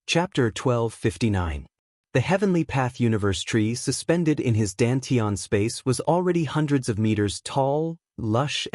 Chapter 1259. The Heavenly Path Universe tree suspended in his Dantian space was already hundreds of meters tall, lush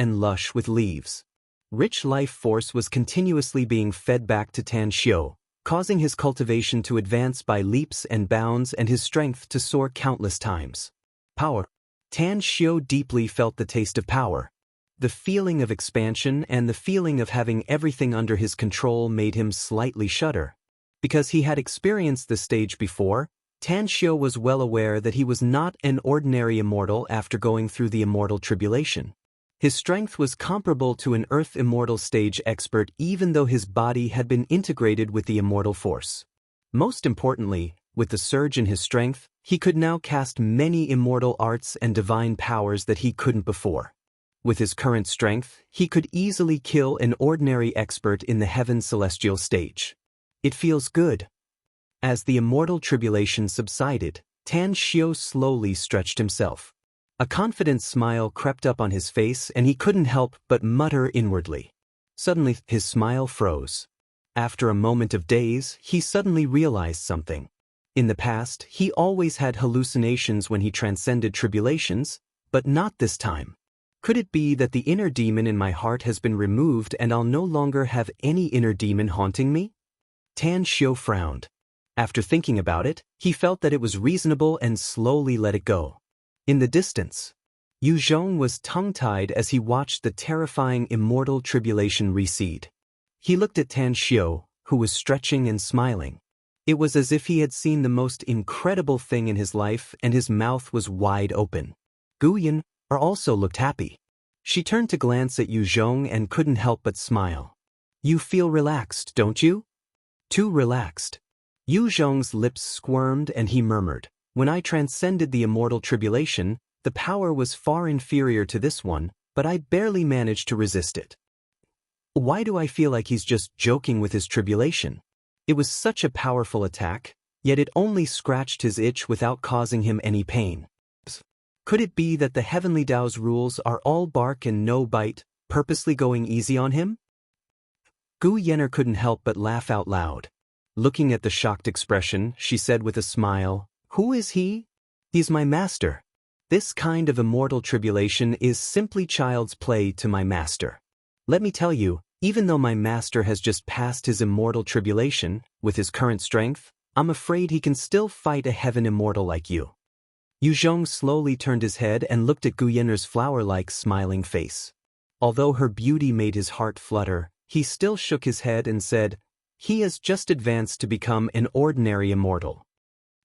with leaves. Rich life force was continuously being fed back to Tan Xiu, causing his cultivation to advance by leaps and bounds and his strength to soar countless times. Power. Tan Xiu deeply felt the taste of power. The feeling of expansion and the feeling of having everything under his control made him slightly shudder. Because he had experienced this stage before, Tan Xiu was well aware that he was not an ordinary immortal after going through the immortal tribulation. His strength was comparable to an Earth immortal stage expert even though his body had been integrated with the immortal force. Most importantly, with the surge in his strength, he could now cast many immortal arts and divine powers that he couldn't before. With his current strength, he could easily kill an ordinary expert in the heaven celestial stage. It feels good. As the immortal tribulation subsided, Tan Xiu slowly stretched himself. A confident smile crept up on his face and he couldn't help but mutter inwardly. Suddenly, his smile froze. After a moment of daze, he suddenly realized something. In the past, he always had hallucinations when he transcended tribulations, but not this time. Could it be that the inner demon in my heart has been removed and I'll no longer have any inner demon haunting me? Tan Xiu frowned. After thinking about it, he felt that it was reasonable and slowly let it go. In the distance, Yu Zhong was tongue-tied as he watched the terrifying immortal tribulation recede. He looked at Tan Xiu, who was stretching and smiling. It was as if he had seen the most incredible thing in his life and his mouth was wide open. Gu Yan also looked happy. She turned to glance at Yu Zhong and couldn't help but smile. You feel relaxed, don't you? Too relaxed. Yu Zhong's lips squirmed and he murmured, when I transcended the immortal tribulation, the power was far inferior to this one, but I barely managed to resist it. Why do I feel like he's just joking with his tribulation? It was such a powerful attack, yet it only scratched his itch without causing him any pain. Could it be that the Heavenly Tao's rules are all bark and no bite, purposely going easy on him? Gu Yanner couldn't help but laugh out loud. Looking at the shocked expression, she said with a smile, Who is he? He's my master. This kind of immortal tribulation is simply child's play to my master. Let me tell you, even though my master has just passed his immortal tribulation, with his current strength, I'm afraid he can still fight a heaven immortal like you. Yu Zhong slowly turned his head and looked at Gu Yanner's flower-like smiling face. Although her beauty made his heart flutter, he still shook his head and said, He has just advanced to become an ordinary immortal.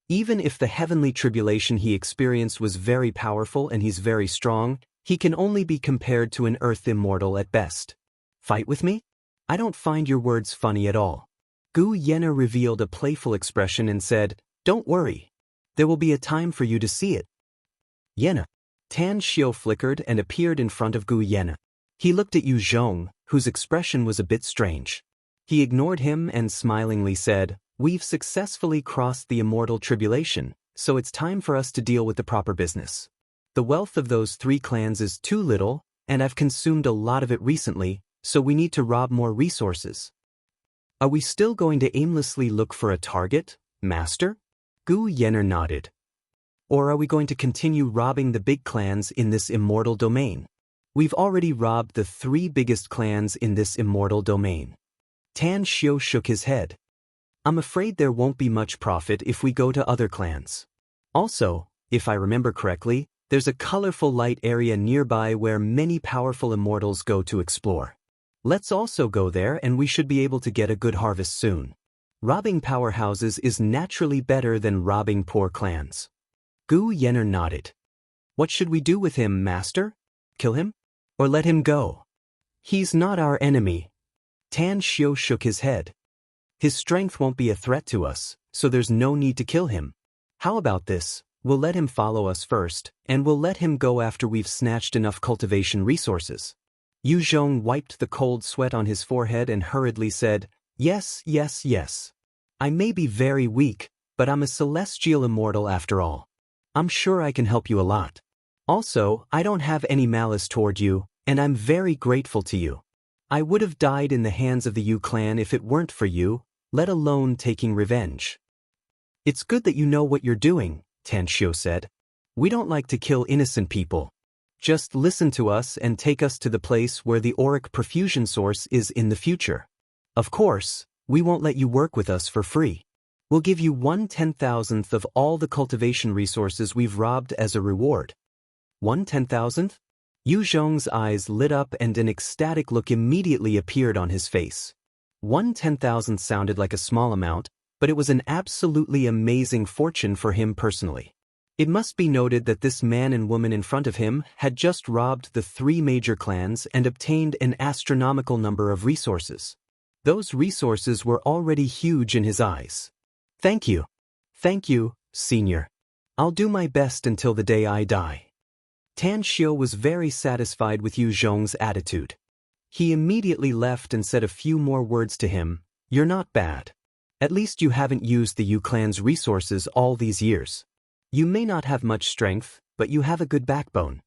Even if the heavenly tribulation he experienced was very powerful and he's very strong, he can only be compared to an earth immortal at best. Fight with me? I don't find your words funny at all. Gu Yanner revealed a playful expression and said, Don't worry. There will be a time for you to see it. Yanner. Tan Xiu flickered and appeared in front of Gu Yanner. He looked at Yu Zhong, whose expression was a bit strange. He ignored him and smilingly said, We've successfully crossed the immortal tribulation, so it's time for us to deal with the proper business. The wealth of those 3 clans is too little, and I've consumed a lot of it recently, so we need to rob more resources. Are we still going to aimlessly look for a target, Master? Gu Yanner nodded. Or are we going to continue robbing the big clans in this immortal domain? We've already robbed the 3 biggest clans in this immortal domain. Tan Xiu shook his head. I'm afraid there won't be much profit if we go to other clans. Also, if I remember correctly, there's a colorful light area nearby where many powerful immortals go to explore. Let's also go there and we should be able to get a good harvest soon. Robbing powerhouses is naturally better than robbing poor clans. Gu Yanner nodded. What should we do with him, Master? Kill him? Or let him go? He's not our enemy. Tan Xiu shook his head. His strength won't be a threat to us, so there's no need to kill him. How about this? We'll let him follow us first, and we'll let him go after we've snatched enough cultivation resources. Yu Zhong wiped the cold sweat on his forehead and hurriedly said, Yes. I may be very weak, but I'm a celestial immortal after all. I'm sure I can help you a lot. Also, I don't have any malice toward you, and I'm very grateful to you. I would have died in the hands of the Yu clan if it weren't for you, let alone taking revenge. It's good that you know what you're doing, Tan Xiu said. We don't like to kill innocent people. Just listen to us and take us to the place where the auric perfusion source is in the future. Of course, we won't let you work with us for free. We'll give you 1/10,000th of all the cultivation resources we've robbed as a reward. 1/10,000th? Yu Zhong's eyes lit up and an ecstatic look immediately appeared on his face. 1/10,000th sounded like a small amount, but it was an absolutely amazing fortune for him personally. It must be noted that this man and woman in front of him had just robbed the 3 major clans and obtained an astronomical number of resources. Those resources were already huge in his eyes. Thank you. Thank you, senior. I'll do my best until the day I die. Tan Xiu was very satisfied with Yu Zhong's attitude. He immediately left and said a few more words to him. You're not bad. At least you haven't used the Yu clan's resources all these years. You may not have much strength, but you have a good backbone.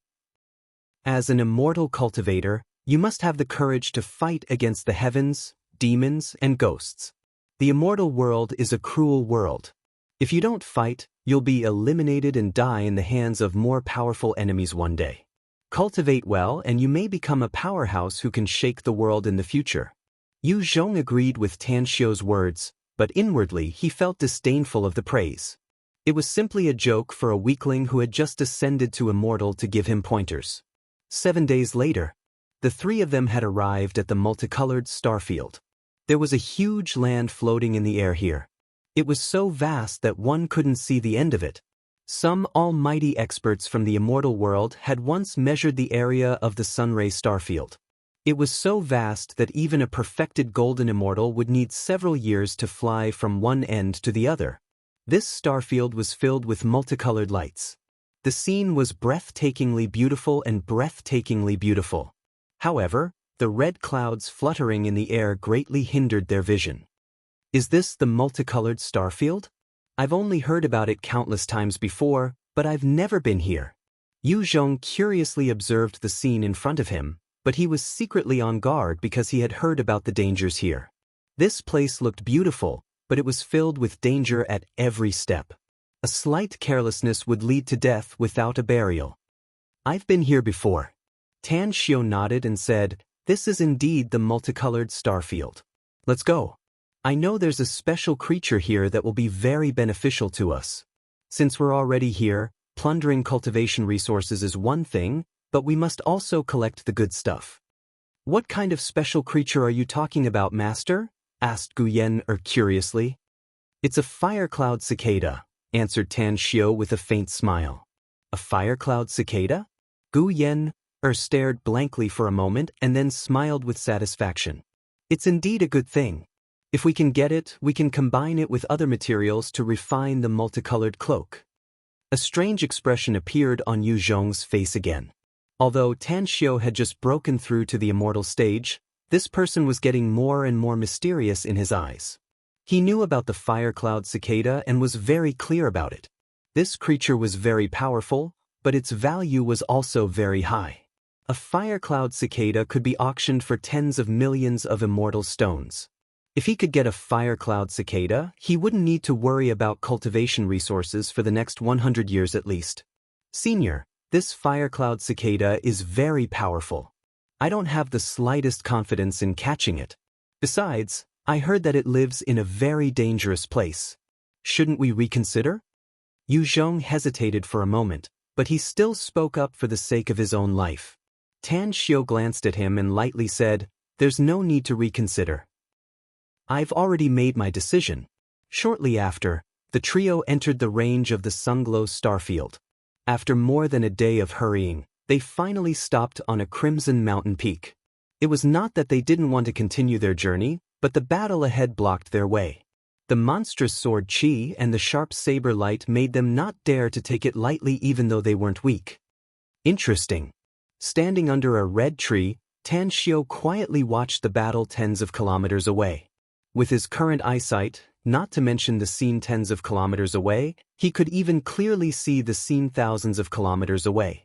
As an immortal cultivator, you must have the courage to fight against the heavens, demons, and ghosts. The immortal world is a cruel world. If you don't fight, you'll be eliminated and die in the hands of more powerful enemies one day. Cultivate well and you may become a powerhouse who can shake the world in the future. Yu Zhong agreed with Tan Xiu's words, but inwardly he felt disdainful of the praise. It was simply a joke for a weakling who had just ascended to immortal to give him pointers. 7 days later, the 3 of them had arrived at the multicolored starfield. There was a huge land floating in the air here. It was so vast that one couldn't see the end of it. Some almighty experts from the immortal world had once measured the area of the Sunray starfield. It was so vast that even a perfected golden immortal would need several years to fly from one end to the other. This starfield was filled with multicolored lights. The scene was breathtakingly beautiful and breathtakingly beautiful. However, the red clouds fluttering in the air greatly hindered their vision. Is this the multicolored starfield? I've only heard about it countless times before, but I've never been here. Yu Zhong curiously observed the scene in front of him, but he was secretly on guard because he had heard about the dangers here. This place looked beautiful, but it was filled with danger at every step. A slight carelessness would lead to death without a burial. I've been here before. Tan Xiu nodded and said, this is indeed the multicolored starfield. Let's go. I know there's a special creature here that will be very beneficial to us. Since we're already here, plundering cultivation resources is one thing, but we must also collect the good stuff. What kind of special creature are you talking about, Master? Asked Guyen curiously. It's a fire cloud cicada, answered Tan Xiu with a faint smile. A fire cloud cicada? Guyen stared blankly for a moment and then smiled with satisfaction. It's indeed a good thing. If we can get it, we can combine it with other materials to refine the multicolored cloak. A strange expression appeared on Yu Zhong's face again. Although Tan Xiu had just broken through to the immortal stage, this person was getting more and more mysterious in his eyes. He knew about the fire cloud cicada and was very clear about it. This creature was very powerful, but its value was also very high. A fire cloud cicada could be auctioned for tens of millions of immortal stones. If he could get a fire cloud cicada, he wouldn't need to worry about cultivation resources for the next 100 years at least. Senior, this fire cloud cicada is very powerful. I don't have the slightest confidence in catching it. Besides, I heard that it lives in a very dangerous place. Shouldn't we reconsider? Yu Zhong hesitated for a moment, but he still spoke up for the sake of his own life. Tan Xiu glanced at him and lightly said, there's no need to reconsider. I've already made my decision. Shortly after, the trio entered the range of the Sunglow starfield. After more than a day of hurrying, they finally stopped on a crimson mountain peak. It was not that they didn't want to continue their journey, but the battle ahead blocked their way. The monstrous sword Qi and the sharp saber light made them not dare to take it lightly even though they weren't weak. Interesting. Standing under a red tree, Tan Xiu quietly watched the battle tens of kilometers away. With his current eyesight, not to mention the scene tens of kilometers away, he could even clearly see the scene thousands of kilometers away.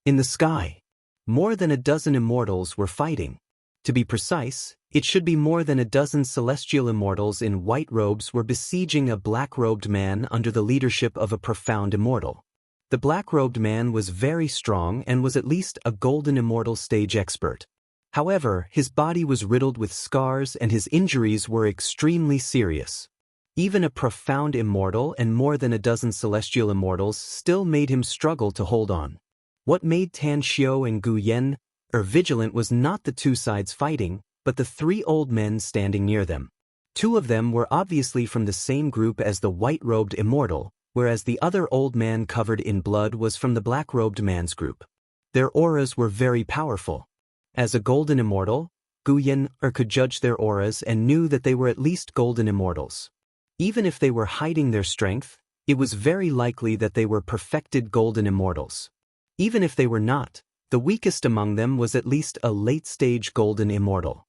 In the sky, more than a dozen immortals were fighting. To be precise, It should be more than a dozen celestial immortals in white robes were besieging a black-robed man under the leadership of a profound immortal. The black-robed man was very strong and was at least a golden immortal stage expert. However, his body was riddled with scars and his injuries were extremely serious. Even a profound immortal and more than a dozen celestial immortals still made him struggle to hold on. What made Tan Xiao and Gu Yan vigilant was not the two sides fighting, but the three old men standing near them. Two of them were obviously from the same group as the white-robed immortal, whereas the other old man covered in blood was from the black-robed man's group. Their auras were very powerful. As a golden immortal, Gu Yan could judge their auras and knew that they were at least golden immortals. Even if they were hiding their strength, it was very likely that they were perfected golden immortals. Even if they were not, the weakest among them was at least a late-stage golden immortal.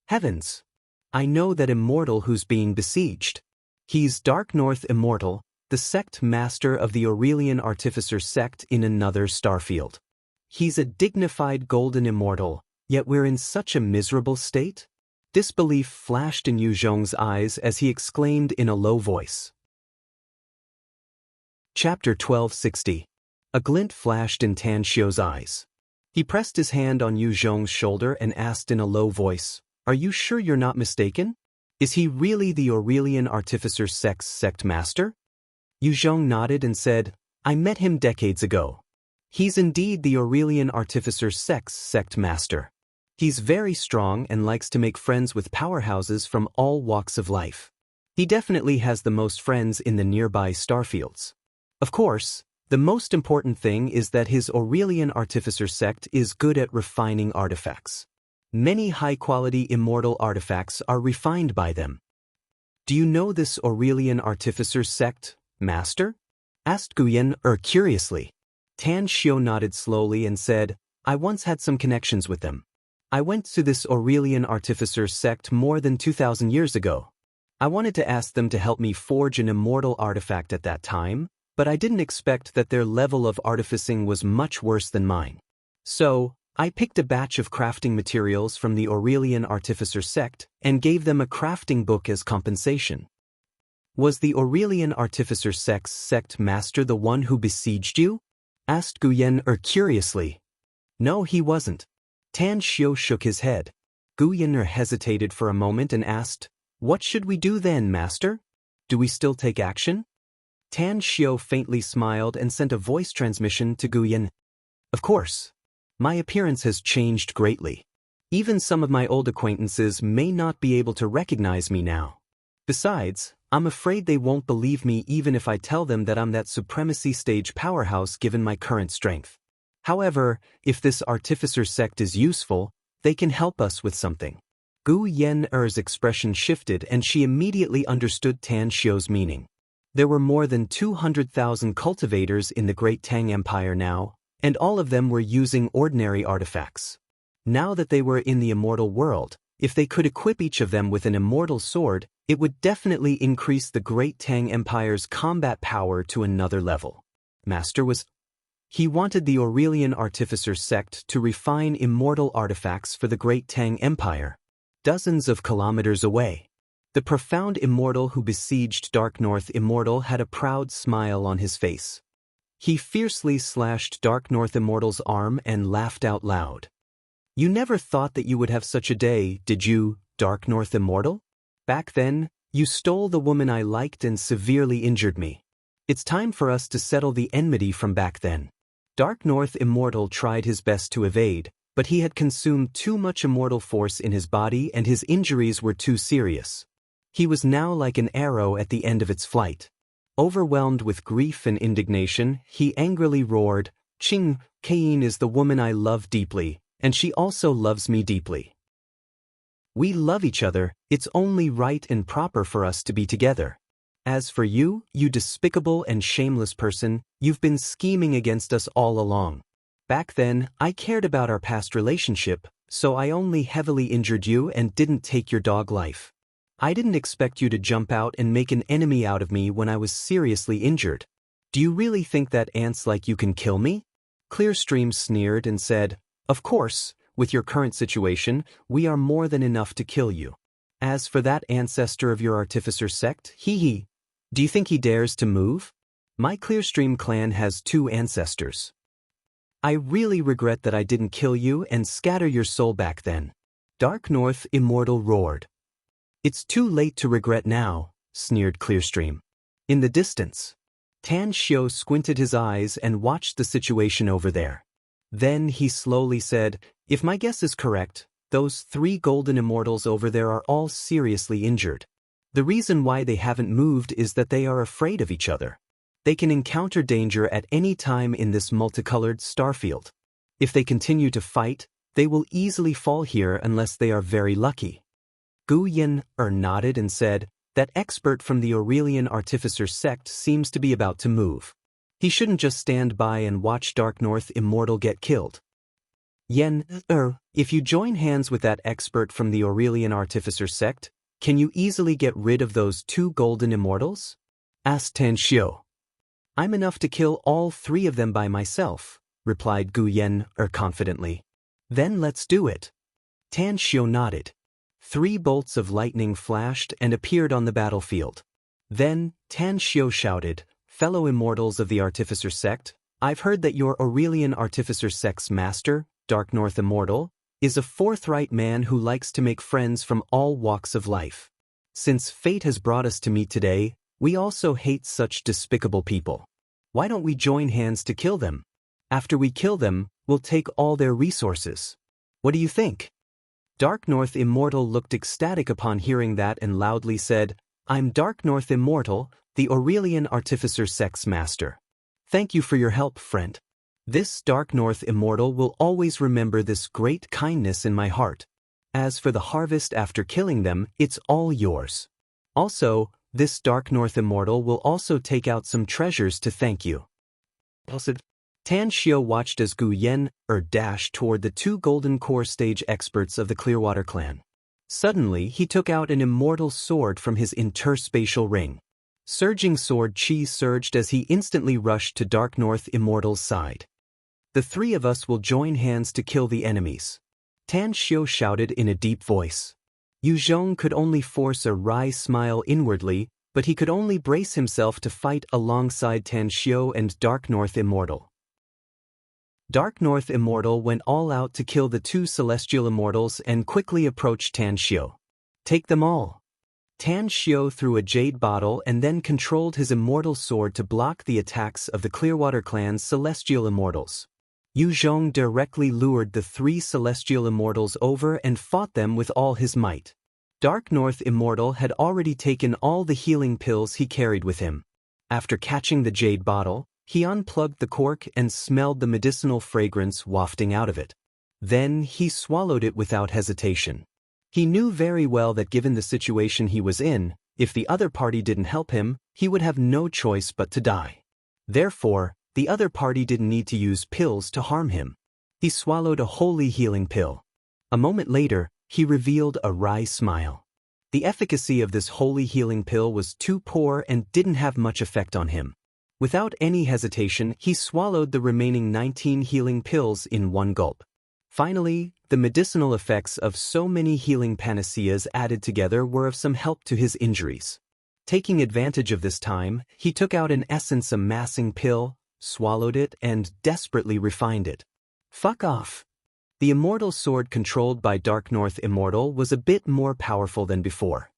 Heavens! I know that immortal who's being besieged. He's Dark North Immortal, the sect master of the Aurelian Artificer sect in another starfield. He's a dignified golden immortal, yet we're in such a miserable state? Disbelief flashed in Yu Zhong's eyes as he exclaimed in a low voice. Chapter 1260. A glint flashed in Tan Xiao's eyes. He pressed his hand on Yu Zhong's shoulder and asked in a low voice, "Are you sure you're not mistaken? Is he really the Aurelian Artificer sect's sect master?" Yu Zhong nodded and said, "I met him decades ago. He's indeed the Aurelian Artificer sect's sect master. He's very strong and likes to make friends with powerhouses from all walks of life. He definitely has the most friends in the nearby starfields. Of course, the most important thing is that his Aurelian Artificer sect is good at refining artifacts. Many high-quality immortal artifacts are refined by them." "Do you know this Aurelian Artificer sect, master?" asked Gu Yan curiously. Tan Xiao nodded slowly and said, "I once had some connections with them. I went to this Aurelian Artificer sect more than 2,000 years ago. I wanted to ask them to help me forge an immortal artifact at that time, but I didn't expect that their level of artificing was much worse than mine. So, I picked a batch of crafting materials from the Aurelian Artificer sect and gave them a crafting book as compensation." "Was the Aurelian Artificer sect's sect master the one who besieged you?" asked Gu Yan curiously. "No, he wasn't." Tan Xiao shook his head. Gu Yan hesitated for a moment and asked, "What should we do then, master? Do we still take action?" Tan Xiao faintly smiled and sent a voice transmission to Gu Yan. "Of course. My appearance has changed greatly. Even some of my old acquaintances may not be able to recognize me now. Besides, I'm afraid they won't believe me even if I tell them that I'm that supremacy stage powerhouse given my current strength. However, if this Artificer sect is useful, they can help us with something." Gu Yan's expression shifted and she immediately understood Tan Xiao's meaning. There were more than 200,000 cultivators in the Great Tang Empire now, and all of them were using ordinary artifacts. Now that they were in the immortal world, if they could equip each of them with an immortal sword, it would definitely increase the Great Tang Empire's combat power to another level. Master was... He wanted the Aurelian Artificer sect to refine immortal artifacts for the Great Tang Empire, dozens of kilometers away. The profound immortal who besieged Dark North Immortal had a proud smile on his face. He fiercely slashed Dark North Immortal's arm and laughed out loud. "You never thought that you would have such a day, did you, Dark North Immortal? Back then, you stole the woman I liked and severely injured me. It's time for us to settle the enmity from back then." Dark North Immortal tried his best to evade, but he had consumed too much immortal force in his body and his injuries were too serious. He was now like an arrow at the end of its flight. Overwhelmed with grief and indignation, he angrily roared, "Qing Kain is the woman I love deeply, and she also loves me deeply. We love each other, it's only right and proper for us to be together. As for you, you despicable and shameless person, you've been scheming against us all along. Back then, I cared about our past relationship, so I only heavily injured you and didn't take your dog life. I didn't expect you to jump out and make an enemy out of me when I was seriously injured. Do you really think that ants like you can kill me?" Clearstream sneered and said, "Of course, With your current situation, we are more than enough to kill you. As for that ancestor of your artificer sect, do you think he dares to move? My Clearstream clan has 2 ancestors. I really regret that I didn't kill you and scatter your soul back then. Dark North Immortal roared. It's too late to regret now, sneered Clearstream. In the distance, Tan Xiao squinted his eyes and watched the situation over there. Then he slowly said, if my guess is correct, those 3 golden immortals over there are all seriously injured. The reason why they haven't moved is that they are afraid of each other. They can encounter danger at any time in this multicolored starfield. If they continue to fight, they will easily fall here unless they are very lucky. Gu Yin nodded and said, that expert from the Aurelian Artificer sect seems to be about to move. He shouldn't just stand by and watch Dark North Immortal get killed. Yen, if you join hands with that expert from the Aurelian Artificer sect, can you easily get rid of those 2 golden immortals? Asked Tan Xiao. I'm enough to kill all 3 of them by myself, replied Gu Yen confidently. Then let's do it. Tan Xiao nodded. 3 bolts of lightning flashed and appeared on the battlefield. Then, Tan Xiao shouted, fellow immortals of the Artificer sect, I've heard that your Aurelian Artificer sect's master, Dark North Immortal, is a forthright man who likes to make friends from all walks of life. Since fate has brought us to meet today, we also hate such despicable people. Why don't we join hands to kill them? After we kill them, we'll take all their resources. What do you think? Dark North Immortal looked ecstatic upon hearing that and loudly said, I'm Dark North Immortal, the Aurelian Artificer sect's master. Thank you for your help, friend. This Dark North Immortal will always remember this great kindness in my heart. As for the harvest after killing them, it's all yours. Also, this Dark North Immortal will also take out some treasures to thank you. Tan Xiao watched as Gu Yen dashed toward the 2 golden core stage experts of the Clearwater clan. Suddenly, he took out an immortal sword from his interspatial ring. Surging sword chi surged as he instantly rushed to Dark North Immortal's side. The 3 of us will join hands to kill the enemies. Tan Xiao shouted in a deep voice. Yu Zhong could only force a wry smile inwardly, but he could only brace himself to fight alongside Tan Xiao and Dark North Immortal. Dark North Immortal went all out to kill the 2 celestial immortals and quickly approached Tan Xiao. Take them all. Tan Xiao threw a jade bottle and then controlled his immortal sword to block the attacks of the Clearwater clan's celestial immortals. Yu Zhong directly lured the 3 celestial immortals over and fought them with all his might. Dark North Immortal had already taken all the healing pills he carried with him. After catching the jade bottle, he unplugged the cork and smelled the medicinal fragrance wafting out of it. Then he swallowed it without hesitation. He knew very well that given the situation he was in, if the other party didn't help him, he would have no choice but to die. Therefore, the other party didn't need to use pills to harm him. He swallowed a holy healing pill. A moment later, he revealed a wry smile. The efficacy of this holy healing pill was too poor and didn't have much effect on him. Without any hesitation, he swallowed the remaining 19 healing pills in one gulp. Finally, the medicinal effects of so many healing panaceas added together were of some help to his injuries. Taking advantage of this time, he took out an essence amassing pill, swallowed it, and desperately refined it. Fuck off. The immortal sword controlled by Dark North Immortal was a bit more powerful than before.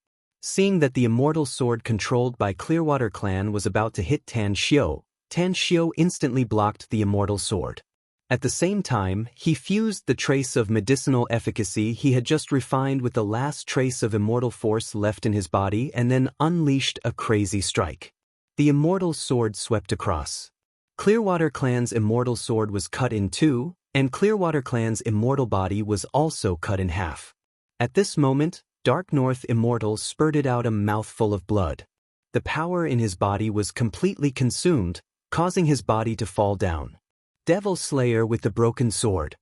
Seeing that the immortal sword controlled by Clearwater clan was about to hit Tan Xiao instantly blocked the immortal sword. At the same time, he fused the trace of medicinal efficacy he had just refined with the last trace of immortal force left in his body and then unleashed a crazy strike. The immortal sword swept across. Clearwater clan's immortal sword was cut in 2, and Clearwater clan's immortal body was also cut in half. At this moment, Dark North Immortal spurted out a mouthful of blood. The power in his body was completely consumed, causing his body to fall down. Devil Slayer with the broken sword.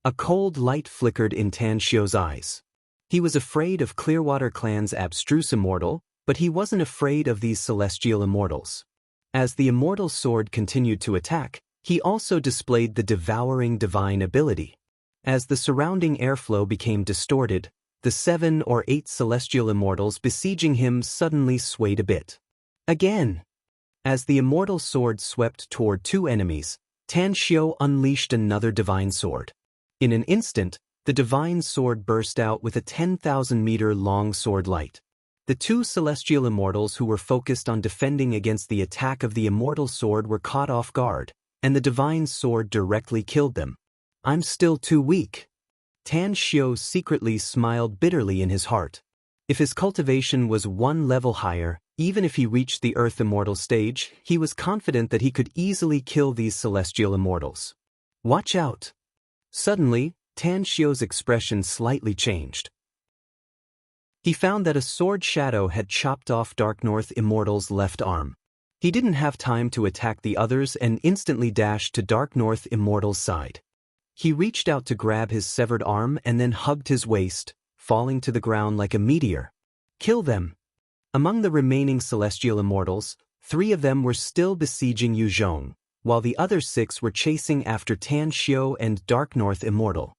A cold light flickered in Tan Xiao's eyes. He was afraid of Clearwater clan's abstruse immortal, but he wasn't afraid of these celestial immortals. As the immortal sword continued to attack, he also displayed the devouring divine ability. As the surrounding airflow became distorted, the 7 or 8 celestial immortals besieging him suddenly swayed a bit. Again! As the immortal sword swept toward 2 enemies, Tan Xiu unleashed another divine sword. In an instant, the divine sword burst out with a 10,000-meter-long sword light. The 2 celestial immortals who were focused on defending against the attack of the immortal sword were caught off guard, and the divine sword directly killed them. I'm still too weak. Tan Xiu secretly smiled bitterly in his heart. If his cultivation was 1 level higher, even if he reached the Earth Immortal stage, he was confident that he could easily kill these celestial immortals. Watch out! Suddenly, Tan Xiu's expression slightly changed. He found that a sword shadow had chopped off Dark North Immortal's left arm. He didn't have time to attack the others and instantly dashed to Dark North Immortal's side. He reached out to grab his severed arm and then hugged his waist, falling to the ground like a meteor. Kill them! Among the remaining celestial immortals, 3 of them were still besieging Yu Zhong, while the other 6 were chasing after Tan Xiu and Dark North Immortal.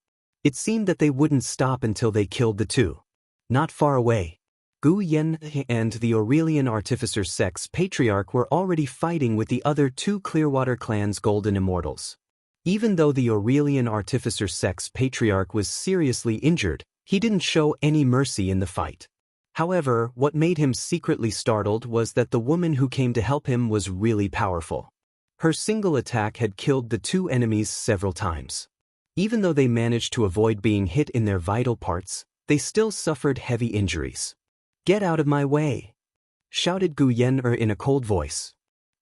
It seemed that they wouldn't stop until they killed the 2. Not far away, Gu Yen and the Aurelian Artificer Sect's Patriarch were already fighting with the other 2 Clearwater clan's golden immortals. Even though the Aurelian Artificer Sect's Patriarch was seriously injured, he didn't show any mercy in the fight. However, what made him secretly startled was that the woman who came to help him was really powerful. Her single attack had killed the 2 enemies several times. Even though they managed to avoid being hit in their vital parts, they still suffered heavy injuries. "Get out of my way!" shouted Gu Yen in a cold voice.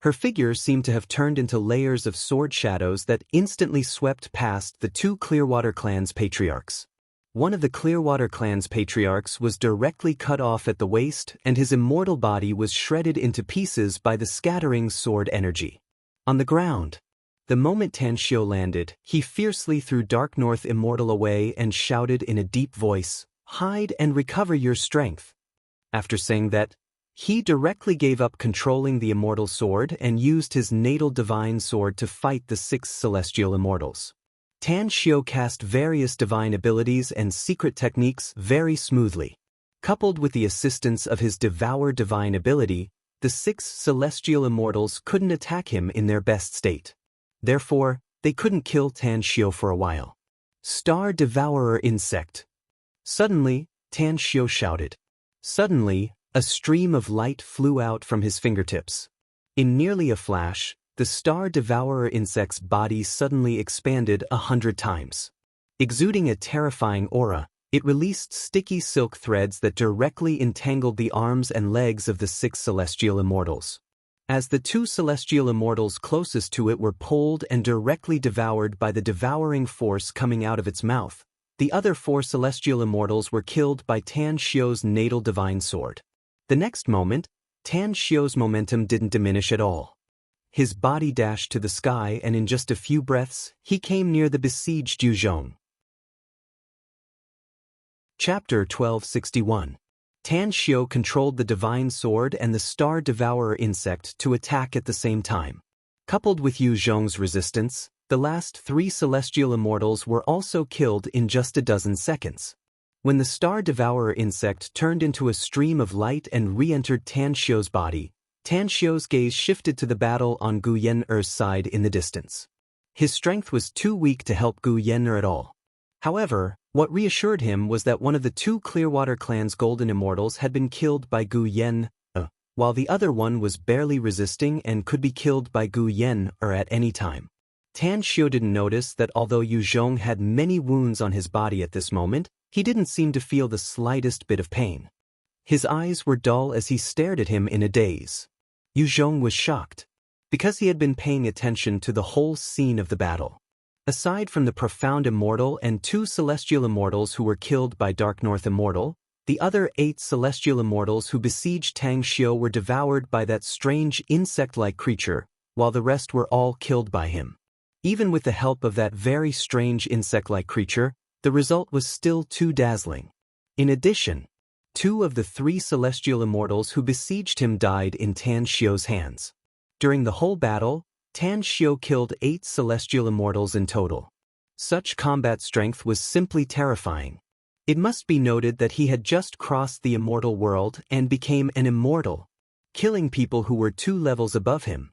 Her figure seemed to have turned into layers of sword shadows that instantly swept past the 2 Clearwater clan's patriarchs. One of the Clearwater clan's patriarchs was directly cut off at the waist, and his immortal body was shredded into pieces by the scattering sword energy. On the ground, the moment Tan Xiu landed, he fiercely threw Dark North Immortal away and shouted in a deep voice, "Hide and recover your strength." After saying that, he directly gave up controlling the immortal sword and used his natal divine sword to fight the 6 celestial immortals. Tan Xiu cast various divine abilities and secret techniques very smoothly. Coupled with the assistance of his Devour divine ability, the 6 celestial immortals couldn't attack him in their best state. Therefore, they couldn't kill Tan Xiu for a while. "Star Devourer Insect!" Suddenly, Tan Xiu shouted. Suddenly, a stream of light flew out from his fingertips. In nearly a flash, the Star Devourer insect's body suddenly expanded 100 times. Exuding a terrifying aura, it released sticky silk threads that directly entangled the arms and legs of the 6 celestial immortals. As the 2 celestial immortals closest to it were pulled and directly devoured by the devouring force coming out of its mouth, the other 4 celestial immortals were killed by Tan Xiu's natal divine sword. The next moment, Tan Xiu's momentum didn't diminish at all. His body dashed to the sky, and in just a few breaths, he came near the besieged Yu Zhong. Chapter 1261. Tan Xiu controlled the divine sword and the Star Devourer insect to attack at the same time. Coupled with Yu Zhong's resistance, the last 3 celestial immortals were also killed in just a dozen seconds. When the Star Devourer insect turned into a stream of light and re-entered Tan Xiu's body, Tan Xiu's gaze shifted to the battle on Gu Yen'er's side in the distance. His strength was too weak to help Gu Yen'er at all. However, what reassured him was that one of the 2 Clearwater clan's golden immortals had been killed by Gu Yen'er, while the other one was barely resisting and could be killed by Gu Yen'er at any time. Tan Xiu didn't notice that although Yu Zhong had many wounds on his body at this moment, he didn't seem to feel the slightest bit of pain. His eyes were dull as he stared at him in a daze. Yu Zhong was shocked, because he had been paying attention to the whole scene of the battle. Aside from the profound immortal and 2 celestial immortals who were killed by Dark North Immortal, the other 8 celestial immortals who besieged Tan Xiu were devoured by that strange insect-like creature, while the rest were all killed by him. Even with the help of that very strange insect-like creature, the result was still too dazzling. In addition, 2 of the 3 celestial immortals who besieged him died in Tan Xiu's hands. During the whole battle, Tan Xiu killed 8 celestial immortals in total. Such combat strength was simply terrifying. It must be noted that he had just crossed the immortal world and became an immortal, killing people who were 2 levels above him.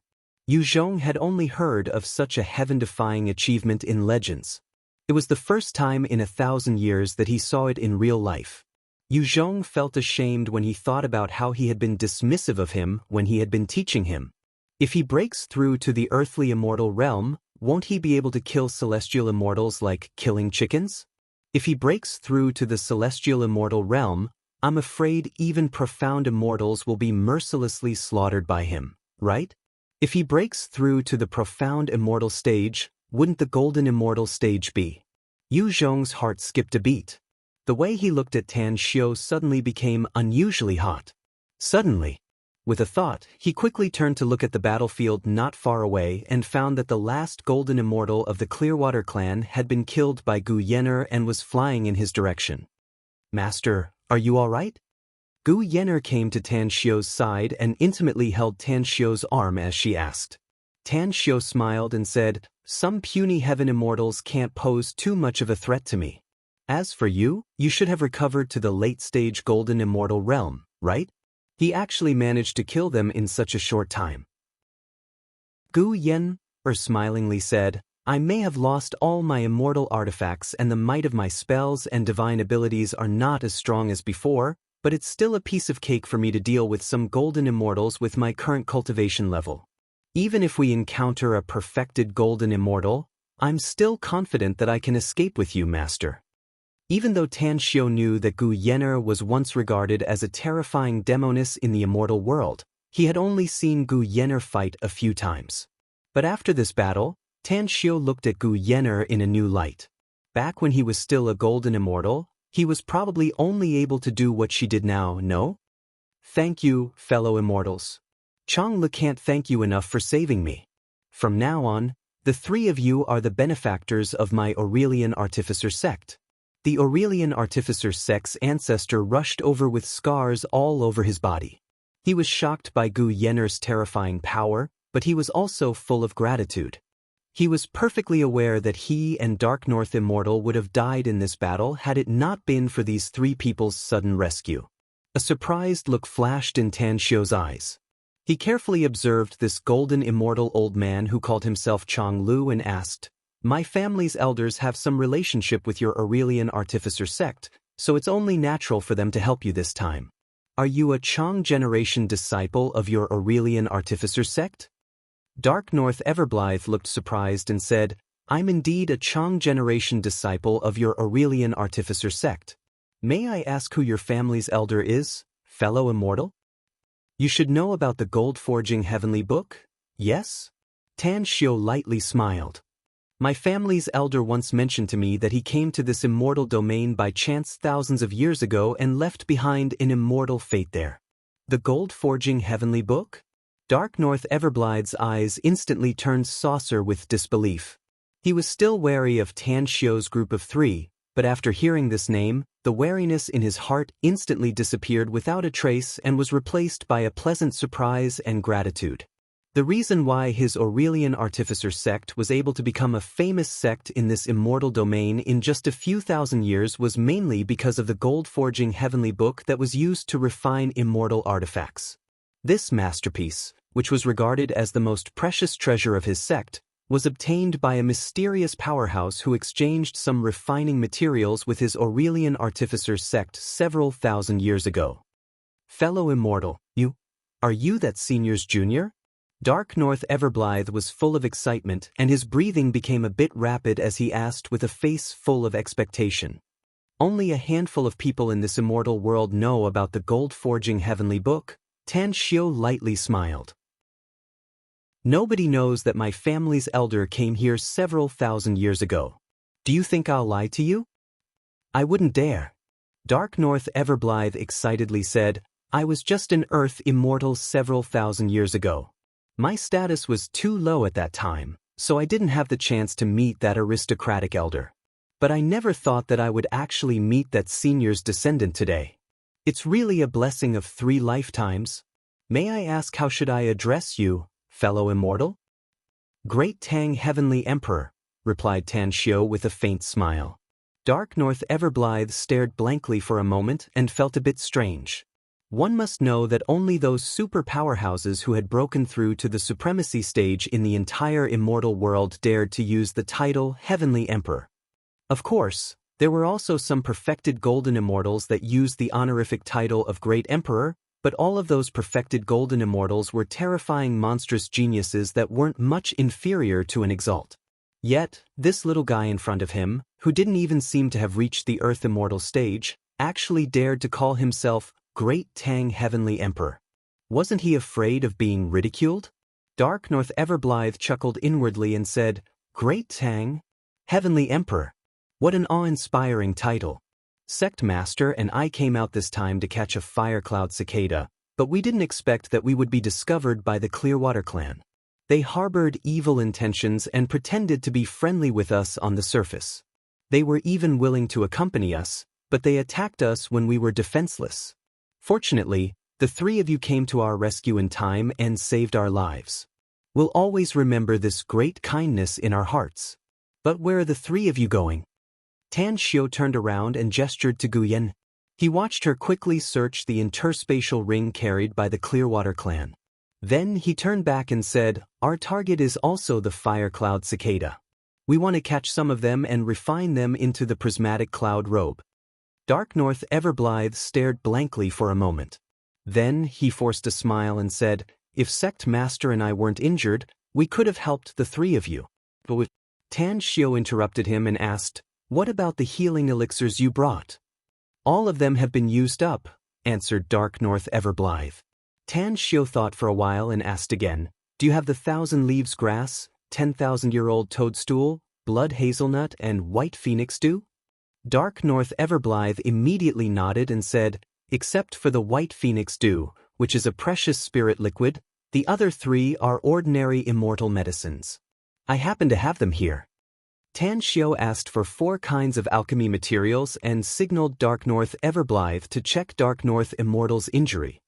Yu Zhong had only heard of such a heaven-defying achievement in legends. It was the first time in 1,000 years that he saw it in real life. Yu Zhong felt ashamed when he thought about how he had been dismissive of him when he had been teaching him. If he breaks through to the earthly immortal realm, won't he be able to kill celestial immortals like killing chickens? If he breaks through to the celestial immortal realm, I'm afraid even profound immortals will be mercilessly slaughtered by him, right? If he breaks through to the profound immortal stage, wouldn't the golden immortal stage be? Yu Zhong's heart skipped a beat. The way he looked at Tan Xiu suddenly became unusually hot. Suddenly, with a thought, he quickly turned to look at the battlefield not far away and found that the last golden immortal of the Clearwater clan had been killed by Gu Yenner and was flying in his direction. "Master, are you all right?" Gu Yenner came to Tan Xiu's side and intimately held Tan Xiu's arm as she asked. Tan Xiu smiled and said, "Some puny heaven immortals can't pose too much of a threat to me. As for you, you should have recovered to the late-stage golden immortal realm, right? He actually managed to kill them in such a short time." Gu Yenner smilingly said, "I may have lost all my immortal artifacts and the might of my spells and divine abilities are not as strong as before, but it's still a piece of cake for me to deal with some golden immortals with my current cultivation level. Even if we encounter a perfected golden immortal, I'm still confident that I can escape with you, Master." Even though Tan Xiu knew that Gu Yenner was once regarded as a terrifying demoness in the immortal world, he had only seen Gu Yenner fight a few times. But after this battle, Tan Xiu looked at Gu Yenner in a new light. Back when he was still a golden immortal, he was probably only able to do what she did now, no? "Thank you, fellow immortals. Chang'e can't thank you enough for saving me. From now on, the 3 of you are the benefactors of my Aurelian Artificer sect." The Aurelian Artificer sect's ancestor rushed over with scars all over his body. He was shocked by Gu Yenner's terrifying power, but he was also full of gratitude. He was perfectly aware that he and Dark North Immortal would have died in this battle had it not been for these 3 people's sudden rescue. A surprised look flashed in Tan Xiu's eyes. He carefully observed this golden immortal old man who called himself Chang Lu and asked, "My family's elders have some relationship with your Aurelian Artificer sect, so it's only natural for them to help you this time. Are you a Chang generation disciple of your Aurelian Artificer sect?" Dark North Everblythe looked surprised and said, "I'm indeed a Chang generation disciple of your Aurelian Artificer sect. May I ask who your family's elder is, fellow immortal?" "You should know about the gold-forging heavenly book, yes?" Tan Xiu lightly smiled. "My family's elder once mentioned to me that he came to this immortal domain by chance thousands of years ago and left behind an immortal fate there." "The gold-forging heavenly book?" Dark North Everblythe's eyes instantly turned saucer with disbelief. He was still wary of Tan Xiu's group of 3, but after hearing this name, the wariness in his heart instantly disappeared without a trace and was replaced by a pleasant surprise and gratitude. The reason why his Aurelian Artificer sect was able to become a famous sect in this immortal domain in just a few thousand years was mainly because of the gold-forging heavenly book that was used to refine immortal artifacts. This masterpiece, which was regarded as the most precious treasure of his sect, was obtained by a mysterious powerhouse who exchanged some refining materials with his Aurelian Artificer sect several thousand years ago. "Fellow immortal, are you that senior's junior?" Dark North Everblythe was full of excitement and his breathing became a bit rapid as he asked with a face full of expectation. "Only a handful of people in this immortal world know about the gold-forging heavenly book." Tan Xiu lightly smiled. "Nobody knows that my family's elder came here several thousand years ago. Do you think I'll lie to you?" "I wouldn't dare." Dark North Everblythe excitedly said, "I was just an Earth immortal several thousand years ago. My status was too low at that time, so I didn't have the chance to meet that aristocratic elder. But I never thought that I would actually meet that senior's descendant today. It's really a blessing of 3 lifetimes. May I ask how should I address you, fellow immortal?" "Great Tang Heavenly Emperor," replied Tan Xiu with a faint smile. Dark North Everblythe stared blankly for a moment and felt a bit strange. One must know that only those super powerhouses who had broken through to the supremacy stage in the entire immortal world dared to use the title Heavenly Emperor. Of course, there were also some perfected golden immortals that used the honorific title of Great Emperor, but all of those perfected golden immortals were terrifying monstrous geniuses that weren't much inferior to an exalt. Yet, this little guy in front of him, who didn't even seem to have reached the Earth Immortal stage, actually dared to call himself Great Tang Heavenly Emperor. Wasn't he afraid of being ridiculed? Dark North Everblythe chuckled inwardly and said, Great Tang? Heavenly Emperor. What an awe-inspiring title. Sect Master and I came out this time to catch a firecloud cicada, but we didn't expect that we would be discovered by the Clearwater clan. They harbored evil intentions and pretended to be friendly with us on the surface. They were even willing to accompany us, but they attacked us when we were defenseless. Fortunately, the three of you came to our rescue in time and saved our lives. We'll always remember this great kindness in our hearts. But where are the three of you going? Tan Xiu turned around and gestured to Gu Yan. He watched her quickly search the interspatial ring carried by the Clearwater clan. Then he turned back and said, Our target is also the fire cloud cicada. We want to catch some of them and refine them into the prismatic cloud robe. Dark North Everblythe stared blankly for a moment. Then he forced a smile and said, If Sect Master and I weren't injured, we could have helped the three of you. But Tan Xiu interrupted him and asked, What about the healing elixirs you brought? All of them have been used up, answered Dark North Everblythe. Tan Xiu thought for a while and asked again, Do you have the 1,000 leaves grass, 10,000-year-old toadstool, blood hazelnut, and white phoenix dew? Dark North Everblythe immediately nodded and said, Except for the white phoenix dew, which is a precious spirit liquid, the other three are ordinary immortal medicines. I happen to have them here. Tan Xiu asked for 4 kinds of alchemy materials and signaled Dark North Everblythe to check Dark North Immortal's injury.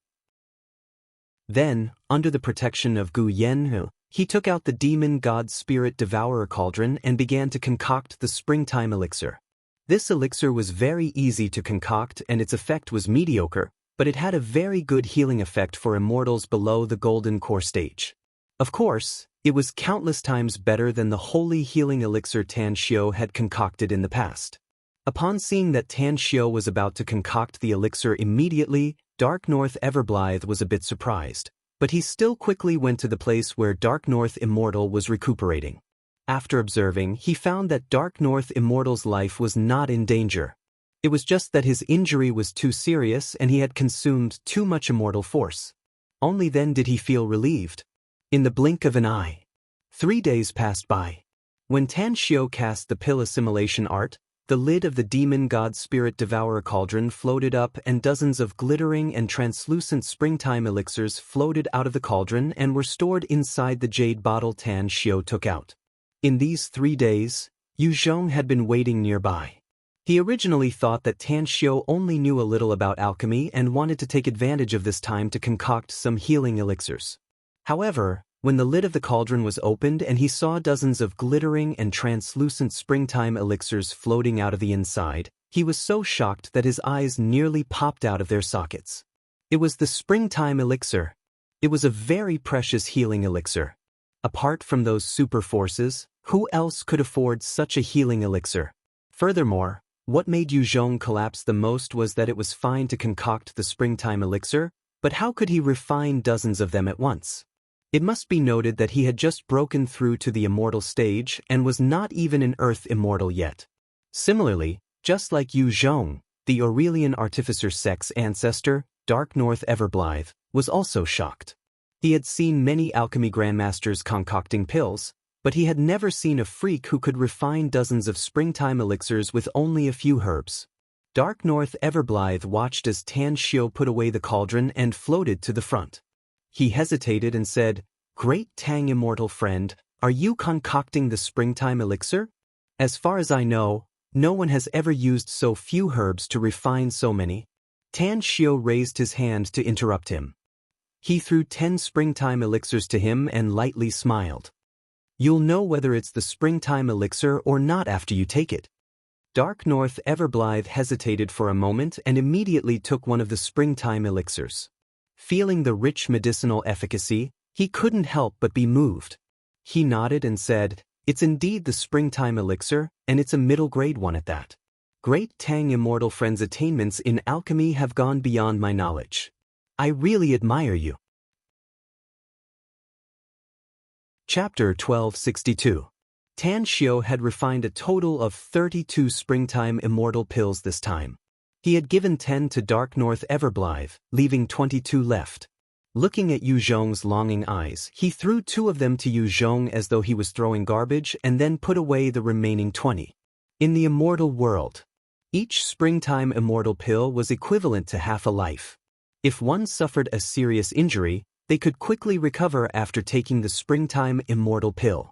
Then, under the protection of Gu Yan, he took out the demon god spirit devourer cauldron and began to concoct the springtime elixir. This elixir was very easy to concoct and its effect was mediocre, but it had a very good healing effect for immortals below the golden core stage. Of course, it was countless times better than the holy healing elixir Tan Xiu had concocted in the past. Upon seeing that Tan Xiu was about to concoct the elixir immediately, Dark North Everblythe was a bit surprised, but he still quickly went to the place where Dark North Immortal was recuperating. After observing, he found that Dark North Immortal's life was not in danger. It was just that his injury was too serious and he had consumed too much immortal force. Only then did he feel relieved. In the blink of an eye. 3 days passed by. When Tan Xiu cast the pill assimilation art, the lid of the demon god spirit devourer cauldron floated up and dozens of glittering and translucent springtime elixirs floated out of the cauldron and were stored inside the jade bottle Tan Xiu took out. In these 3 days, Yu Zhong had been waiting nearby. He originally thought that Tan Xiu only knew a little about alchemy and wanted to take advantage of this time to concoct some healing elixirs. However, when the lid of the cauldron was opened and he saw dozens of glittering and translucent springtime elixirs floating out of the inside, he was so shocked that his eyes nearly popped out of their sockets. It was the springtime elixir. It was a very precious healing elixir. Apart from those super forces, who else could afford such a healing elixir? Furthermore, what made Yu Zhong collapse the most was that it was fine to concoct the springtime elixir, but how could he refine dozens of them at once? It must be noted that he had just broken through to the immortal stage and was not even an Earth immortal yet. Similarly, just like Yu Zhong, the Aurelian artificer sect's ancestor, Dark North Everblythe, was also shocked. He had seen many alchemy grandmasters concocting pills, but he had never seen a freak who could refine dozens of springtime elixirs with only a few herbs. Dark North Everblythe watched as Tan Xiu put away the cauldron and floated to the front. He hesitated and said, Great Tang Immortal friend, are you concocting the springtime elixir? As far as I know, no one has ever used so few herbs to refine so many. Tan Xiu raised his hand to interrupt him. He threw 10 springtime elixirs to him and lightly smiled. You'll know whether it's the springtime elixir or not after you take it. Dark North Everblythe hesitated for a moment and immediately took one of the springtime elixirs. Feeling the rich medicinal efficacy, he couldn't help but be moved. He nodded and said, "It's indeed the springtime elixir, and it's a middle-grade one at that. Great Tang Immortal Friend's attainments in alchemy have gone beyond my knowledge. I really admire you." Chapter 1262. Tan Xiao had refined a total of 32 springtime immortal pills this time. He had given 10 to Dark North Everblythe, leaving 22 left. Looking at Yu Zhong's longing eyes, he threw 2 of them to Yu Zhong as though he was throwing garbage and then put away the remaining 20. In the immortal world, each springtime immortal pill was equivalent to half a life. If one suffered a serious injury, they could quickly recover after taking the springtime immortal pill.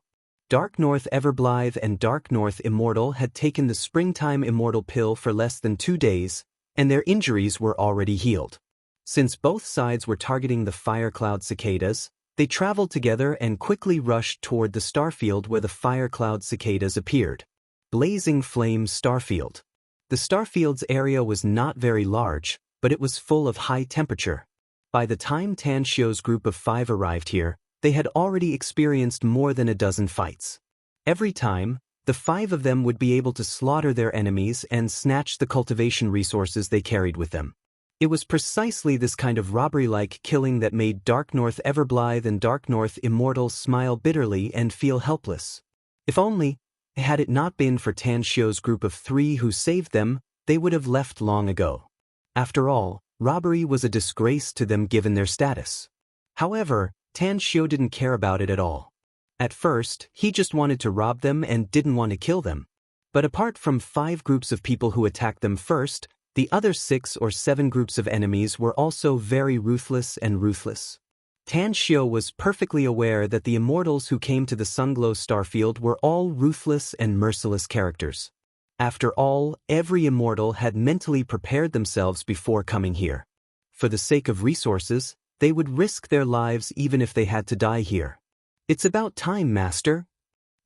Dark North Everblythe and Dark North Immortal had taken the springtime immortal pill for less than 2 days, and their injuries were already healed. Since both sides were targeting the fire cloud cicadas, they traveled together and quickly rushed toward the starfield where the fire cloud cicadas appeared. Blazing Flame Starfield. The starfield's area was not very large, but it was full of high temperature. By the time Tan Xiao's group of 5 arrived here, they had already experienced more than a dozen fights. Every time, the 5 of them would be able to slaughter their enemies and snatch the cultivation resources they carried with them. It was precisely this kind of robbery-like killing that made Dark North Everblythe and Dark North Immortal smile bitterly and feel helpless. If only, had it not been for Tan Xiao's group of 3 who saved them, they would have left long ago. After all, robbery was a disgrace to them given their status. However, Tan Xiao didn't care about it at all. At first, he just wanted to rob them and didn't want to kill them. But apart from 5 groups of people who attacked them first, the other 6 or 7 groups of enemies were also very ruthless and ruthless. Tan Xiao was perfectly aware that the immortals who came to the Sunglow Starfield were all ruthless and merciless characters. After all, every immortal had mentally prepared themselves before coming here. For the sake of resources, they would risk their lives even if they had to die here. "It's about time, Master."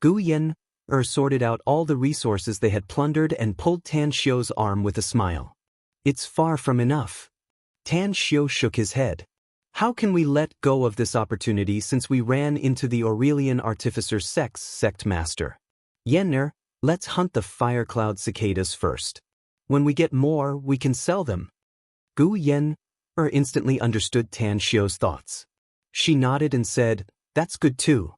Gu Yan sorted out all the resources they had plundered and pulled Tan Xiao's arm with a smile. "It's far from enough." Tan Xiao shook his head. "How can we let go of this opportunity since we ran into the Aurelian Artificer sect Master? Yenner, let's hunt the fire cloud cicadas first. When we get more, we can sell them." Gu Yan instantly understood Tan Xiao's thoughts. She nodded and said, "That's good too.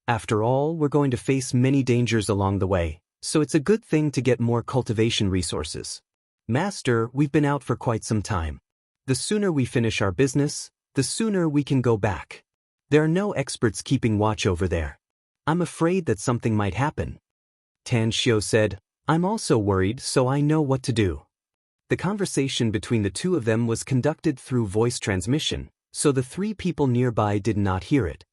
After all, we're going to face many dangers along the way, so it's a good thing to get more cultivation resources. Master, we've been out for quite some time. The sooner we finish our business, the sooner we can go back. There are no experts keeping watch over there. I'm afraid that something might happen." Tan Xiao said, "I'm also worried, so I know what to do." The conversation between the 2 of them was conducted through voice transmission, so the 3 people nearby did not hear it.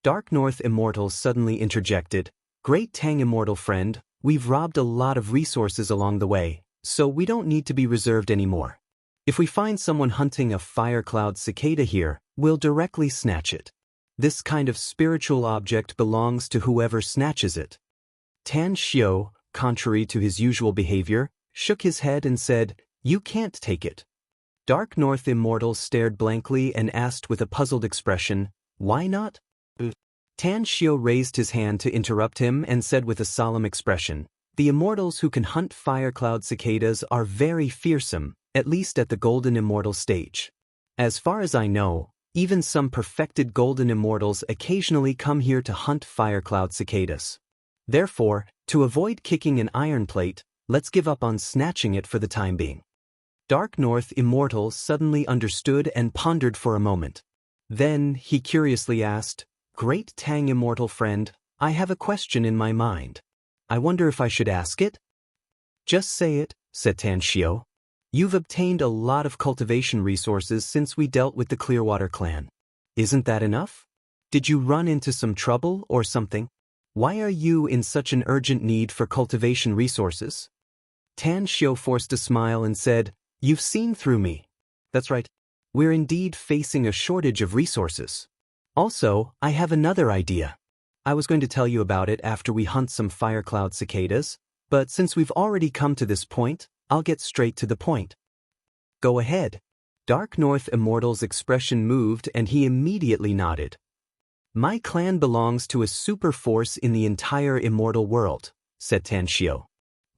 Dark North Immortal suddenly interjected, "Great Tang Immortal Friend, we've robbed a lot of resources along the way, so we don't need to be reserved anymore. If we find someone hunting a fire cloud cicada here, we'll directly snatch it. This kind of spiritual object belongs to whoever snatches it." Tan Xiao, contrary to his usual behavior, shook his head and said, "You can't take it." Dark North Immortal stared blankly and asked with a puzzled expression, "Why not?" Tan Xiao raised his hand to interrupt him and said with a solemn expression, "The immortals who can hunt fire cloud cicadas are very fearsome, at least at the golden immortal stage. As far as I know, even some perfected golden immortals occasionally come here to hunt fire cloud cicadas. Therefore, to avoid kicking an iron plate, let's give up on snatching it for the time being." Dark North Immortal suddenly understood and pondered for a moment. Then, he curiously asked, "Great Tang Immortal Friend, I have a question in my mind. I wonder if I should ask it?" "Just say it," said Tan Xiao. "You've obtained a lot of cultivation resources since we dealt with the Clearwater clan. Isn't that enough? Did you run into some trouble or something? Why are you in such an urgent need for cultivation resources?" Tan Xiao forced a smile and said, "You've seen through me. That's right. We're indeed facing a shortage of resources. Also, I have another idea. I was going to tell you about it after we hunt some fire cloud cicadas, but since we've already come to this point, I'll get straight to the point. Go ahead. Dark North Immortal's expression moved and he immediately nodded. My clan belongs to a super force in the entire immortal world, said Tanshio.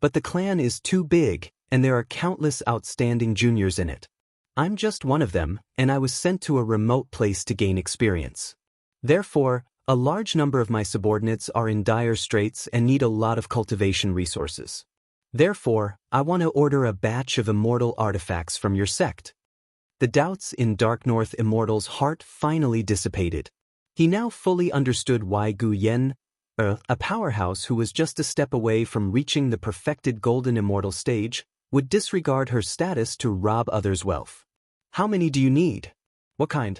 But the clan is too big, and there are countless outstanding juniors in it. I'm just one of them, and I was sent to a remote place to gain experience. Therefore, a large number of my subordinates are in dire straits and need a lot of cultivation resources. Therefore, I want to order a batch of immortal artifacts from your sect. The doubts in Dark North Immortal's heart finally dissipated. He now fully understood why Gu Yen, a powerhouse who was just a step away from reaching the perfected golden immortal stage, would disregard her status to rob others' wealth. How many do you need? What kind?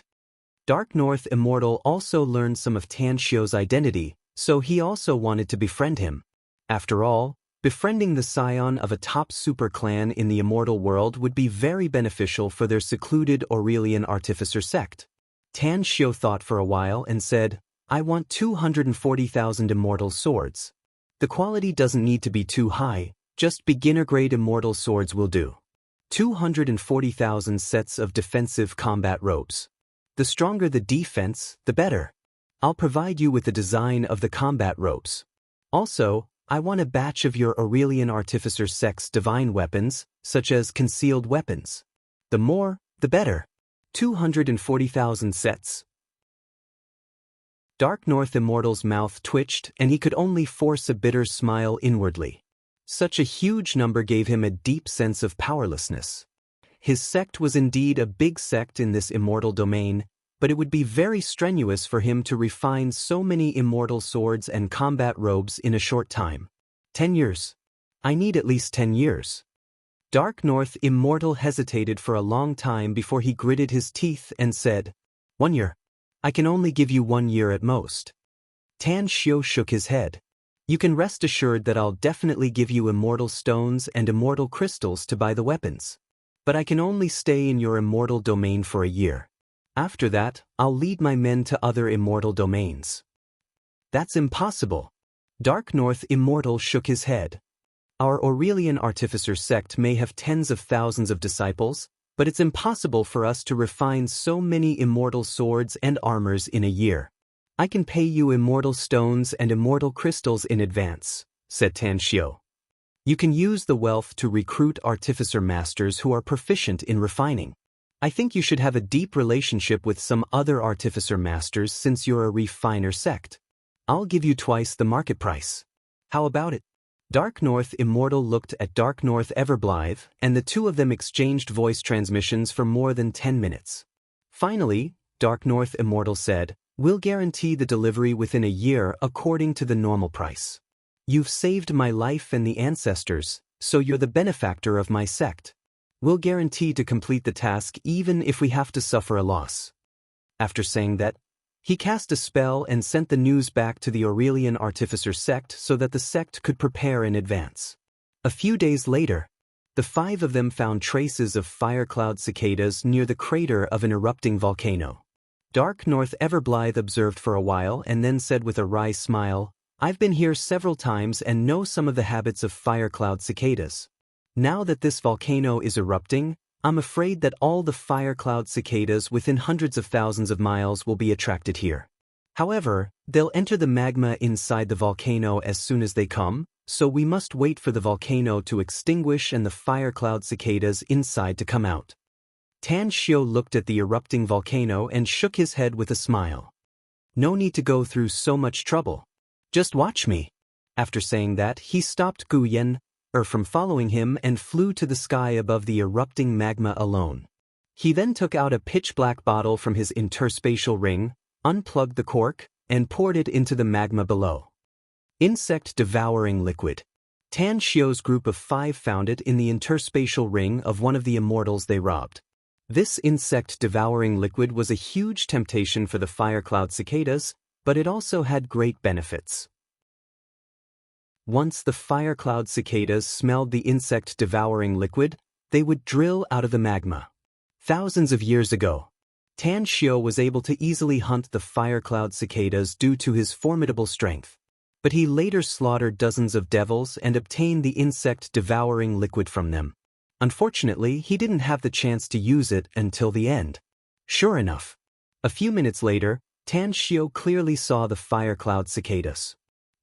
Dark North Immortal also learned some of Tanshio's identity, so he also wanted to befriend him. After all, befriending the scion of a top super clan in the immortal world would be very beneficial for their secluded Aurelian artificer sect. Tanshio thought for a while and said, I want 240,000 immortal swords. The quality doesn't need to be too high, just beginner-grade immortal swords will do. 240,000 sets of defensive combat robes. The stronger the defense, the better. I'll provide you with the design of the combat robes. Also, I want a batch of your Aurelian artificer sect's divine weapons, such as concealed weapons. The more, the better. 240,000 sets. Dark North Immortal's mouth twitched and he could only force a bitter smile inwardly. Such a huge number gave him a deep sense of powerlessness. His sect was indeed a big sect in this immortal domain, but it would be very strenuous for him to refine so many immortal swords and combat robes in a short time. 10 years. I need at least 10 years. Dark North Immortal hesitated for a long time before he gritted his teeth and said, 1 year. I can only give you 1 year at most. Tanshio shook his head. You can rest assured that I'll definitely give you immortal stones and immortal crystals to buy the weapons. But I can only stay in your immortal domain for a year. After that, I'll lead my men to other immortal domains. That's impossible. Dark North Immortal shook his head. Our Aurelian artificer sect may have tens of thousands of disciples, but it's impossible for us to refine so many immortal swords and armors in a year. I can pay you immortal stones and immortal crystals in advance, said Tanshio. You can use the wealth to recruit artificer masters who are proficient in refining. I think you should have a deep relationship with some other artificer masters since you're a refiner sect. I'll give you twice the market price. How about it? Dark North Immortal looked at Dark North Everblithe, and the two of them exchanged voice transmissions for more than 10 minutes. Finally, Dark North Immortal said, We'll guarantee the delivery within a year according to the normal price. You've saved my life and the ancestors, so you're the benefactor of my sect. We'll guarantee to complete the task even if we have to suffer a loss. After saying that, he cast a spell and sent the news back to the Aurelian Artificer sect so that the sect could prepare in advance. A few days later, the 5 of them found traces of fire cloud cicadas near the crater of an erupting volcano. Dark North Everblithe observed for a while and then said with a wry smile, I've been here several times and know some of the habits of fire cloud cicadas. Now that this volcano is erupting, I'm afraid that all the fire cloud cicadas within hundreds of thousands of miles will be attracted here. However, they'll enter the magma inside the volcano as soon as they come, so we must wait for the volcano to extinguish and the fire cloud cicadas inside to come out. Tanshio looked at the erupting volcano and shook his head with a smile. No need to go through so much trouble. Just watch me. After saying that, he stopped Gu Yen from following him and flew to the sky above the erupting magma alone. He then took out a pitch-black bottle from his interspatial ring, unplugged the cork, and poured it into the magma below. Insect-devouring liquid. Tanshio's group of 5 found it in the interspatial ring of one of the immortals they robbed. This insect-devouring liquid was a huge temptation for the fire cloud cicadas, but it also had great benefits. Once the fire cloud cicadas smelled the insect-devouring liquid, they would drill out of the magma. Thousands of years ago, Tan Xiu was able to easily hunt the fire-cloud cicadas due to his formidable strength. But he later slaughtered dozens of devils and obtained the insect-devouring liquid from them. Unfortunately, he didn't have the chance to use it until the end. Sure enough, a few minutes later, Tan Xiu clearly saw the fire-cloud cicadas.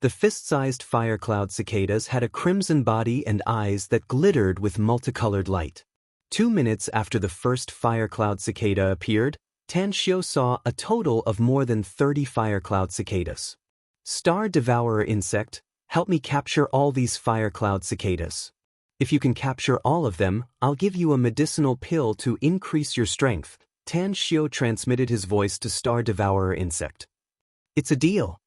The fist-sized fire-cloud cicadas had a crimson body and eyes that glittered with multicolored light. 2 minutes after the first fire-cloud cicada appeared, Tan Xiu saw a total of more than 30 fire-cloud cicadas. Star Devourer insect, help me capture all these fire-cloud cicadas. If you can capture all of them, I'll give you a medicinal pill to increase your strength. Tan Xiu transmitted his voice to Star Devourer insect. It's a deal.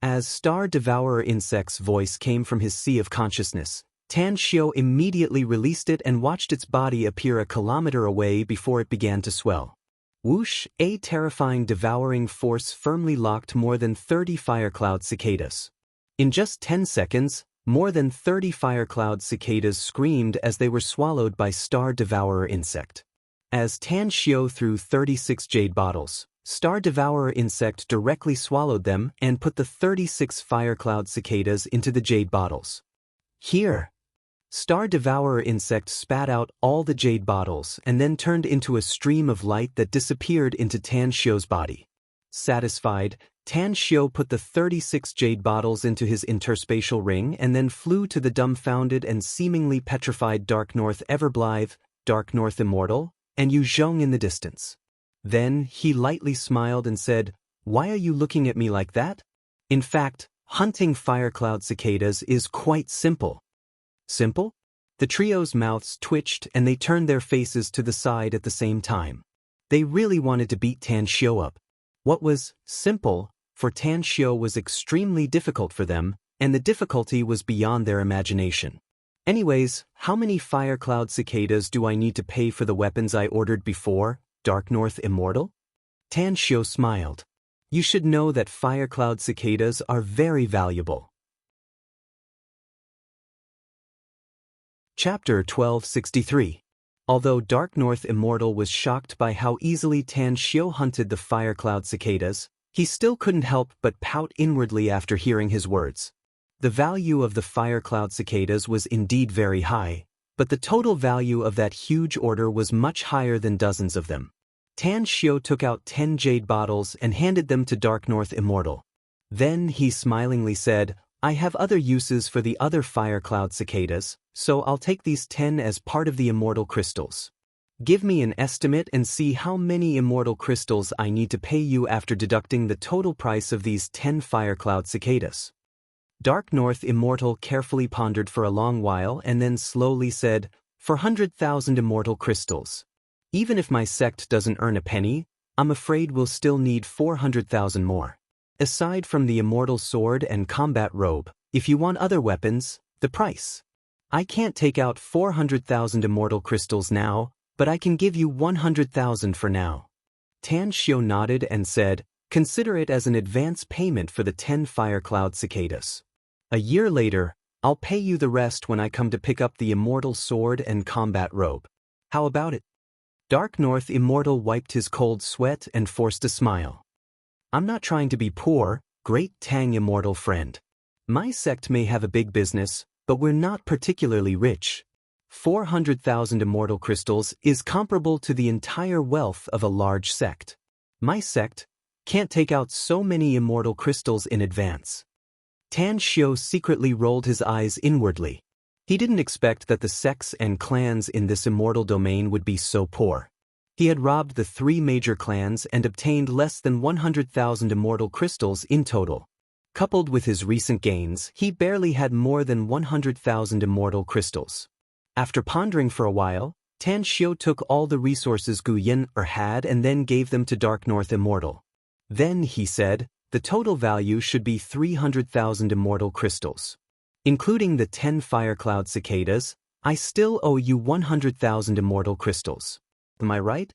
As Star Devourer insect's voice came from his sea of consciousness, Tan Xiu immediately released it and watched its body appear a kilometer away before it began to swell. Whoosh! A terrifying devouring force firmly locked more than 30 fire-cloud cicadas. In just 10 seconds, more than 30 fire-cloud cicadas screamed as they were swallowed by Star Devourer insect. As Tan Xiu threw 36 jade bottles, Star Devourer insect directly swallowed them and put the 36 fire-cloud cicadas into the jade bottles. Here! Star Devourer insect spat out all the jade bottles and then turned into a stream of light that disappeared into Tan Xiu's body. Satisfied, Tan Xiu put the 36 jade bottles into his interspatial ring and then flew to the dumbfounded and seemingly petrified Dark North Everblithe, Dark North Immortal, and Yu Zhong in the distance. Then he lightly smiled and said, "Why are you looking at me like that? In fact, hunting fire-cloud cicadas is quite simple." Simple? The trio's mouths twitched and they turned their faces to the side at the same time. They really wanted to beat Tan Xiu up. What was simple for Tan Xiu was extremely difficult for them, and the difficulty was beyond their imagination. Anyways, how many fire-cloud cicadas do I need to pay for the weapons I ordered before, Dark North Immortal? Tan Xiu smiled. You should know that fire-cloud cicadas are very valuable. Chapter 1263. Although Dark North Immortal was shocked by how easily Tan Xiu hunted the fire-cloud cicadas, he still couldn't help but pout inwardly after hearing his words. The value of the fire-cloud cicadas was indeed very high, but the total value of that huge order was much higher than dozens of them. Tan Xiu took out 10 jade bottles and handed them to Dark North Immortal. Then he smilingly said, "I have other uses for the other fire-cloud cicadas, so I'll take these 10 as part of the immortal crystals. Give me an estimate and see how many immortal crystals I need to pay you after deducting the total price of these 10 fire-cloud cicadas." Dark North Immortal carefully pondered for a long while and then slowly said, "For 100,000 immortal crystals. Even if my sect doesn't earn a penny, I'm afraid we'll still need 400,000 more. Aside from the immortal sword and combat robe, if you want other weapons, the price. I can't take out 400,000 immortal crystals now, but I can give you 100,000 for now." Tan Xiu nodded and said, "Consider it as an advance payment for the 10 fire-cloud cicadas. A year later, I'll pay you the rest when I come to pick up the immortal sword and combat robe. How about it?" Dark North Immortal wiped his cold sweat and forced a smile. "I'm not trying to be poor, Great Tang Immortal friend. My sect may have a big business, but we're not particularly rich. 400,000 immortal crystals is comparable to the entire wealth of a large sect. My sect can't take out so many immortal crystals in advance." Tan Xiu secretly rolled his eyes inwardly. He didn't expect that the sects and clans in this immortal domain would be so poor. He had robbed the 3 major clans and obtained less than 100,000 immortal crystals in total. Coupled with his recent gains, he barely had more than 100,000 immortal crystals. After pondering for a while, Tan Xiu took all the resources Gu Yin had and then gave them to Dark North Immortal. Then he said, "The total value should be 300,000 immortal crystals. Including the 10 fire-cloud cicadas, I still owe you 100,000 immortal crystals. Am I right?"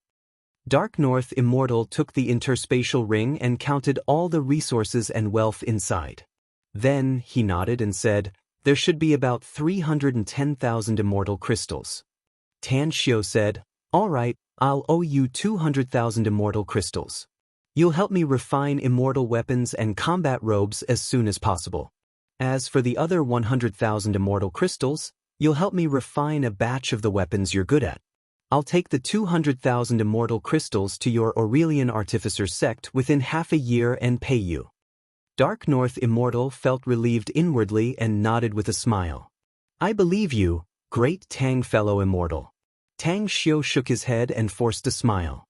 Dark North Immortal took the interspatial ring and counted all the resources and wealth inside. Then he nodded and said, "There should be about 310,000 immortal crystals." Tan Xiu said, Alright, I'll owe you 200,000 immortal crystals. You'll help me refine immortal weapons and combat robes as soon as possible. As for the other 100,000 immortal crystals, you'll help me refine a batch of the weapons you're good at. I'll take the 200,000 immortal crystals to your Aurelian Artificer sect within half a year and pay you. Dark North Immortal felt relieved inwardly and nodded with a smile. I believe you, great Tang fellow immortal. Tang Xiu shook his head and forced a smile.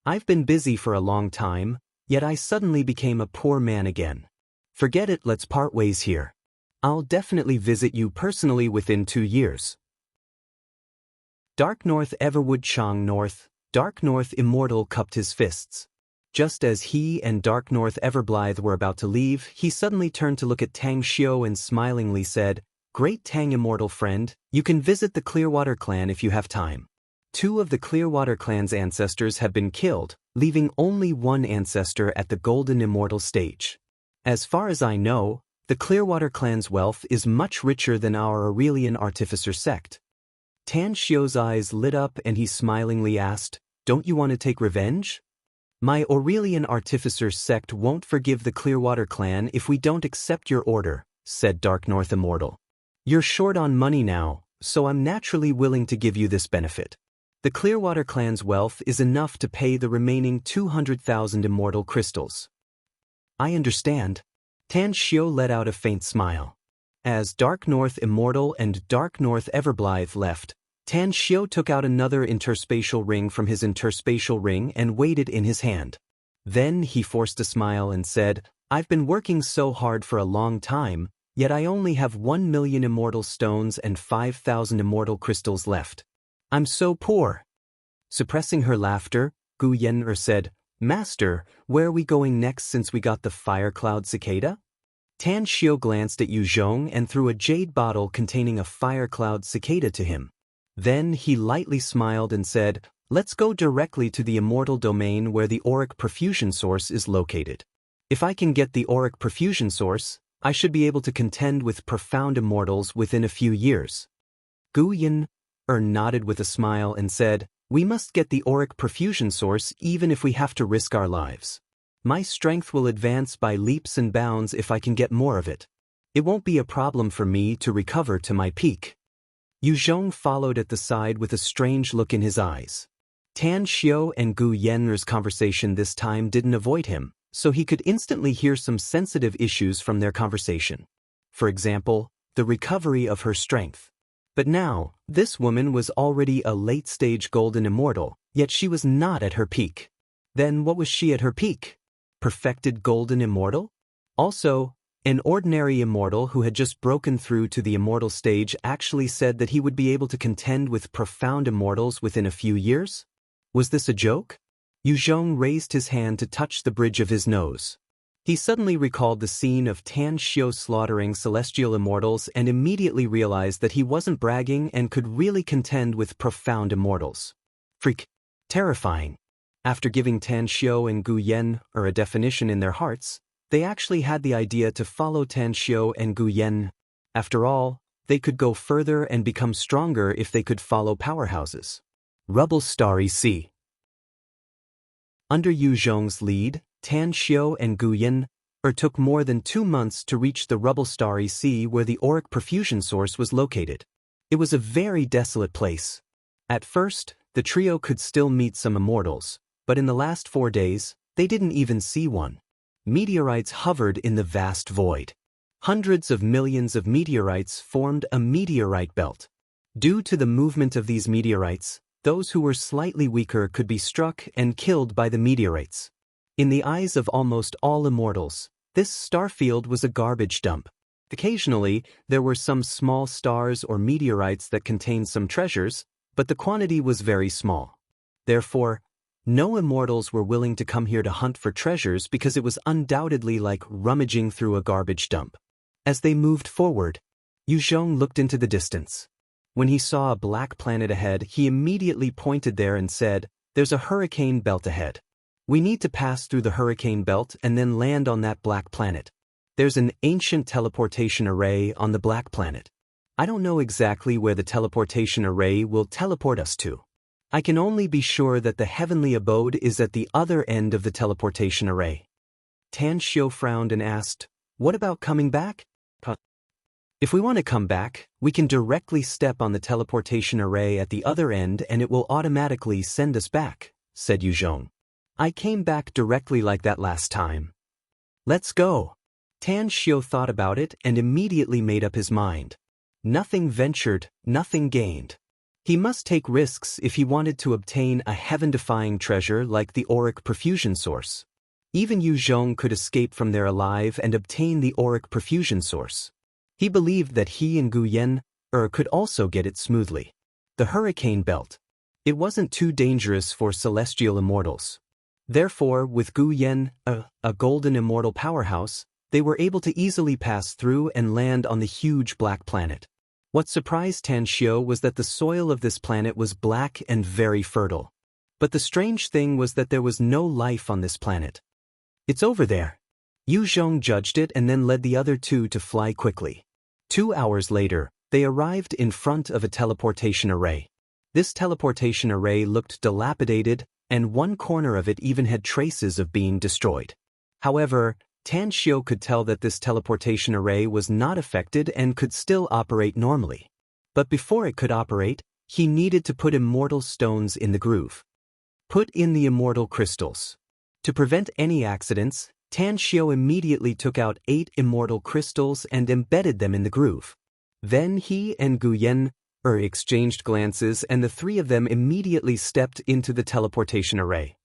I've been busy for a long time, yet I suddenly became a poor man again. Forget it, let's part ways here. I'll definitely visit you personally within 2 years. Dark North Everwood Chang North, Dark North Immortal cupped his fists. Just as he and Dark North Everblythe were about to leave, he suddenly turned to look at Tang Xiu and smilingly said, Great Tang Immortal friend, you can visit the Clearwater clan if you have time. 2 of the Clearwater clan's ancestors have been killed, leaving only 1 ancestor at the Golden Immortal stage. As far as I know, the Clearwater clan's wealth is much richer than our Aurelian Artificer sect. Tan Xiu's eyes lit up and he smilingly asked, Don't you want to take revenge? My Aurelian Artificer sect won't forgive the Clearwater clan if we don't accept your order, said Dark North Immortal. You're short on money now, so I'm naturally willing to give you this benefit. The Clearwater clan's wealth is enough to pay the remaining 200,000 immortal crystals. I understand. Tan Xiu let out a faint smile. As Dark North Immortal and Dark North Everblythe left, Tan Xiu took out another interspatial ring from his interspatial ring and weighed it in his hand. Then he forced a smile and said, I've been working so hard for a long time, yet I only have 1 million immortal stones and 5,000 immortal crystals left. I'm so poor. Suppressing her laughter, Gu Yen'er said, Master, where are we going next since we got the fire cloud cicada? Tan Xiu glanced at Yu Zhong and threw a jade bottle containing a fire cloud cicada to him. Then he lightly smiled and said, Let's go directly to the immortal domain where the auric perfusion source is located. If I can get the auric perfusion source, I should be able to contend with profound immortals within a few years. Gu Yen'er nodded with a smile and said, We must get the auric perfusion source even if we have to risk our lives. My strength will advance by leaps and bounds if I can get more of it. It won't be a problem for me to recover to my peak. Yu Zhong followed at the side with a strange look in his eyes. Tan Xiu and Gu Yen'er's conversation this time didn't avoid him, so he could instantly hear some sensitive issues from their conversation. For example, the recovery of her strength. But now, this woman was already a late-stage golden immortal, yet she was not at her peak. Then what was she at her peak? Perfected golden immortal? Also, an ordinary immortal who had just broken through to the immortal stage actually said that he would be able to contend with profound immortals within a few years? Was this a joke? Yu Zhong raised his hand to touch the bridge of his nose. He suddenly recalled the scene of Tan Xiu slaughtering celestial immortals and immediately realized that he wasn't bragging and could really contend with profound immortals. Freak. Terrifying. After giving Tan Xiu and Gu Yen'er a definition in their hearts, they actually had the idea to follow Tan Xiu and Gu Yen'er. After all, they could go further and become stronger if they could follow powerhouses. Rubble Starry Sea. Under Yu Zhong's lead, Tan Xiu and Gu Yen'er took more than 2 months to reach the Rubble Starry Sea where the auric perfusion source was located. It was a very desolate place. At first, the trio could still meet some immortals, but in the last 4 days, they didn't even see one. Meteorites hovered in the vast void. Hundreds of millions of meteorites formed a meteorite belt. Due to the movement of these meteorites, those who were slightly weaker could be struck and killed by the meteorites. In the eyes of almost all immortals, this starfield was a garbage dump. Occasionally, there were some small stars or meteorites that contained some treasures, but the quantity was very small. Therefore, no immortals were willing to come here to hunt for treasures because it was undoubtedly like rummaging through a garbage dump. As they moved forward, Yu Zhong looked into the distance. When he saw a black planet ahead, he immediately pointed there and said, There's a hurricane belt ahead. We need to pass through the hurricane belt and then land on that black planet. There's an ancient teleportation array on the black planet. I don't know exactly where the teleportation array will teleport us to. I can only be sure that the heavenly abode is at the other end of the teleportation array. Tan Xiu frowned and asked, what about coming back? If we want to come back, we can directly step on the teleportation array at the other end and it will automatically send us back, said Yu Zhong. I came back directly like that last time. Let's go. Tan Xiu thought about it and immediately made up his mind. Nothing ventured, nothing gained. He must take risks if he wanted to obtain a heaven-defying treasure like the auric perfusion source. Even Yu Zhong could escape from there alive and obtain the auric perfusion source. He believed that he and Gu Yan could also get it smoothly. The hurricane belt. It wasn't too dangerous for celestial immortals. Therefore, with Gu Yan, a golden immortal powerhouse, they were able to easily pass through and land on the huge black planet. What surprised Tan Xiu was that the soil of this planet was black and very fertile. But the strange thing was that there was no life on this planet. It's over there. Yu Zhong judged it and then led the other two to fly quickly. 2 hours later, they arrived in front of a teleportation array. This teleportation array looked dilapidated, and one corner of it even had traces of being destroyed. However, Tan Xiu could tell that this teleportation array was not affected and could still operate normally. But before it could operate, he needed to put immortal stones in the groove. Put in the immortal crystals. To prevent any accidents, Tan Xiu immediately took out 8 immortal crystals and embedded them in the groove. Then he and Gu Yan exchanged glances and the three of them immediately stepped into the teleportation array.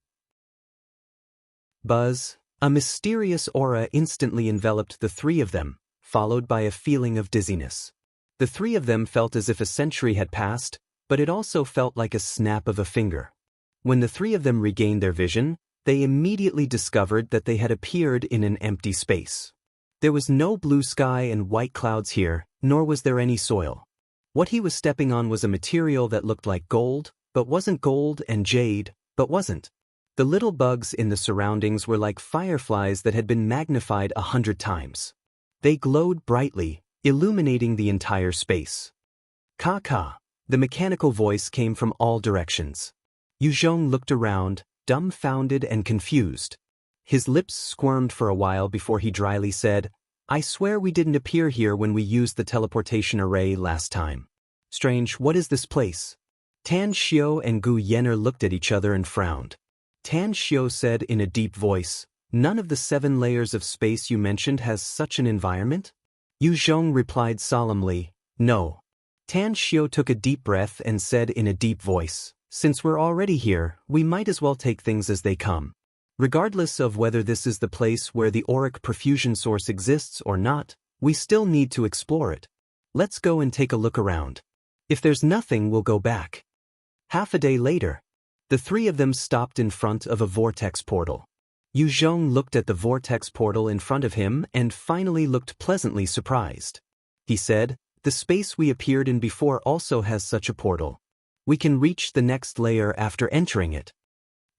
Buzz, a mysterious aura instantly enveloped the three of them, followed by a feeling of dizziness. The three of them felt as if a century had passed, but it also felt like a snap of a finger. When the three of them regained their vision, they immediately discovered that they had appeared in an empty space. There was no blue sky and white clouds here, nor was there any soil. What he was stepping on was a material that looked like gold, but wasn't gold, and jade, but wasn't. The little bugs in the surroundings were like fireflies that had been magnified 100 times. They glowed brightly, illuminating the entire space. Ka. The mechanical voice came from all directions. Yu Zhong looked around, dumbfounded and confused. His lips squirmed for a while before he dryly said, I swear we didn't appear here when we used the teleportation array last time. Strange, what is this place? Tan Xiu and Gu Yan looked at each other and frowned. Tan Xiu said in a deep voice, none of the 7 layers of space you mentioned has such an environment? Yu Zhong replied solemnly, no. Tan Xiu took a deep breath and said in a deep voice, since we're already here, we might as well take things as they come. Regardless of whether this is the place where the auric perfusion source exists or not, we still need to explore it. Let's go and take a look around. If there's nothing, we'll go back. Half a day later, the three of them stopped in front of a vortex portal. Yu Zhong looked at the vortex portal in front of him and finally looked pleasantly surprised. He said, the space we appeared in before also has such a portal. We can reach the next layer after entering it.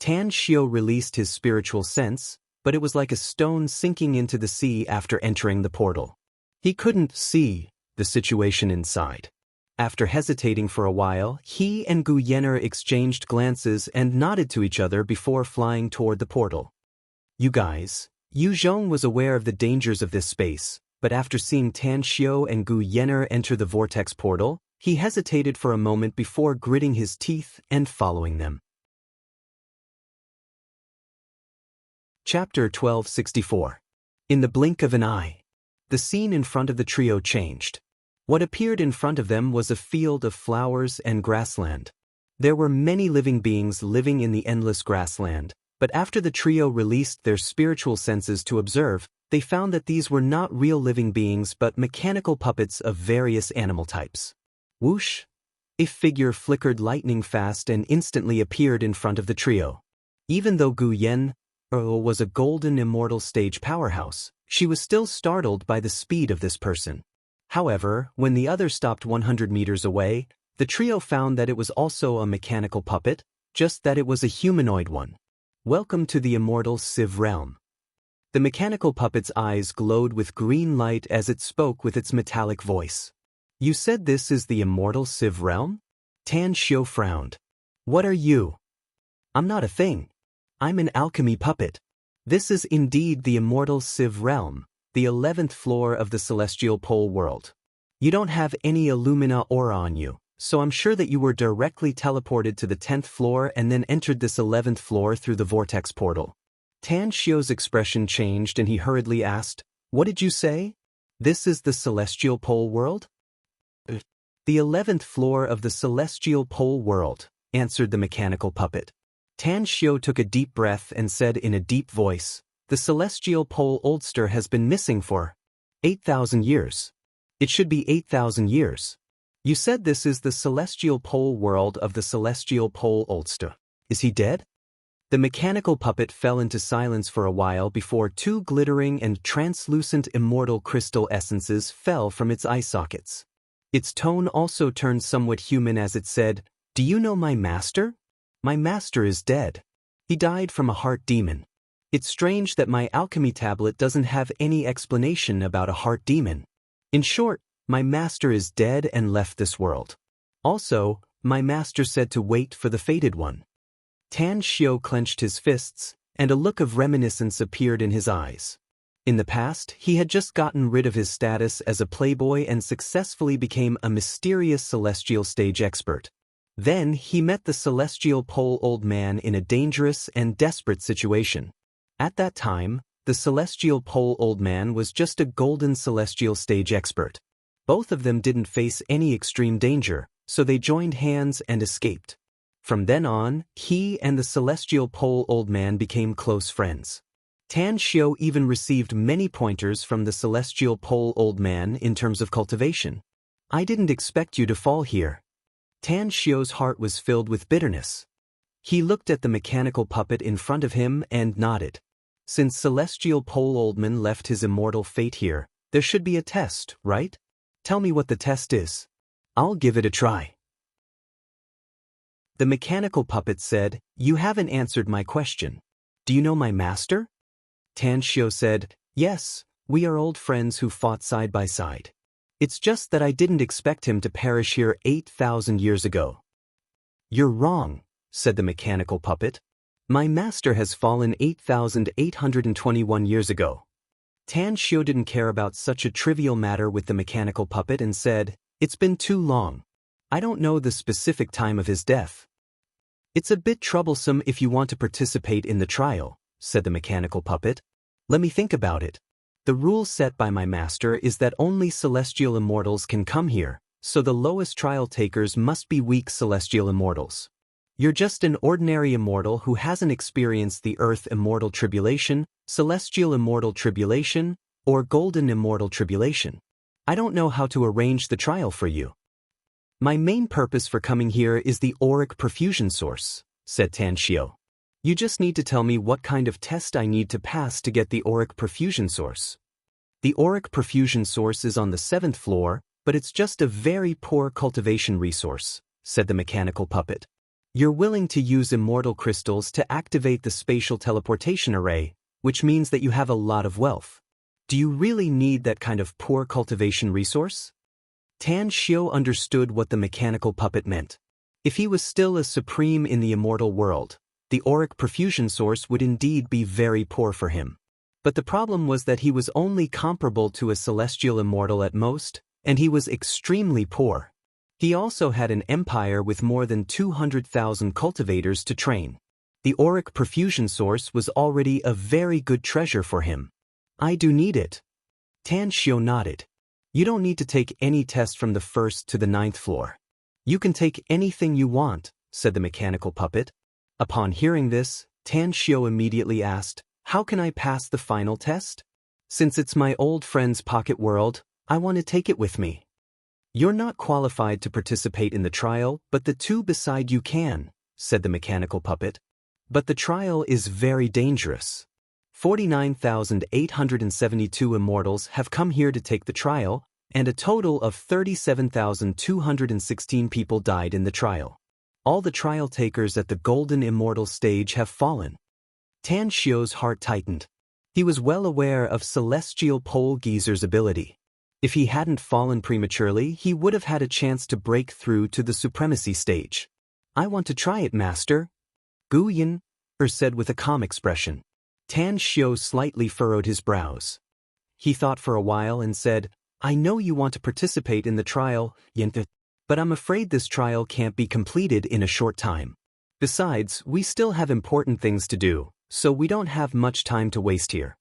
Tan Xiu released his spiritual sense, but it was like a stone sinking into the sea after entering the portal. He couldn't see the situation inside. After hesitating for a while, he and Gu Yan exchanged glances and nodded to each other before flying toward the portal. You guys, Yu Zhong was aware of the dangers of this space, but after seeing Tan Xiu and Gu Yan enter the vortex portal, he hesitated for a moment before gritting his teeth and following them. Chapter 1264. In the blink of an eye. The scene in front of the trio changed. What appeared in front of them was a field of flowers and grassland. There were many living beings living in the endless grassland, but after the trio released their spiritual senses to observe, they found that these were not real living beings but mechanical puppets of various animal types. Whoosh! A figure flickered lightning fast and instantly appeared in front of the trio. Even though Gu Yan was a golden immortal stage powerhouse, she was still startled by the speed of this person. However, when the other stopped 100 meters away, the trio found that it was also a mechanical puppet, just that it was a humanoid one. Welcome to the immortal Civ realm. The mechanical puppet's eyes glowed with green light as it spoke with its metallic voice. You said this is the immortal Civ realm? Tan Xiu frowned. What are you? I'm not a thing. I'm an alchemy puppet. This is indeed the immortal Civ realm, the 11th floor of the celestial pole world. You don't have any Illumina aura on you, so I'm sure that you were directly teleported to the 10th floor and then entered this 11th floor through the vortex portal. Tan Shio's expression changed and he hurriedly asked, "What did you say? This is the celestial pole world?" "The 11th floor of the celestial pole world," answered the mechanical puppet. Tan Shio took a deep breath and said in a deep voice, "The celestial pole oldster has been missing for 8,000 years. It should be 8,000 years. You said this is the celestial pole world of the celestial pole oldster. Is he dead?" The mechanical puppet fell into silence for a while before two glittering and translucent immortal crystal essences fell from its eye sockets. Its tone also turned somewhat human as it said, "Do you know my master? My master is dead. He died from a heart demon. It's strange that my alchemy tablet doesn't have any explanation about a heart demon. In short, my master is dead and left this world. Also, my master said to wait for the fated one." Tan Shio clenched his fists, and a look of reminiscence appeared in his eyes. In the past, he had just gotten rid of his status as a playboy and successfully became a mysterious celestial stage expert. Then he met the celestial pole old man in a dangerous and desperate situation. At that time, the celestial pole old man was just a golden celestial stage expert. Both of them didn't face any extreme danger, so they joined hands and escaped. From then on, he and the celestial pole old man became close friends. Tan Shio even received many pointers from the celestial pole old man in terms of cultivation. "I didn't expect you to fall here." Tan Shio's heart was filled with bitterness. He looked at the mechanical puppet in front of him and nodded. Since celestial pole oldman left his immortal fate here, there should be a test, right? Tell me what the test is. I'll give it a try. The mechanical puppet said, "You haven't answered my question. Do you know my master?" Tan Shio said, "Yes, we are old friends who fought side by side. It's just that I didn't expect him to perish here 8,000 years ago." "You're wrong," said the mechanical puppet. "My master has fallen 8,821 years ago." Tan Shio didn't care about such a trivial matter with the mechanical puppet and said, "It's been too long. I don't know the specific time of his death." "It's a bit troublesome if you want to participate in the trial," said the mechanical puppet. "Let me think about it. The rule set by my master is that only celestial immortals can come here, so the lowest trial takers must be weak celestial immortals. You're just an ordinary immortal who hasn't experienced the Earth Immortal Tribulation, Celestial Immortal Tribulation, or Golden Immortal Tribulation. I don't know how to arrange the trial for you." "My main purpose for coming here is the auric perfusion source," said Tan Shio. "You just need to tell me what kind of test I need to pass to get the auric perfusion source." "The auric perfusion source is on the 7th floor, but it's just a very poor cultivation resource," said the mechanical puppet. "You're willing to use immortal crystals to activate the spatial teleportation array, which means that you have a lot of wealth. Do you really need that kind of poor cultivation resource?" Tan Shio understood what the mechanical puppet meant. If he was still a supreme in the immortal world, the auric perfusion source would indeed be very poor for him. But the problem was that he was only comparable to a celestial immortal at most, and he was extremely poor. He also had an empire with more than 200,000 cultivators to train. The auric perfusion source was already a very good treasure for him. "I do need it." Tan Shio nodded. "You don't need to take any test from the 1st to the 9th floor. You can take anything you want," said the mechanical puppet. Upon hearing this, Tan Shio immediately asked, "How can I pass the final test? Since it's my old friend's pocket world, I want to take it with me." "You're not qualified to participate in the trial, but the two beside you can," said the mechanical puppet. "But the trial is very dangerous. 49,872 immortals have come here to take the trial, and a total of 37,216 people died in the trial. All the trial takers at the Golden Immortal stage have fallen." Tan Shio's heart tightened. He was well aware of Celestial Pole Geezer's ability. If he hadn't fallen prematurely, he would have had a chance to break through to the supremacy stage. I want to try it, master. Gu Yin said with a calm expression. Tan Xiao slightly furrowed his brows. He thought for a while and said, I know you want to participate in the trial, Yin, but I'm afraid this trial can't be completed in a short time. Besides, we still have important things to do, so we don't have much time to waste here.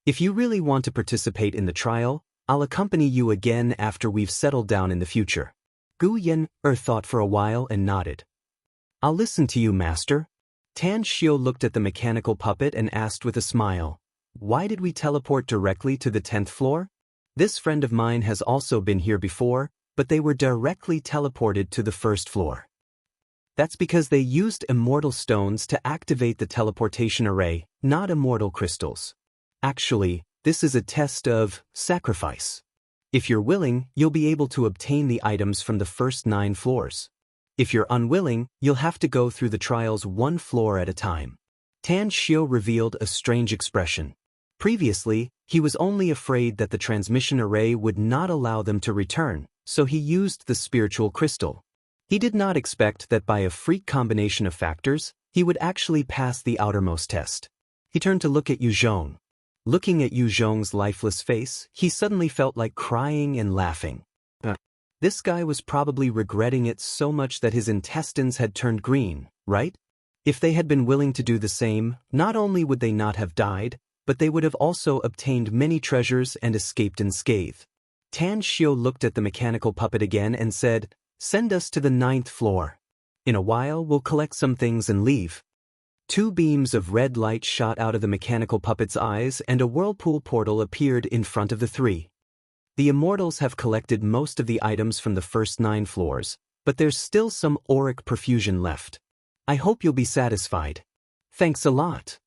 If you really want to participate in the trial, I'll accompany you again after we've settled down in the future. Gu Yin thought for a while and nodded. I'll listen to you, master. Tan Xiao looked at the mechanical puppet and asked with a smile, why did we teleport directly to the 10th floor? This friend of mine has also been here before, but they were directly teleported to the 1st floor. That's because they used immortal stones to activate the teleportation array, not immortal crystals. Actually, this is a test of sacrifice. If you're willing, you'll be able to obtain the items from the first 9 floors. If you're unwilling, you'll have to go through the trials 1 floor at a time. Tan Xiao revealed a strange expression. Previously, he was only afraid that the transmission array would not allow them to return, so he used the spiritual crystal. He did not expect that by a freak combination of factors, he would actually pass the outermost test. He turned to look at Yu Zhong. Looking at Yu Zhong's lifeless face, he suddenly felt like crying and laughing. This guy was probably regretting it so much that his intestines had turned green, right? If they had been willing to do the same, not only would they not have died, but they would have also obtained many treasures and escaped unscathed. Tan Xiao looked at the mechanical puppet again and said, send us to the 9th floor. In a while, we'll collect some things and leave. 2 beams of red light shot out of the mechanical puppet's eyes and a whirlpool portal appeared in front of the 3. The immortals have collected most of the items from the first 9 floors, but there's still some auric perfusion left. I hope you'll be satisfied. Thanks a lot.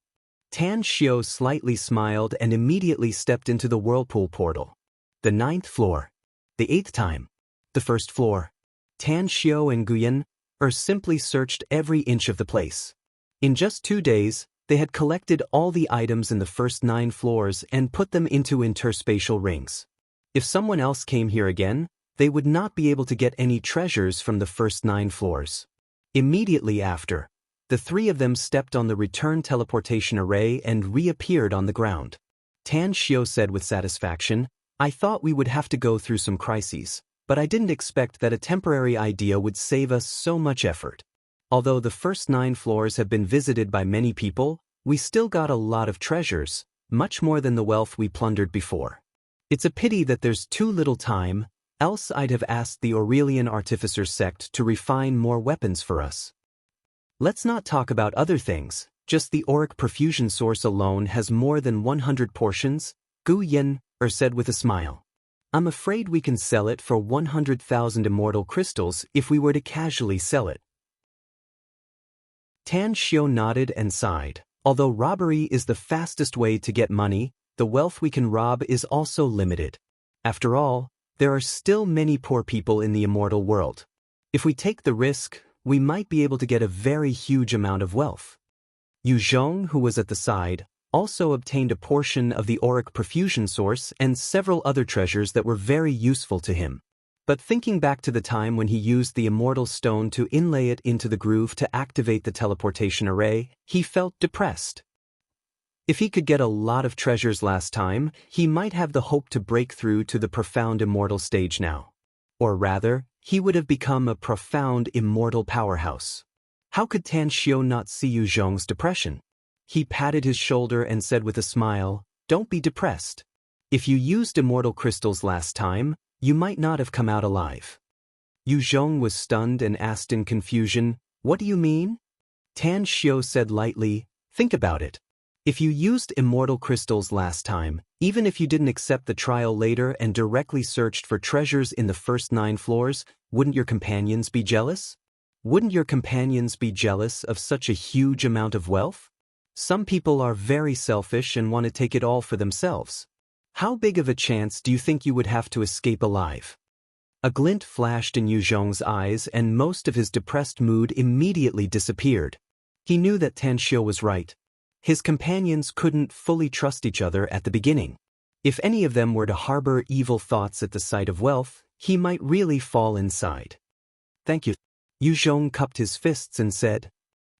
Tan Xiao slightly smiled and immediately stepped into the whirlpool portal. The 9th floor. The 8th time. The 1st floor. Tan Xiao and Gu Yin simply searched every inch of the place. In just 2 days, they had collected all the items in the first 9 floors and put them into interspatial rings. If someone else came here again, they would not be able to get any treasures from the first 9 floors. Immediately after, the 3 of them stepped on the return teleportation array and reappeared on the ground. Tan Xiao said with satisfaction, I thought we would have to go through some crises, but I didn't expect that a temporary idea would save us so much effort. Although the first 9 floors have been visited by many people, we still got a lot of treasures, much more than the wealth we plundered before. It's a pity that there's too little time, else I'd have asked the Aurelian Artificer sect to refine more weapons for us. Let's not talk about other things, just the auric perfusion source alone has more than 100 portions, Gu Yin said with a smile. I'm afraid we can sell it for 100,000 immortal crystals if we were to casually sell it. Tan Xiao nodded and sighed. Although robbery is the fastest way to get money, the wealth we can rob is also limited. After all, there are still many poor people in the immortal world. If we take the risk, we might be able to get a very huge amount of wealth. Yu Zhong, who was at the side, also obtained a portion of the auric perfusion source and several other treasures that were very useful to him. But thinking back to the time when he used the immortal stone to inlay it into the groove to activate the teleportation array, he felt depressed. If he could get a lot of treasures last time, he might have the hope to break through to the profound immortal stage now. Or rather, he would have become a profound immortal powerhouse. How could Tan Xiao not see Yu Zhong's depression? He patted his shoulder and said with a smile, don't be depressed. If you used immortal crystals last time, you might not have come out alive. Yu Zhong was stunned and asked in confusion, what do you mean? Tan Xiao said lightly, think about it. If you used immortal crystals last time, even if you didn't accept the trial later and directly searched for treasures in the first 9 floors, wouldn't your companions be jealous? Wouldn't your companions be jealous of such a huge amount of wealth? Some people are very selfish and want to take it all for themselves. How big of a chance do you think you would have to escape alive? A glint flashed in Yu Zhong's eyes and most of his depressed mood immediately disappeared. He knew that Tan Xiao was right. His companions couldn't fully trust each other at the beginning. If any of them were to harbor evil thoughts at the sight of wealth, he might really fall inside. Thank you. Yu Zhong cupped his fists and said,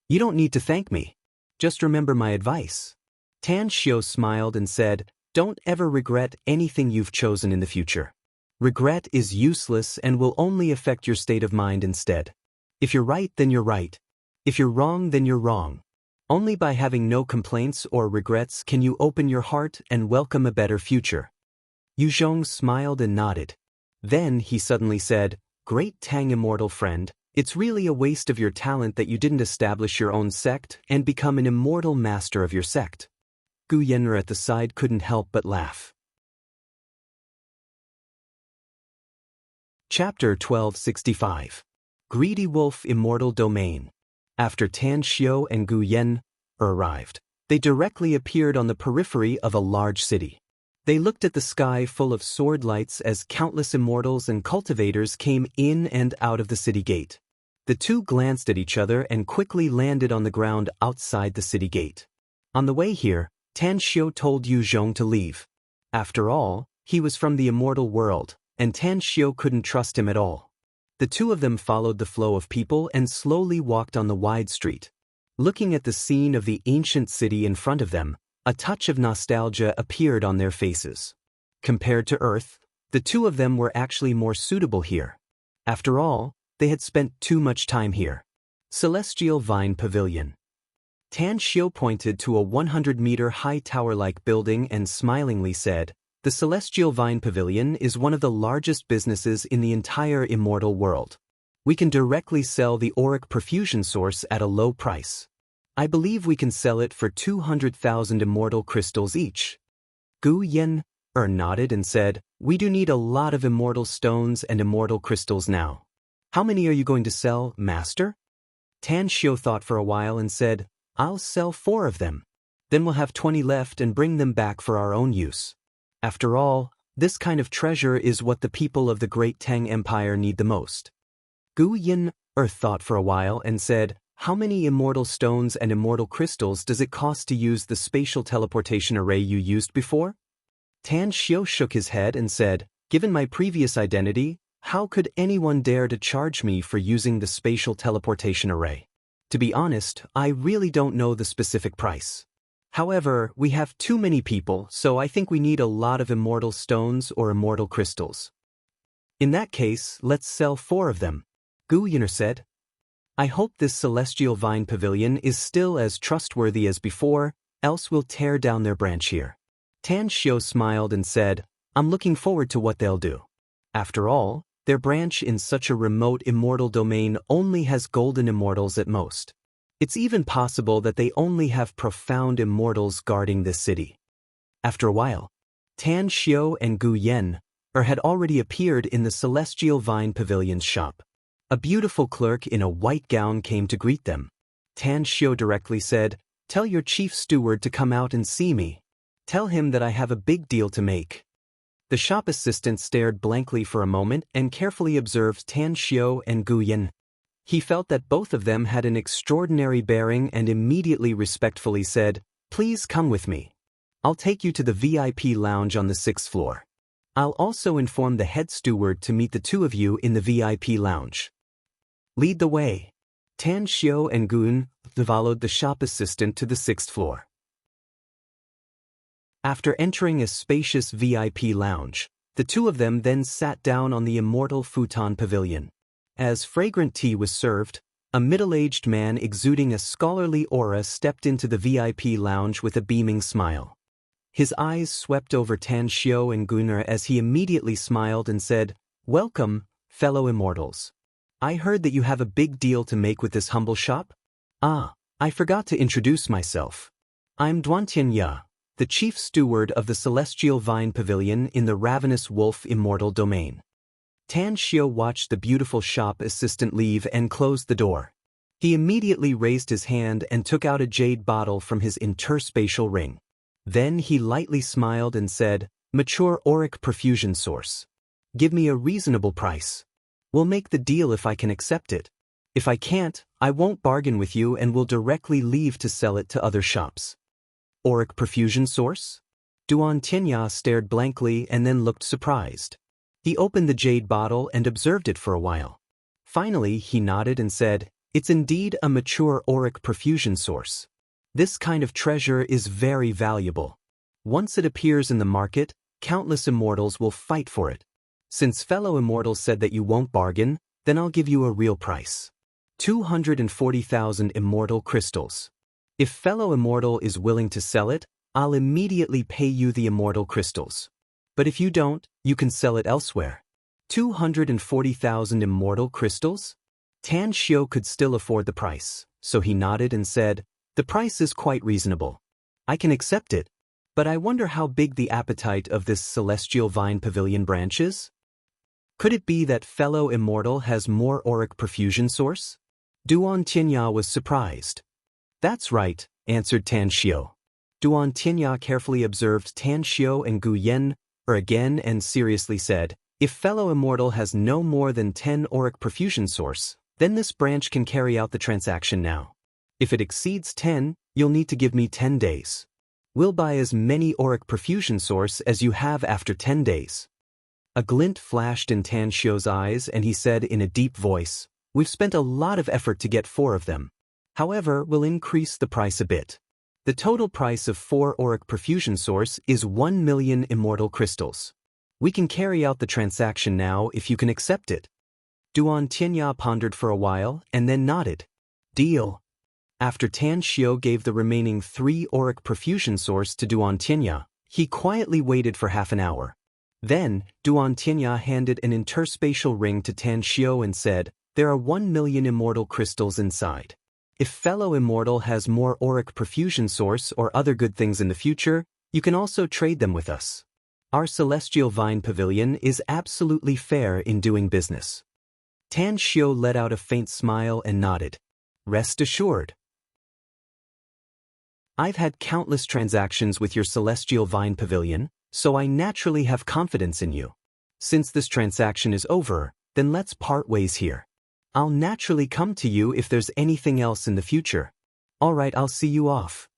"You don't need to thank me. Just remember my advice." Tan Xiao smiled and said, "Don't ever regret anything you've chosen in the future. Regret is useless and will only affect your state of mind instead. If you're right, then you're right. If you're wrong, then you're wrong. Only by having no complaints or regrets can you open your heart and welcome a better future." Yu Zhong smiled and nodded. Then he suddenly said, "Great Tang immortal friend, it's really a waste of your talent that you didn't establish your own sect and become an immortal master of your sect." Gu Yen'er at the side couldn't help but laugh. Chapter 1265. Greedy Wolf Immortal Domain. After Tan Xiao and Gu Yen'er arrived, they directly appeared on the periphery of a large city. They looked at the sky full of sword lights as countless immortals and cultivators came in and out of the city gate. The two glanced at each other and quickly landed on the ground outside the city gate. On the way here, Tan Xiao told Yu Zhong to leave. After all, he was from the immortal world, and Tan Xiao couldn't trust him at all. The two of them followed the flow of people and slowly walked on the wide street. Looking at the scene of the ancient city in front of them, a touch of nostalgia appeared on their faces. Compared to Earth, the two of them were actually more suitable here. After all, they had spent too much time here. Celestial Vine Pavilion. Tan Xiao pointed to a 100-meter-high tower-like building and smilingly said, "The Celestial Vine Pavilion is one of the largest businesses in the entire immortal world. We can directly sell the auric perfusion source at a low price. I believe we can sell it for 200,000 immortal crystals each." Gu Yen'er nodded and said, "We do need a lot of immortal stones and immortal crystals now. How many are you going to sell, Master?" Tan Xiao thought for a while and said, "I'll sell 4 of them. Then we'll have 20 left and bring them back for our own use. After all, this kind of treasure is what the people of the Great Tang Empire need the most." Gu Yen'er thought for a while and said, "How many immortal stones and immortal crystals does it cost to use the spatial teleportation array you used before?" Tan Xiao shook his head and said, "Given my previous identity, how could anyone dare to charge me for using the spatial teleportation array? To be honest, I really don't know the specific price. However, we have too many people, so I think we need a lot of immortal stones or immortal crystals." "In that case, let's sell 4 of them," Gu Yen'er said. "I hope this Celestial Vine Pavilion is still as trustworthy as before, else we'll tear down their branch here." Tan Xiao smiled and said, "I'm looking forward to what they'll do. After all, their branch in such a remote immortal domain only has golden immortals at most. It's even possible that they only have profound immortals guarding this city." After a while, Tan Xiao and Gu Yen'er had already appeared in the Celestial Vine Pavilion's shop. A beautiful clerk in a white gown came to greet them. Tan Xiao directly said, "Tell your chief steward to come out and see me. Tell him that I have a big deal to make." The shop assistant stared blankly for a moment and carefully observed Tan Xiao and Gu Yen'er. He felt that both of them had an extraordinary bearing and immediately respectfully said, "Please come with me. I'll take you to the VIP lounge on the 6th floor. I'll also inform the head steward to meet the two of you in the VIP lounge." "Lead the way." Tan Xiao and Gu Yen'er followed the shop assistant to the 6th floor. After entering a spacious VIP lounge, the two of them then sat down on the immortal futon pavilion. As fragrant tea was served, a middle-aged man exuding a scholarly aura stepped into the VIP lounge with a beaming smile. His eyes swept over Tan Xiao and Gu Yen'er as he immediately smiled and said, "Welcome, fellow immortals. I heard that you have a big deal to make with this humble shop? Ah, I forgot to introduce myself. I'm Duantian Ya, the chief steward of the Celestial Vine Pavilion in the Ravenous Wolf Immortal Domain." Tan Xiao watched the beautiful shop assistant leave and closed the door. He immediately raised his hand and took out a jade bottle from his interspatial ring. Then he lightly smiled and said, "Mature auric perfusion source. Give me a reasonable price. We'll make the deal if I can accept it. If I can't, I won't bargain with you and will directly leave to sell it to other shops." "Auric perfusion source?" Duan Tianya stared blankly and then looked surprised. He opened the jade bottle and observed it for a while. Finally, he nodded and said, "It's indeed a mature auric perfusion source. This kind of treasure is very valuable. Once it appears in the market, countless immortals will fight for it. Since fellow immortals said that you won't bargain, then I'll give you a real price. 240,000 immortal crystals. If fellow immortal is willing to sell it, I'll immediately pay you the immortal crystals. But if you don't, you can sell it elsewhere." 240,000 immortal crystals? Tan Xiao could still afford the price, so he nodded and said, "The price is quite reasonable. I can accept it, but I wonder how big the appetite of this celestial vine pavilion branch is? Could it be that fellow immortal has more auric perfusion source?" Duan Tianya was surprised. "That's right," answered Tan Xiao. Duan Tianya carefully observed Tan Xiao and Gu Yen again and seriously said, "If fellow immortal has no more than 10 auric perfusion source, then this branch can carry out the transaction now. If it exceeds 10, you'll need to give me 10 days. We'll buy as many auric perfusion source as you have after 10 days. A glint flashed in Tan Xiao's eyes and he said in a deep voice, "We've spent a lot of effort to get 4 of them. However, we'll increase the price a bit. The total price of 4 auric perfusion source is 1 million immortal crystals. We can carry out the transaction now if you can accept it." Duan Tianya pondered for a while and then nodded. "Deal." After Tan Xiao gave the remaining 3 auric perfusion source to Duan Tianya, he quietly waited for half an hour. Then, Duan Tianya handed an interspatial ring to Tan Xiao and said, "There are 1 million immortal crystals inside. If fellow immortal has more auric perfusion source or other good things in the future, you can also trade them with us. Our celestial vine pavilion is absolutely fair in doing business." Tan Xiao let out a faint smile and nodded. "Rest assured. I've had countless transactions with your celestial vine pavilion, so I naturally have confidence in you. Since this transaction is over, then let's part ways here. I'll naturally come to you if there's anything else in the future. All right, I'll see you off."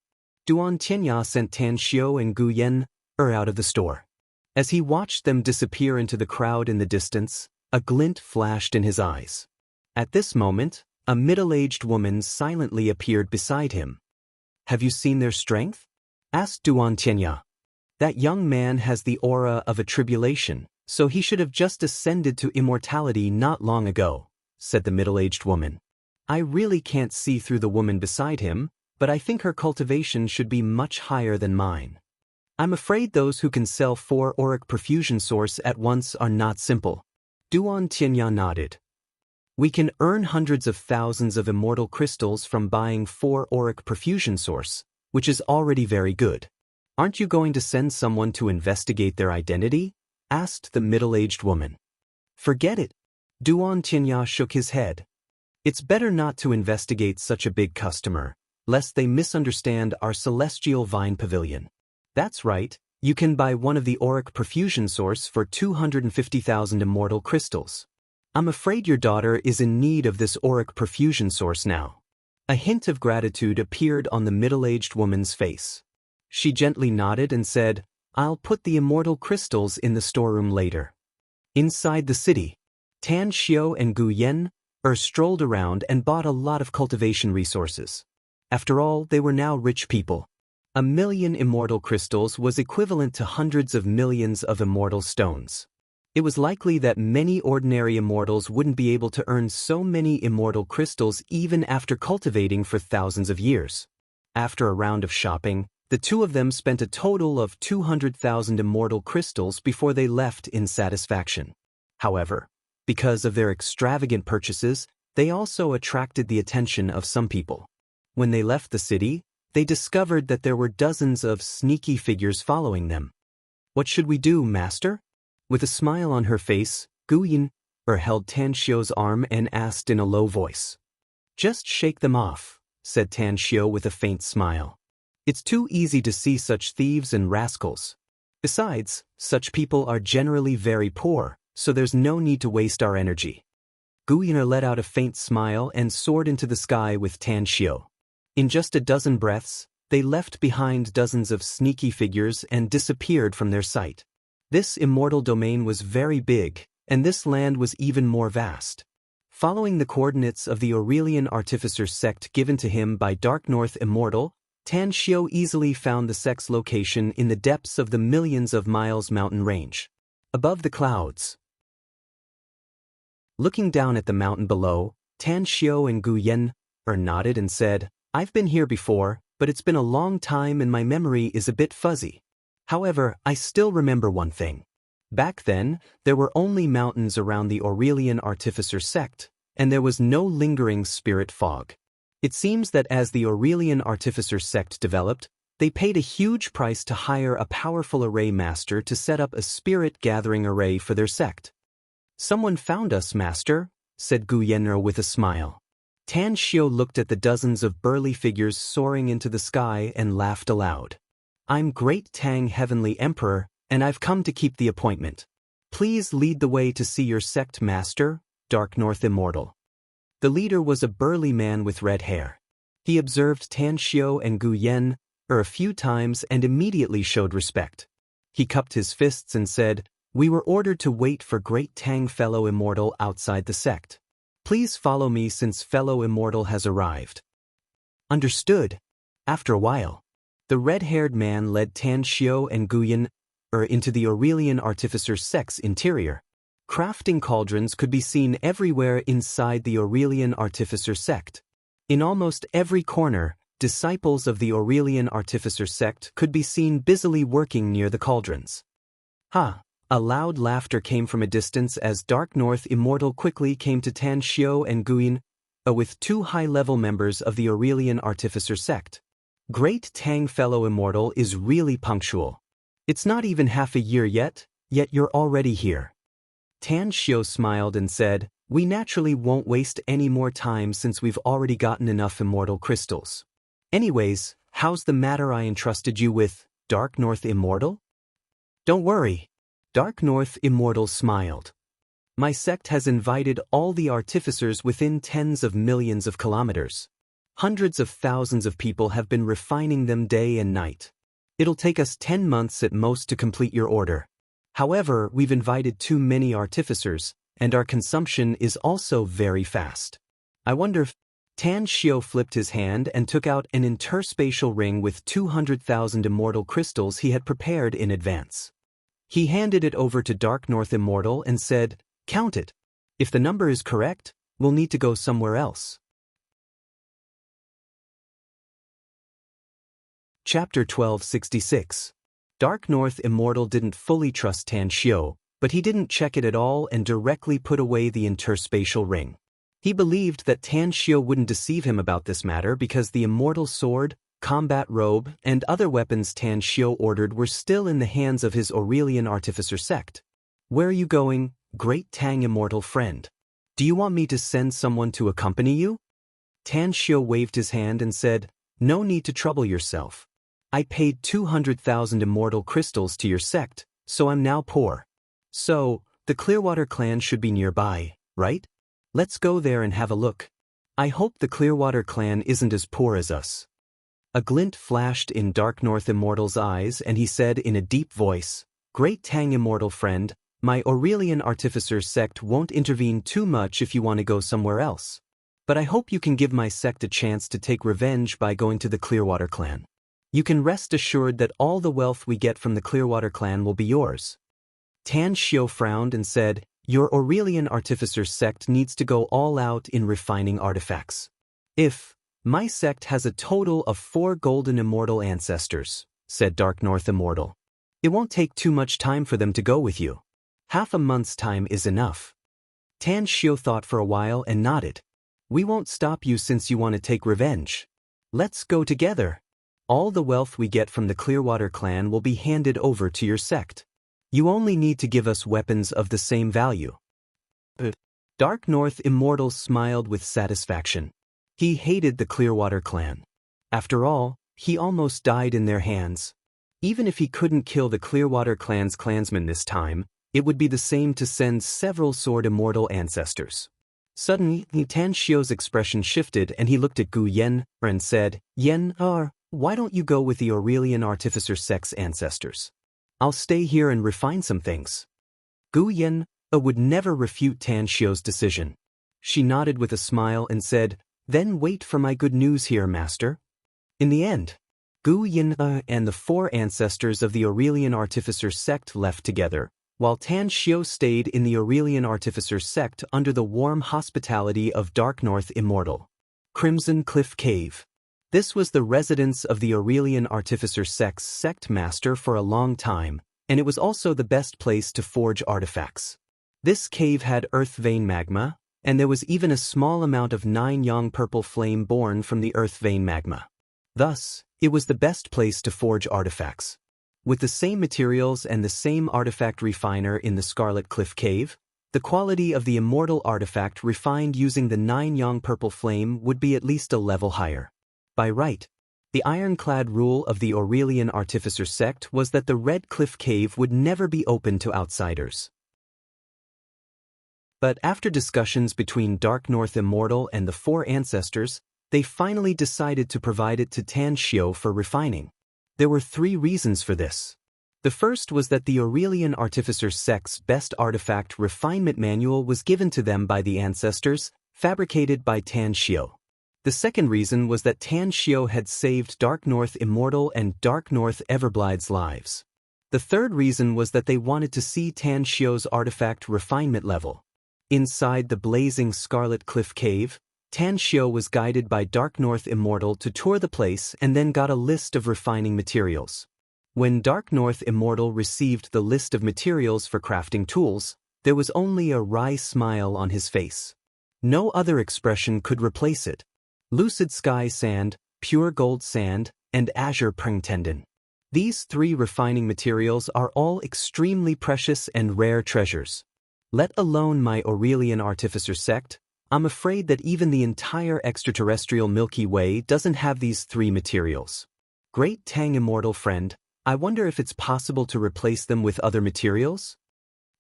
Duan Tianya sent Tan Xiao and Gu Yen out of the store. As he watched them disappear into the crowd in the distance, a glint flashed in his eyes. At this moment, a middle-aged woman silently appeared beside him. "Have you seen their strength?" asked Duan Tianya. "That young man has the aura of a tribulation, so he should have just ascended to immortality not long ago," said the middle-aged woman. "I really can't see through the woman beside him, but I think her cultivation should be much higher than mine. I'm afraid those who can sell 4 auric perfusion source at once are not simple." Duan Tianya nodded. "We can earn hundreds of thousands of immortal crystals from buying 4 auric perfusion source, which is already very good. Aren't you going to send someone to investigate their identity?" asked the middle-aged woman. "Forget it." Duan Tianya shook his head. "It's better not to investigate such a big customer, lest they misunderstand our celestial vine pavilion. That's right, you can buy one of the auric perfusion source for 250,000 immortal crystals. I'm afraid your daughter is in need of this auric perfusion source now." A hint of gratitude appeared on the middle-aged woman's face. She gently nodded and said, "I'll put the immortal crystals in the storeroom later." Inside the city, Tan Xiao and Gu Yen strolled around and bought a lot of cultivation resources. After all, they were now rich people. 1 million immortal crystals was equivalent to hundreds of millions of immortal stones. It was likely that many ordinary immortals wouldn't be able to earn so many immortal crystals even after cultivating for thousands of years. After a round of shopping, the two of them spent a total of 200,000 immortal crystals before they left in satisfaction. However, because of their extravagant purchases, they also attracted the attention of some people. When they left the city, they discovered that there were dozens of sneaky figures following them. "What should we do, master?" With a smile on her face, Gu Yin held Tan Xiao's arm and asked in a low voice. "Just shake them off," said Tan Xiao with a faint smile. "It's too easy to see such thieves and rascals. Besides, such people are generally very poor, so there's no need to waste our energy." Gu Yin let out a faint smile and soared into the sky with Tan Xiao. In just a dozen breaths, they left behind dozens of sneaky figures and disappeared from their sight. This immortal domain was very big, and this land was even more vast. Following the coordinates of the Aurelian Artificer sect given to him by Dark North Immortal, Tan Xiao easily found the sect's location in the depths of the millions of miles mountain range. Above the clouds. Looking down at the mountain below, Tan Xiao and Gu Yan nodded and said, "I've been here before, but it's been a long time and my memory is a bit fuzzy. However, I still remember one thing. Back then, there were only mountains around the Aurelian Artificer sect, and there was no lingering spirit fog. It seems that as the Aurelian Artificer sect developed, they paid a huge price to hire a powerful array master to set up a spirit-gathering array for their sect." "Someone found us, master," said Gu Yenner with a smile. Tan Xiao looked at the dozens of burly figures soaring into the sky and laughed aloud. "I'm Great Tang Heavenly Emperor, and I've come to keep the appointment. Please lead the way to see your sect master, Dark North Immortal." The leader was a burly man with red hair. He observed Tan Xiao and Gu Yan a few times and immediately showed respect. He cupped his fists and said, "We were ordered to wait for Great Tang Fellow Immortal outside the sect. Please follow me since Fellow Immortal has arrived." "Understood." After a while, the red-haired man led Tan Xiao and Guyan into the Aurelian Artificer sect's interior. Crafting cauldrons could be seen everywhere inside the Aurelian Artificer sect. In almost every corner, disciples of the Aurelian Artificer sect could be seen busily working near the cauldrons. "Ha!" A loud laughter came from a distance as Dark North Immortal quickly came to Tan Xiao and Guyin, with two high-level members of the Aurelian Artificer sect. "Great Tang Fellow Immortal is really punctual. It's not even half a year yet you're already here." Tan Xiao smiled and said, "We naturally won't waste any more time since we've already gotten enough immortal crystals. Anyways, how's the matter I entrusted you with, Dark North Immortal?" "Don't worry." Dark North Immortal smiled. "My sect has invited all the artificers within tens of millions of kilometers. Hundreds of thousands of people have been refining them day and night. It'll take us 10 months at most to complete your order. However, we've invited too many artificers, and our consumption is also very fast. I wonder if..." Tan Xiao flipped his hand and took out an interspatial ring with 200,000 immortal crystals he had prepared in advance. He handed it over to Dark North Immortal and said, "Count it. If the number is correct, we'll need to go somewhere else." Chapter 1266. Dark North Immortal didn't fully trust Tan Xiao, but he didn't check it at all and directly put away the interspatial ring. He believed that Tan Xiao wouldn't deceive him about this matter because the immortal sword, combat robe, and other weapons Tan Xiao ordered were still in the hands of his Aurelian Artificer sect. "Where are you going, Great Tang Immortal friend? Do you want me to send someone to accompany you?" Tan Xiao waved his hand and said, "No need to trouble yourself. I paid 200,000 immortal crystals to your sect, so I'm now poor. So, the Clearwater clan should be nearby, right? Let's go there and have a look. I hope the Clearwater clan isn't as poor as us." A glint flashed in Dark North Immortal's eyes and he said in a deep voice, "Great Tang Immortal friend, my Aurelian Artificer sect won't intervene too much if you want to go somewhere else. But I hope you can give my sect a chance to take revenge by going to the Clearwater clan. You can rest assured that all the wealth we get from the Clearwater clan will be yours." Tan Xiao frowned and said, "Your Aurelian Artificer sect needs to go all out in refining artifacts. If my sect has a total of 4 golden immortal ancestors," said Dark North Immortal. "It won't take too much time for them to go with you. Half a month's time is enough." Tan Xiao thought for a while and nodded. "We won't stop you since you want to take revenge. Let's go together. All the wealth we get from the Clearwater clan will be handed over to your sect. You only need to give us weapons of the same value." Dark North Immortal smiled with satisfaction. He hated the Clearwater clan. After all, he almost died in their hands. Even if he couldn't kill the Clearwater clan's clansmen this time, it would be the same to send several sword immortal ancestors. Suddenly, Tan Xiao's expression shifted and he looked at Gu Yan and said, "Yan, why don't you go with the Aurelian Artificer sect's ancestors? I'll stay here and refine some things." Gu Yan would never refute Tan Xiao's decision. She nodded with a smile and said, "Then wait for my good news here, master." In the end, Gu Yin and the 4 ancestors of the Aurelian Artificer sect left together, while Tan Xiu stayed in the Aurelian Artificer sect under the warm hospitality of Dark North Immortal. Crimson Cliff Cave. This was the residence of the Aurelian Artificer sect's sect master for a long time, and it was also the best place to forge artifacts. This cave had earth vein magma, and there was even a small amount of 9-yang purple flame born from the earth vein magma. Thus, it was the best place to forge artifacts. With the same materials and the same artifact refiner in the Scarlet Cliff Cave, the quality of the immortal artifact refined using the 9-yang purple flame would be at least a level higher. By right, the ironclad rule of the Aurelian Artificer sect was that the Red Cliff Cave would never be open to outsiders. But after discussions between Dark North Immortal and the 4 ancestors, they finally decided to provide it to Tan Xiu for refining. There were 3 reasons for this. The first was that the Aurelian Artificer sect's best artifact refinement manual was given to them by the ancestors, fabricated by Tan Xiu. The second reason was that Tan Xiu had saved Dark North Immortal and Dark North Everblide's lives. The third reason was that they wanted to see Tan Xiu's artifact refinement level. Inside the blazing Scarlet Cliff Cave, Tan Xiu was guided by Dark North Immortal to tour the place and then got a list of refining materials. When Dark North Immortal received the list of materials for crafting tools, there was only a wry smile on his face. No other expression could replace it. Lucid Sky Sand, Pure Gold Sand, and Azure Tendon. These 3 refining materials are all extremely precious and rare treasures. Let alone my Aurelian Artificer sect, I'm afraid that even the entire extraterrestrial Milky Way doesn't have these 3 materials. Great Tang Immortal friend, I wonder if it's possible to replace them with other materials?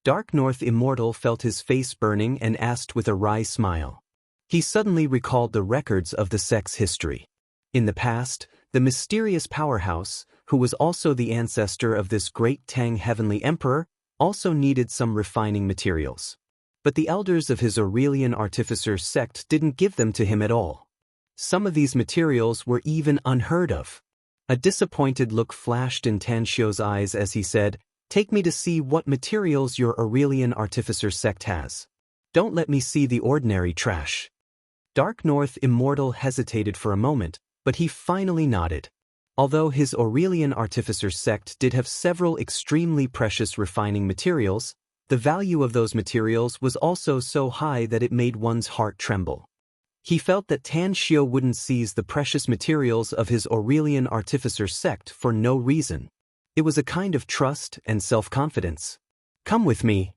Dark North Immortal felt his face burning and asked with a wry smile. He suddenly recalled the records of the sect's history. In the past, the mysterious powerhouse, who was also the ancestor of this great Tang Heavenly Emperor, also needed some refining materials. But the elders of his Aurelian Artificer sect didn't give them to him at all. Some of these materials were even unheard of. A disappointed look flashed in Tan Xiu's eyes as he said, "Take me to see what materials your Aurelian Artificer sect has. Don't let me see the ordinary trash." Dark North Immortal hesitated for a moment, but he finally nodded. Although his Aurelian Artificer sect did have several extremely precious refining materials, the value of those materials was also so high that it made one's heart tremble. He felt that Tan Xiu wouldn't seize the precious materials of his Aurelian Artificer sect for no reason. It was a kind of trust and self-confidence. "Come with me."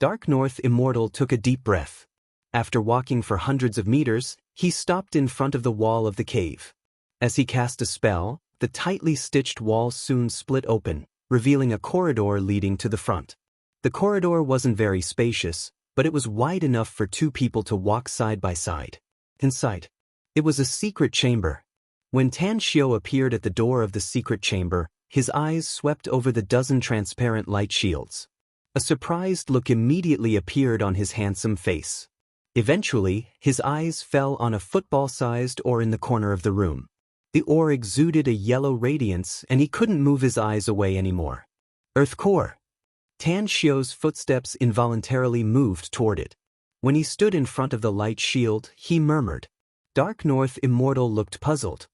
Dark North Immortal took a deep breath. After walking for hundreds of meters, he stopped in front of the wall of the cave. As he cast a spell, the tightly stitched wall soon split open, revealing a corridor leading to the front. The corridor wasn't very spacious, but it was wide enough for 2 people to walk side by side. Inside, it was a secret chamber. When Tan Xiu appeared at the door of the secret chamber, his eyes swept over the dozen transparent light shields. A surprised look immediately appeared on his handsome face. Eventually, his eyes fell on a football-sized ore in the corner of the room. The ore exuded a yellow radiance and he couldn't move his eyes away anymore. Earth core. Tan Xiu's footsteps involuntarily moved toward it. When he stood in front of the light shield, he murmured. Dark North Immortal looked puzzled.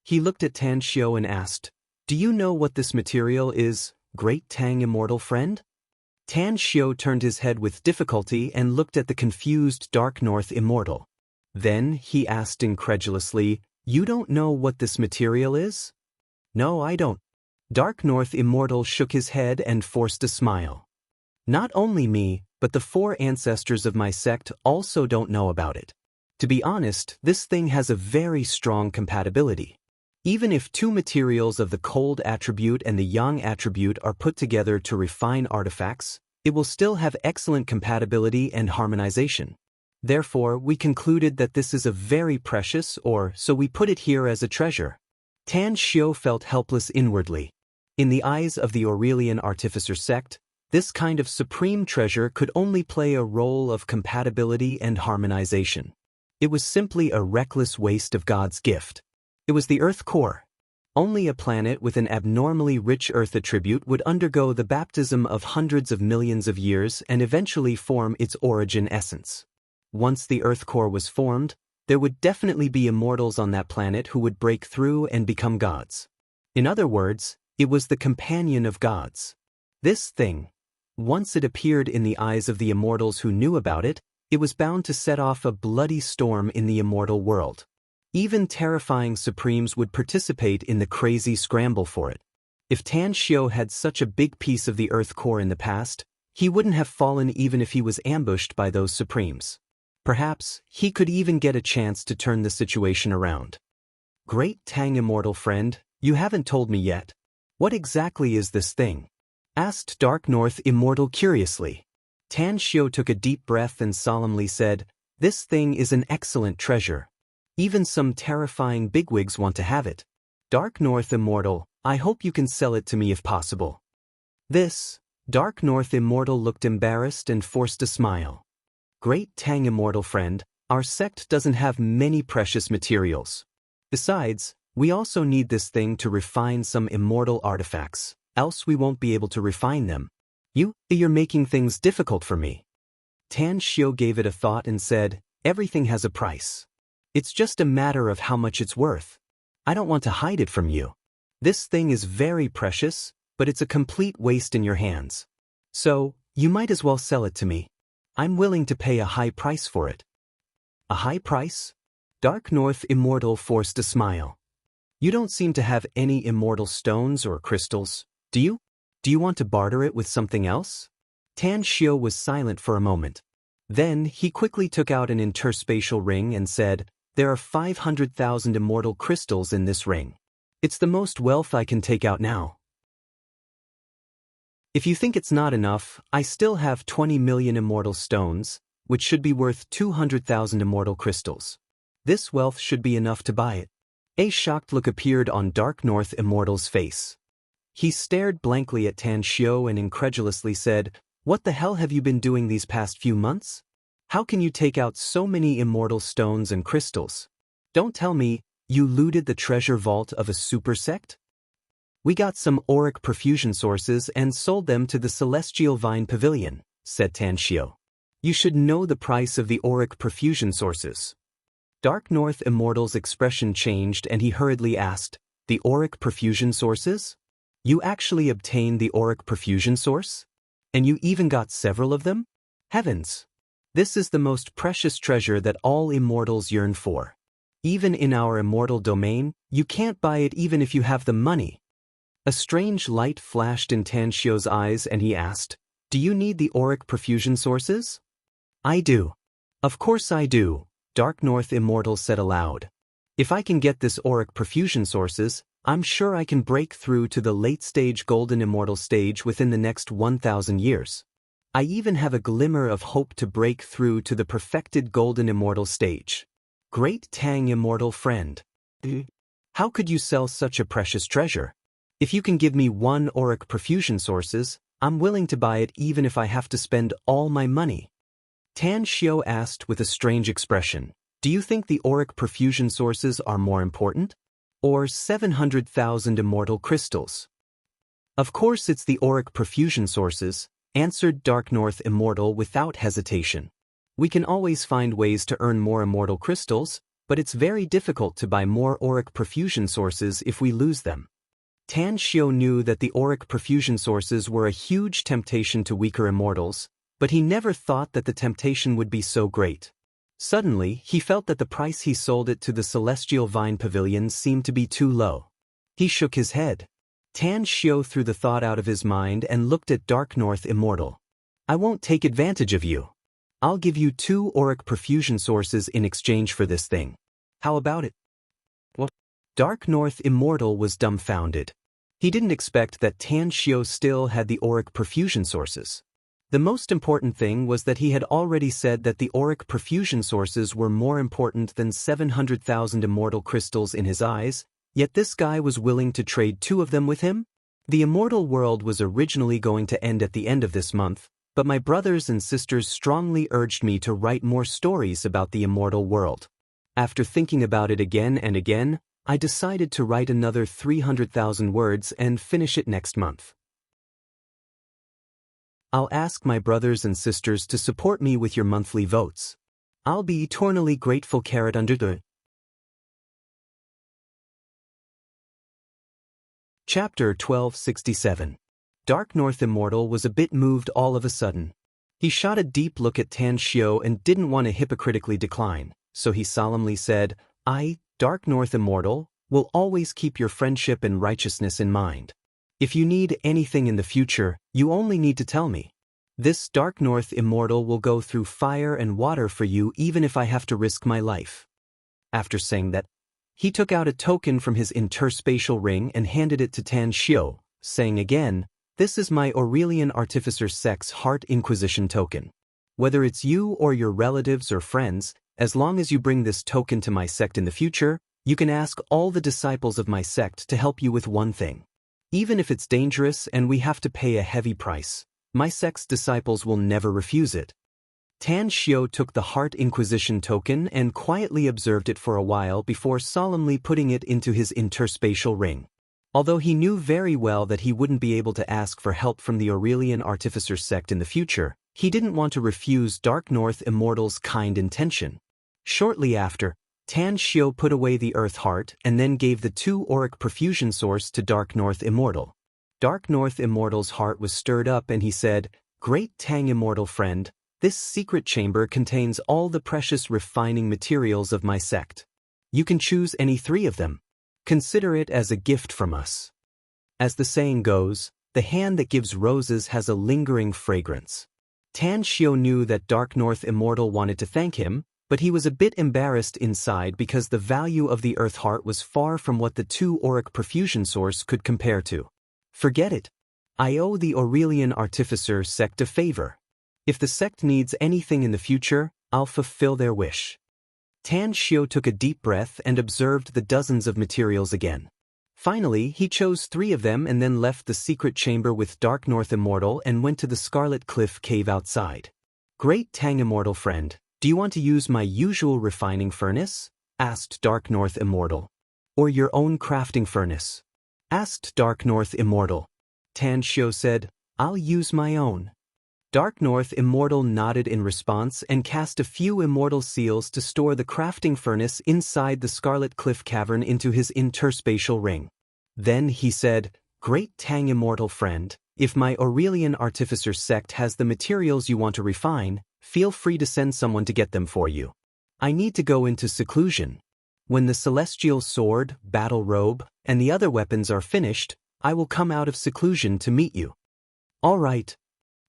He looked at Tan Xiu and asked, "Do you know what this material is, Great Tang Immortal friend?" Tan Xiu turned his head with difficulty and looked at the confused Dark North Immortal. Then he asked incredulously, "You don't know what this material is?" "No, I don't." Dark North Immortal shook his head and forced a smile. "Not only me, but the 4 ancestors of my sect also don't know about it. To be honest, this thing has a very strong compatibility. Even if 2 materials of the cold attribute and the yang attribute are put together to refine artifacts, it will still have excellent compatibility and harmonization. Therefore, we concluded that this is a very precious ore, so we put it here as a treasure." Tan Xiu felt helpless inwardly. In the eyes of the Aurelian Artificer sect, This kind of supreme treasure could only play a role of compatibility and harmonization. It was simply a reckless waste of God's gift. It was the Earth core. Only a planet with an abnormally rich Earth attribute would undergo the baptism of hundreds of millions of years and eventually form its origin essence. Once the Earth core was formed, there would definitely be immortals on that planet who would break through and become gods. In other words, it was the companion of gods. This thing, once it appeared in the eyes of the immortals who knew about it, it was bound to set off a bloody storm in the immortal world. Even terrifying supremes would participate in the crazy scramble for it. If Tan Xiu had such a big piece of the Earth core in the past, he wouldn't have fallen even if he was ambushed by those supremes. Perhaps he could even get a chance to turn the situation around. Great Tang immortal friend, you haven't told me yet. What exactly is this thing? Asked Dark North Immortal curiously. Tan Xiu took a deep breath and solemnly said, "This thing is an excellent treasure. Even some terrifying bigwigs want to have it. Dark North Immortal, I hope you can sell it to me if possible." Dark North Immortal looked embarrassed and forced a smile. Great Tang Immortal friend, our sect doesn't have many precious materials. Besides, we also need this thing to refine some immortal artifacts, else we won't be able to refine them. You're making things difficult for me. Tan Xiu gave it a thought and said, "Everything has a price. It's just a matter of how much it's worth. I don't want to hide it from you. This thing is very precious, but it's a complete waste in your hands. So, you might as well sell it to me. I'm willing to pay a high price for it." A high price? Dark North Immortal forced a smile. You don't seem to have any immortal stones or crystals, do you? Do you want to barter it with something else? Tan Xiu was silent for a moment. Then he quickly took out an interspatial ring and said, "There are 500,000 immortal crystals in this ring. It's the most wealth I can take out now. If you think it's not enough, I still have 20 million immortal stones, which should be worth 200,000 immortal crystals. This wealth should be enough to buy it." A shocked look appeared on Dark North Immortal's face. He stared blankly at Tan Xiu and incredulously said, "What the hell have you been doing these past few months? How can you take out so many immortal stones and crystals? Don't tell me you looted the treasure vault of a super sect?" "We got some auric perfusion sources and sold them to the Celestial Vine Pavilion," said Tan Xiu. "You should know the price of the auric perfusion sources." Dark North Immortal's expression changed and he hurriedly asked, "The auric perfusion sources? You actually obtained the auric perfusion source? And you even got several of them? Heavens! This is the most precious treasure that all immortals yearn for. Even in our immortal domain, you can't buy it even if you have the money." A strange light flashed in Tan Xiu's eyes and he asked, "Do you need the auric perfusion sources?" "I do. Of course I do," Dark North Immortal said aloud. "If I can get this auric perfusion sources, I'm sure I can break through to the late-stage golden immortal stage within the next 1,000 years. I even have a glimmer of hope to break through to the perfected golden immortal stage. Great Tang immortal friend. How could you sell such a precious treasure? If you can give me 1 auric perfusion sources, I'm willing to buy it even if I have to spend all my money." Tan Xiu asked with a strange expression, "Do you think the auric perfusion sources are more important? Or 700,000 immortal crystals?" "Of course it's the auric perfusion sources," answered Dark North Immortal without hesitation. "We can always find ways to earn more immortal crystals, but it's very difficult to buy more auric perfusion sources if we lose them." Tan Xiu knew that the auric perfusion sources were a huge temptation to weaker immortals, but he never thought that the temptation would be so great. Suddenly, he felt that the price he sold it to the Celestial Vine Pavilion seemed to be too low. He shook his head. Tan Xiu threw the thought out of his mind and looked at Dark North Immortal. "I won't take advantage of you. I'll give you 2 auric perfusion sources in exchange for this thing. How about it?" What? Dark North Immortal was dumbfounded. He didn't expect that Tan Xiu still had the auric perfusion sources. The most important thing was that he had already said that the auric perfusion sources were more important than 700,000 immortal crystals in his eyes, yet this guy was willing to trade 2 of them with him? The immortal world was originally going to end at the end of this month, but my brothers and sisters strongly urged me to write more stories about the immortal world. After thinking about it again and again, I decided to write another 300,000 words and finish it next month. I'll ask my brothers and sisters to support me with your monthly votes. I'll be eternally grateful. Under the Chapter 1267. Dark North Immortal was a bit moved all of a sudden. He shot a deep look at Tan Shio and didn't want to hypocritically decline, so he solemnly said, I, Dark North Immortal, will always keep your friendship and righteousness in mind. If you need anything in the future, you only need to tell me. This Dark North Immortal will go through fire and water for you even if I have to risk my life. After saying that, he took out a token from his interspatial ring and handed it to Tan Shio, saying again, this is my Aurelian Artificer Sect's Heart Inquisition token. Whether it's you or your relatives or friends, as long as you bring this token to my sect in the future, you can ask all the disciples of my sect to help you with one thing. Even if it's dangerous and we have to pay a heavy price, my sect's disciples will never refuse it. Tan Shio took the Heart Inquisition token and quietly observed it for a while before solemnly putting it into his interspatial ring. Although he knew very well that he wouldn't be able to ask for help from the Aurelian Artificer sect in the future, he didn't want to refuse Dark North Immortal's kind intention. Shortly after, Tan Shio put away the Earth Heart and then gave the 2 auric perfusion source to Dark North Immortal. Dark North Immortal's heart was stirred up and he said, Great Tang Immortal friend, this secret chamber contains all the precious refining materials of my sect. You can choose any 3 of them. Consider it as a gift from us. As the saying goes, the hand that gives roses has a lingering fragrance. Tan Shio knew that Dark North Immortal wanted to thank him, but he was a bit embarrassed inside because the value of the Earth Heart was far from what the 2 auric perfusion source could compare to. Forget it. I owe the Aurelian Artificer sect a favor. If the sect needs anything in the future, I'll fulfill their wish. Tan Shio took a deep breath and observed the dozens of materials again. Finally, he chose 3 of them and then left the secret chamber with Dark North Immortal and went to the Scarlet Cliff cave outside. Great Tang Immortal friend, do you want to use my usual refining furnace? Asked Dark North Immortal. Or your own crafting furnace? Asked Dark North Immortal. Tan Shio said, I'll use my own. Dark North Immortal nodded in response and cast a few immortal seals to store the crafting furnace inside the Scarlet Cliff cavern into his interspatial ring. Then he said, Great Tang Immortal friend, if my Aurelian Artificer sect has the materials you want to refine, feel free to send someone to get them for you. I need to go into seclusion. When the Celestial Sword, Battle Robe, and the other weapons are finished, I will come out of seclusion to meet you. All right.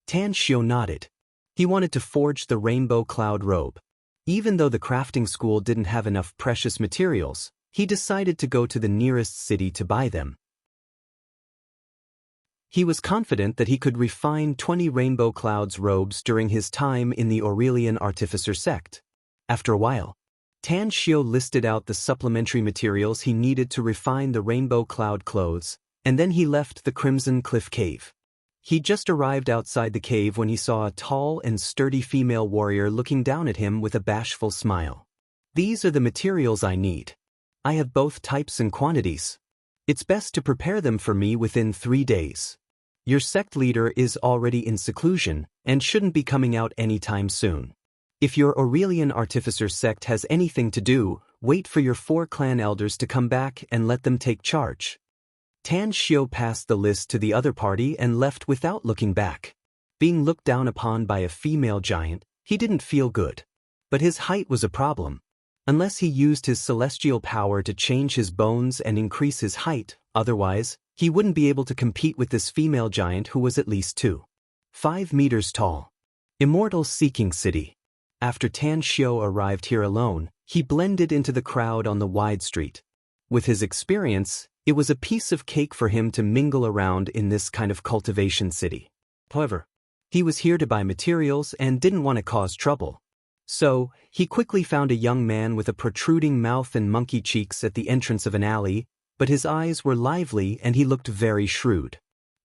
Tan Shio nodded. He wanted to forge the Rainbow Cloud Robe. Even though the crafting school didn't have enough precious materials, he decided to go to the nearest city to buy them. He was confident that he could refine 20 Rainbow Cloud's robes during his time in the Aurelian Artificer sect. After a while, Tan Shio listed out the supplementary materials he needed to refine the Rainbow Cloud clothes, and then he left the Crimson Cliff Cave. He just arrived outside the cave when he saw a tall and sturdy female warrior looking down at him with a bashful smile. These are the materials I need. I have both types and quantities. It's best to prepare them for me within 3 days. Your sect leader is already in seclusion and shouldn't be coming out anytime soon. If your Aurelian Artificer sect has anything to do, wait for your 4 clan elders to come back and let them take charge. Tan Shio passed the list to the other party and left without looking back. Being looked down upon by a female giant, he didn't feel good. But his height was a problem. Unless he used his celestial power to change his bones and increase his height, otherwise, he wouldn't be able to compete with this female giant who was at least 2.5 meters tall. Immortal Seeking City. After Tan Shio arrived here alone, he blended into the crowd on the wide street. With his experience, it was a piece of cake for him to mingle around in this kind of cultivation city. However, he was here to buy materials and didn't want to cause trouble. So, he quickly found a young man with a protruding mouth and monkey cheeks at the entrance of an alley, but his eyes were lively and he looked very shrewd.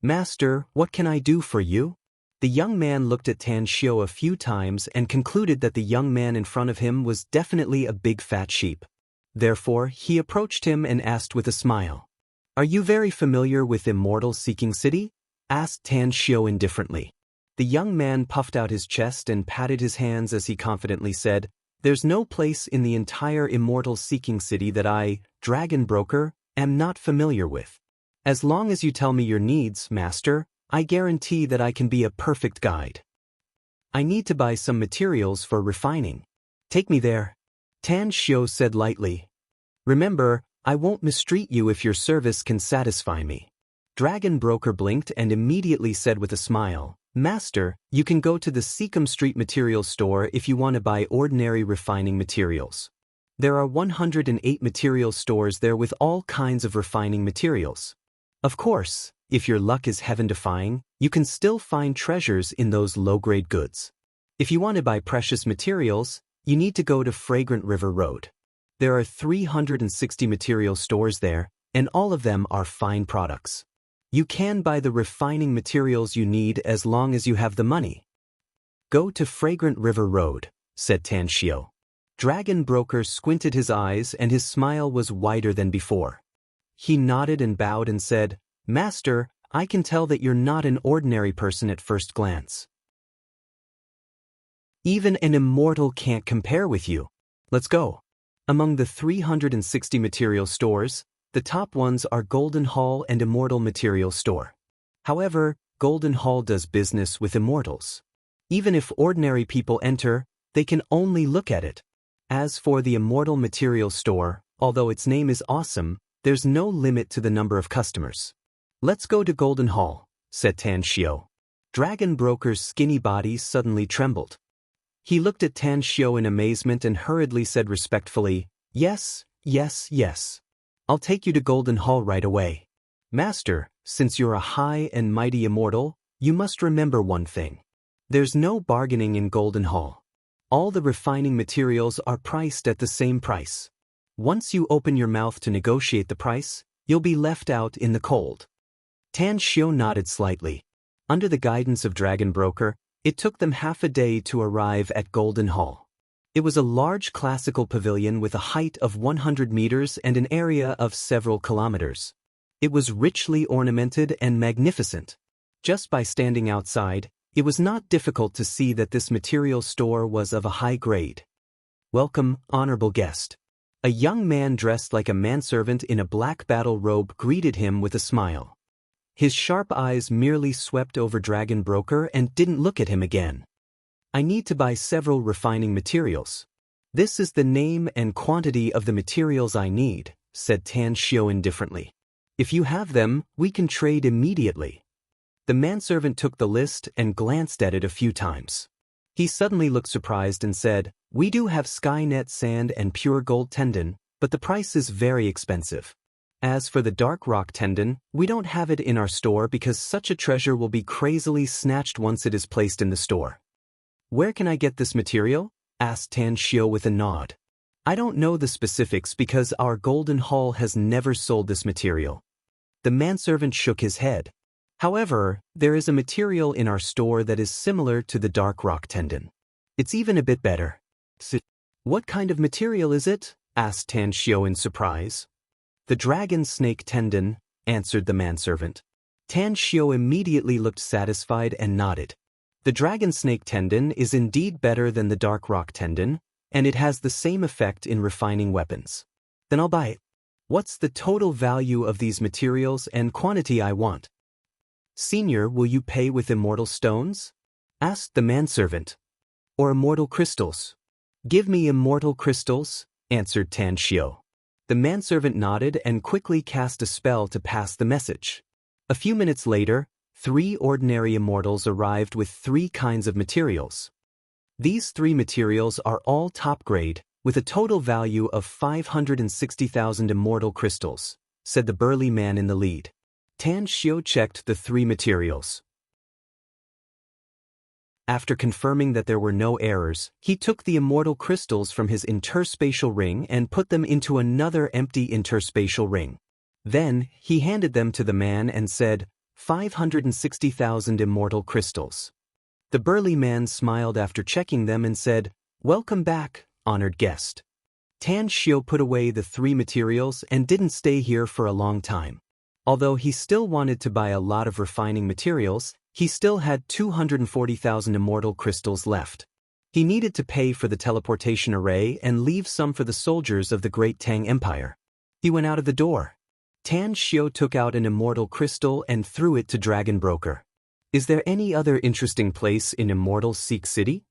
"Master, what can I do for you?" The young man looked at Tan Xiao a few times and concluded that the young man in front of him was definitely a big fat sheep. Therefore, he approached him and asked with a smile. "Are you very familiar with Immortal Seeking City?" asked Tan Xiao indifferently. The young man puffed out his chest and patted his hands as he confidently said, "There's no place in the entire Immortal Seeking City that I, Dragon Broker, am not familiar with. As long as you tell me your needs, master, I guarantee that I can be a perfect guide. I need to buy some materials for refining. Take me there." Tan Xiao said lightly. "Remember, I won't mistreat you if your service can satisfy me." Dragon Broker blinked and immediately said with a smile, "Master, you can go to the Seacom Street Materials store if you want to buy ordinary refining materials. There are 108 material stores there with all kinds of refining materials. Of course, if your luck is heaven-defying, you can still find treasures in those low-grade goods. If you want to buy precious materials, you need to go to Fragrant River Road. There are 360 material stores there, and all of them are fine products. You can buy the refining materials you need as long as you have the money." "Go to Fragrant River Road," said Tan Xiao. Dragon Broker squinted his eyes and his smile was wider than before. He nodded and bowed and said, "Master, I can tell that you're not an ordinary person at first glance. Even an immortal can't compare with you. Let's go." Among the 360 material stores, the top ones are Golden Hall and Immortal Material Store. However, Golden Hall does business with immortals. Even if ordinary people enter, they can only look at it. As for the Immortal Material Store, although its name is awesome, there's no limit to the number of customers. "Let's go to Golden Hall," said Tan Xiao. Dragon Broker's skinny body suddenly trembled. He looked at Tan Xiao in amazement and hurriedly said respectfully, "Yes, yes, yes. I'll take you to Golden Hall right away. Master, since you're a high and mighty immortal, you must remember one thing. There's no bargaining in Golden Hall. All the refining materials are priced at the same price. Once you open your mouth to negotiate the price, you'll be left out in the cold." Tan Xiao nodded slightly. Under the guidance of Dragon Broker, it took them half a day to arrive at Golden Hall. It was a large classical pavilion with a height of 100 meters and an area of several kilometers. It was richly ornamented and magnificent. Just by standing outside, it was not difficult to see that this material store was of a high grade. "Welcome, honorable guest." A young man dressed like a manservant in a black battle robe greeted him with a smile. His sharp eyes merely swept over Dragon Broker and didn't look at him again. "I need to buy several refining materials. This is the name and quantity of the materials I need," said Tan Xiao indifferently. "If you have them, we can trade immediately." The manservant took the list and glanced at it a few times. He suddenly looked surprised and said, "We do have Skynet sand and pure gold tendon, but the price is very expensive. As for the dark rock tendon, we don't have it in our store because such a treasure will be crazily snatched once it is placed in the store." "Where can I get this material?" asked Tan Xiao with a nod. "I don't know the specifics because our Golden Hall has never sold this material." The manservant shook his head. "However, there is a material in our store that is similar to the dark rock tendon. It's even a bit better." "What kind of material is it?" asked Tan Xiao in surprise. "The dragon snake tendon," answered the manservant. Tan Xiao immediately looked satisfied and nodded. "The dragon snake tendon is indeed better than the dark rock tendon, and it has the same effect in refining weapons. Then I'll buy it. What's the total value of these materials and quantity I want?" "Senior, will you pay with immortal stones?" asked the manservant. "Or immortal crystals?" "Give me immortal crystals," answered Tan Xiao. The manservant nodded and quickly cast a spell to pass the message. A few minutes later, 3 ordinary immortals arrived with 3 kinds of materials. These 3 materials are all top grade, with a total value of 560,000 immortal crystals, said the burly man in the lead. Tan Xiao checked the 3 materials. After confirming that there were no errors, he took the immortal crystals from his interspatial ring and put them into another empty interspatial ring. Then, he handed them to the man and said, 560,000 immortal crystals. The burly man smiled after checking them and said, "Welcome back, honored guest." Tan Xiao put away the 3 materials and didn't stay here for a long time. Although he still wanted to buy a lot of refining materials, he still had 240,000 immortal crystals left. He needed to pay for the teleportation array and leave some for the soldiers of the Great Tang Empire. He went out of the door. Tan Xiao took out an immortal crystal and threw it to Dragon Broker. "Is there any other interesting place in Immortal Seek City?"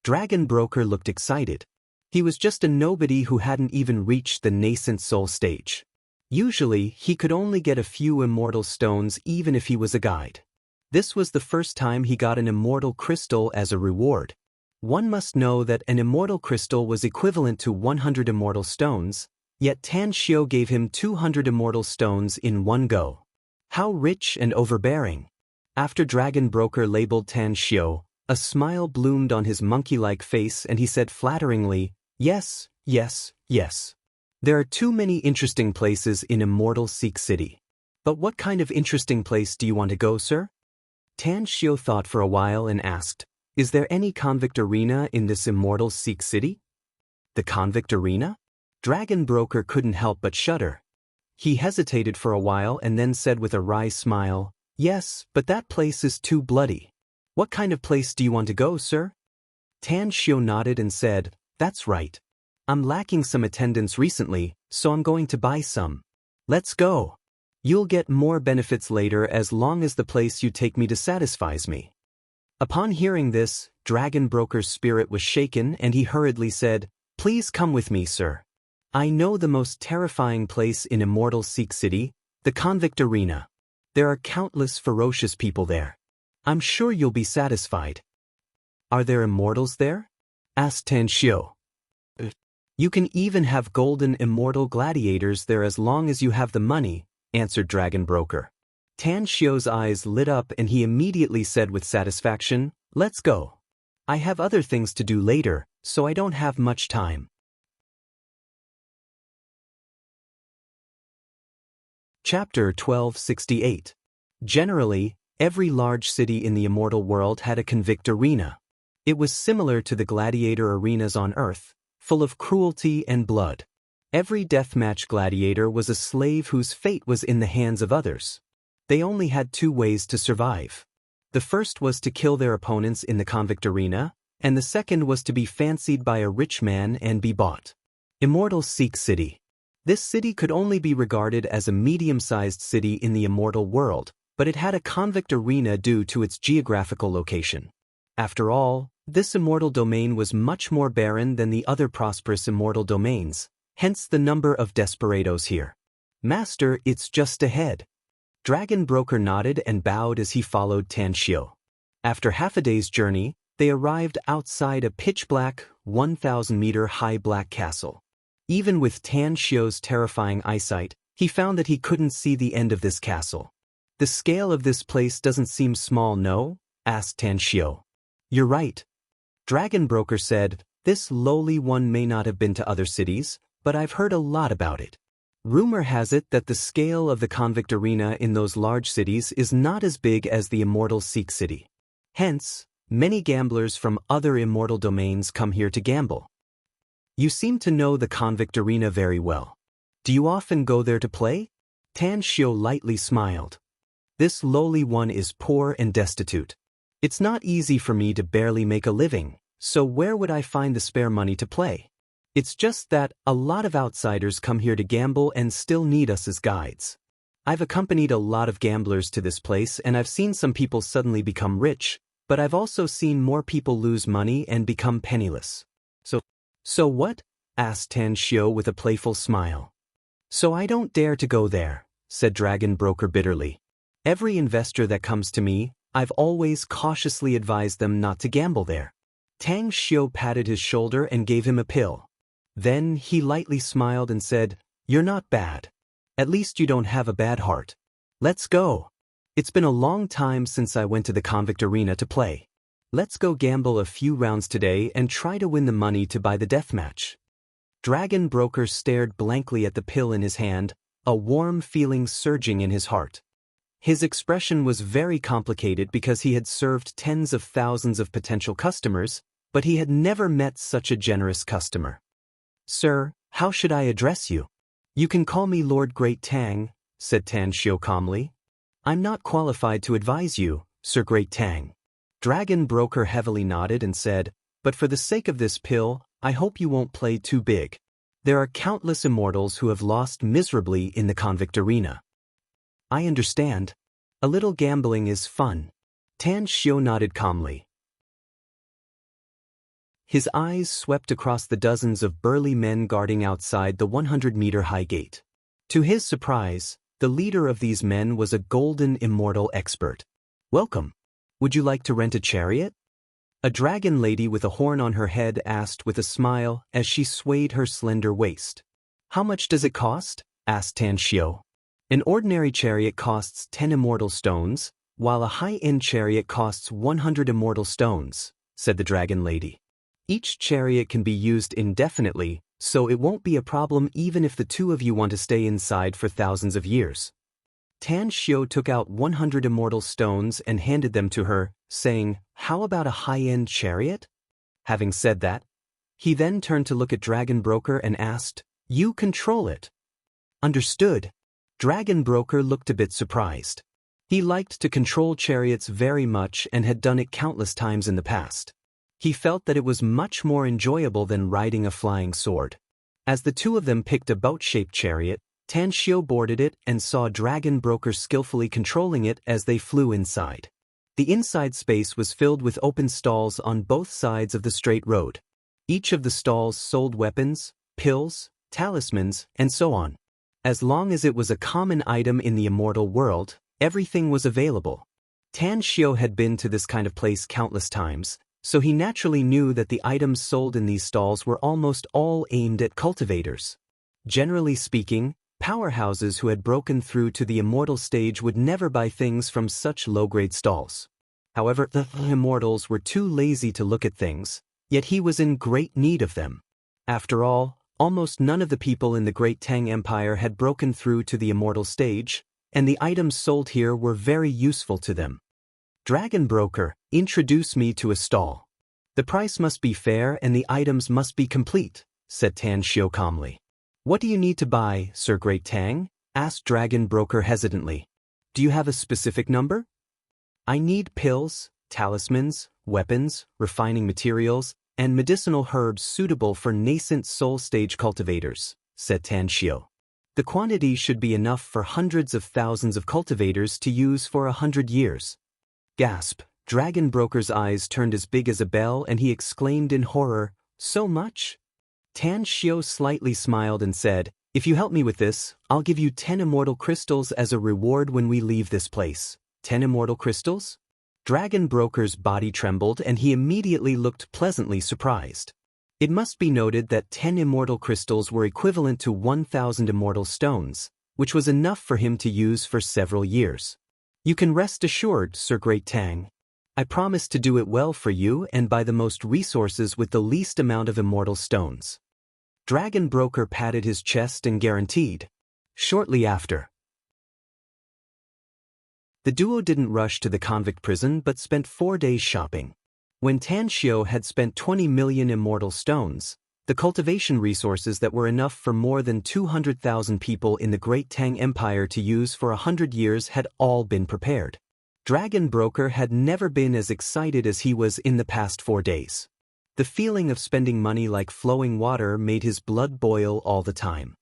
Dragon Broker looked excited. He was just a nobody who hadn't even reached the nascent soul stage. Usually, he could only get a few immortal stones even if he was a guide. This was the first time he got an immortal crystal as a reward. One must know that an immortal crystal was equivalent to 100 immortal stones, yet Tan Xiao gave him 200 immortal stones in one go. How rich and overbearing! After Dragon Broker labeled Tan Xiao, a smile bloomed on his monkey-like face and he said flatteringly, "Yes, yes, yes. There are too many interesting places in Immortal Seek City. But what kind of interesting place do you want to go, sir?" Tan Xiao thought for a while and asked, "Is there any convict arena in this Immortal Seek City?" The convict arena? Dragon Broker couldn't help but shudder. He hesitated for a while and then said with a wry smile, "Yes, but that place is too bloody. What kind of place do you want to go, sir?" Tan Xiao nodded and said, "That's right. I'm lacking some attendance recently, so I'm going to buy some. Let's go. You'll get more benefits later as long as the place you take me to satisfies me." Upon hearing this, Dragon Broker's spirit was shaken and he hurriedly said, "Please come with me, sir. I know the most terrifying place in Immortal Seek City, the convict arena. There are countless ferocious people there. I'm sure you'll be satisfied." "Are there immortals there?" asked Tan Xiao. "You can even have golden immortal gladiators there as long as you have the money," answered Dragon Broker. Tan Xiao's eyes lit up and he immediately said with satisfaction, "Let's go. I have other things to do later, so I don't have much time." Chapter 1268. Generally, every large city in the immortal world had a convict arena. It was similar to the gladiator arenas on Earth, full of cruelty and blood. Every deathmatch gladiator was a slave whose fate was in the hands of others. They only had 2 ways to survive. The first was to kill their opponents in the convict arena, and the second was to be fancied by a rich man and be bought. Immortal Seek City. This city could only be regarded as a medium-sized city in the immortal world, but it had a convict arena due to its geographical location. After all, this immortal domain was much more barren than the other prosperous immortal domains, hence the number of desperados here. "Master, it's just ahead." Dragon Broker nodded and bowed as he followed Tan Xiao. After half a day's journey, they arrived outside a pitch-black, 1,000-meter-high black castle. Even with Tan Xiao's terrifying eyesight, he found that he couldn't see the end of this castle. "The scale of this place doesn't seem small, no?" asked Tan Xiao. "You're right." Dragon Broker said, "This lowly one may not have been to other cities, but I've heard a lot about it. Rumor has it that the scale of the convict arena in those large cities is not as big as the Immortal Seek City. Hence, many gamblers from other immortal domains come here to gamble. You seem to know the convict arena very well. Do you often go there to play?" Tan Xiao lightly smiled. "This lowly one is poor and destitute. It's not easy for me to barely make a living, so where would I find the spare money to play? It's just that a lot of outsiders come here to gamble and still need us as guides. I've accompanied a lot of gamblers to this place and I've seen some people suddenly become rich, but I've also seen more people lose money and become penniless." So what?" asked Tan Xiao with a playful smile. "So I don't dare to go there," said Dragon Broker bitterly. "Every investor that comes to me, I've always cautiously advised them not to gamble there." Tan Xiao patted his shoulder and gave him a pill. Then he lightly smiled and said, "You're not bad. At least you don't have a bad heart. Let's go. It's been a long time since I went to the convict arena to play. Let's go gamble a few rounds today and try to win the money to buy the deathmatch." Dragon Broker stared blankly at the pill in his hand, a warm feeling surging in his heart. His expression was very complicated because he had served tens of thousands of potential customers, but he had never met such a generous customer. "Sir, how should I address you?" "You can call me Lord Great Tang," said Tan Xiao calmly. "I'm not qualified to advise you, Sir Great Tang." Dragon Broker heavily nodded and said, "But for the sake of this pill, I hope you won't play too big. There are countless immortals who have lost miserably in the convict arena." "I understand. A little gambling is fun." Tan Xiao nodded calmly. His eyes swept across the dozens of burly men guarding outside the 100-meter-high gate. To his surprise, the leader of these men was a golden immortal expert. "Welcome. Would you like to rent a chariot?" A dragon lady with a horn on her head asked with a smile as she swayed her slender waist. "How much does it cost?" asked Tan Xiao. "An ordinary chariot costs 10 immortal stones, while a high-end chariot costs 100 immortal stones," said the dragon lady. "Each chariot can be used indefinitely, so it won't be a problem even if the two of you want to stay inside for thousands of years." Tan Xiao took out 100 immortal stones and handed them to her, saying, "How about a high-end chariot?" Having said that, he then turned to look at Dragon Broker and asked, "You control it?" "Understood." Dragon Broker looked a bit surprised. He liked to control chariots very much and had done it countless times in the past. He felt that it was much more enjoyable than riding a flying sword. As the two of them picked a boat-shaped chariot, Tan Xiao boarded it and saw Dragon Broker skillfully controlling it as they flew inside. The inside space was filled with open stalls on both sides of the straight road. Each of the stalls sold weapons, pills, talismans, and so on. As long as it was a common item in the immortal world, everything was available. Tan Xiao had been to this kind of place countless times, so he naturally knew that the items sold in these stalls were almost all aimed at cultivators. Generally speaking, powerhouses who had broken through to the immortal stage would never buy things from such low-grade stalls. However, the immortals were too lazy to look at things, yet he was in great need of them. After all, almost none of the people in the Great Tang Empire had broken through to the immortal stage, and the items sold here were very useful to them. "Dragon Broker, introduce me to a stall. The price must be fair and the items must be complete," said Tan Xiao calmly. "What do you need to buy, Sir Great Tang?" asked Dragon Broker hesitantly. "Do you have a specific number?" "I need pills, talismans, weapons, refining materials, and medicinal herbs suitable for nascent soul stage cultivators," said Tan Xiao. "The quantity should be enough for hundreds of thousands of cultivators to use for 100 years. Gasp! Dragon Broker's eyes turned as big as a bell and he exclaimed in horror, "So much?" Tan Xiao slightly smiled and said, "If you help me with this, I'll give you 10 immortal crystals as a reward when we leave this place." 10 immortal crystals? Dragon Broker's body trembled and he immediately looked pleasantly surprised. It must be noted that 10 immortal crystals were equivalent to 1,000 immortal stones, which was enough for him to use for several years. "You can rest assured, Sir Great Tang. I promise to do it well for you and buy the most resources with the least amount of immortal stones." Dragon Broker patted his chest and guaranteed. Shortly after, the duo didn't rush to the convict prison but spent 4 days shopping. When Tan Xiao had spent 20 million immortal stones, the cultivation resources that were enough for more than 200,000 people in the Great Tang Empire to use for 100 years had all been prepared. Dragon Broker had never been as excited as he was in the past 4 days. The feeling of spending money like flowing water made his blood boil all the time.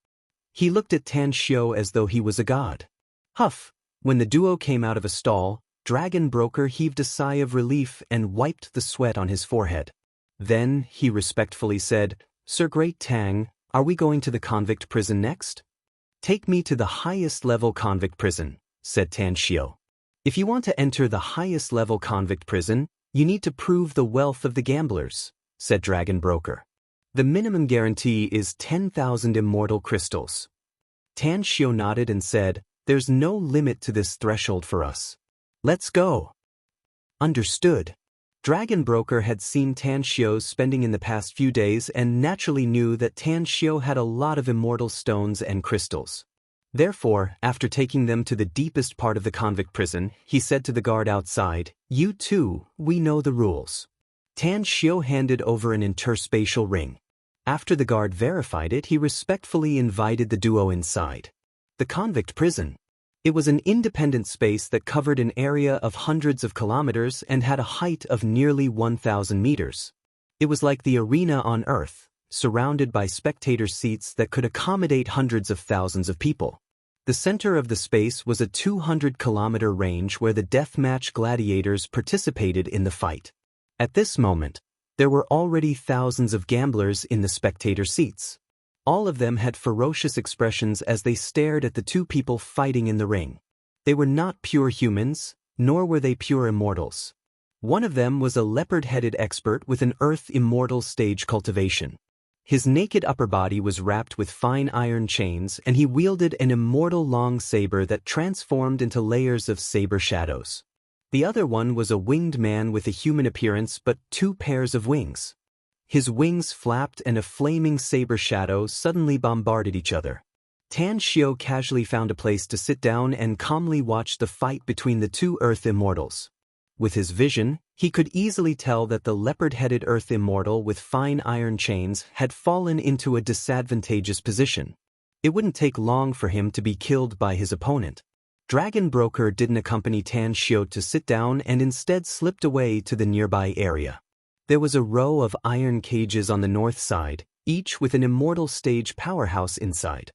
He looked at Tan Xiao as though he was a god. Huff! When the duo came out of a stall, Dragon Broker heaved a sigh of relief and wiped the sweat on his forehead. Then, he respectfully said, "Sir Great Tang, are we going to the convict prison next?" "Take me to the highest level convict prison," said Tan Xiao. "If you want to enter the highest level convict prison, you need to prove the wealth of the gamblers," said Dragon Broker. "The minimum guarantee is 10,000 immortal crystals." Tan Xiao nodded and said, "There's no limit to this threshold for us. Let's go." Understood. Dragon Broker had seen Tan Xiao's spending in the past few days and naturally knew that Tan Xiao had a lot of immortal stones and crystals. Therefore, after taking them to the deepest part of the convict prison, he said to the guard outside, "You too, we know the rules." Tan Xiu handed over an interspatial ring. After the guard verified it, he respectfully invited the duo inside. The convict prison. It was an independent space that covered an area of hundreds of kilometers and had a height of nearly 1,000 meters. It was like the arena on Earth, surrounded by spectator seats that could accommodate hundreds of thousands of people. The center of the space was a 200-kilometer range where the deathmatch gladiators participated in the fight. At this moment, there were already thousands of gamblers in the spectator seats. All of them had ferocious expressions as they stared at the two people fighting in the ring. They were not pure humans, nor were they pure immortals. One of them was a leopard-headed expert with an Earth immortal stage cultivation. His naked upper body was wrapped with fine iron chains, and he wielded an immortal long saber that transformed into layers of saber shadows. The other one was a winged man with a human appearance but 2 pairs of wings. His wings flapped and a flaming saber shadow suddenly bombarded each other. Tan Xiu casually found a place to sit down and calmly watch the fight between the 2 Earth immortals. With his vision, he could easily tell that the leopard-headed Earth immortal with fine iron chains had fallen into a disadvantageous position. It wouldn't take long for him to be killed by his opponent. Dragon Broker didn't accompany Tan Xiu to sit down and instead slipped away to the nearby area. There was a row of iron cages on the north side, each with an immortal stage powerhouse inside.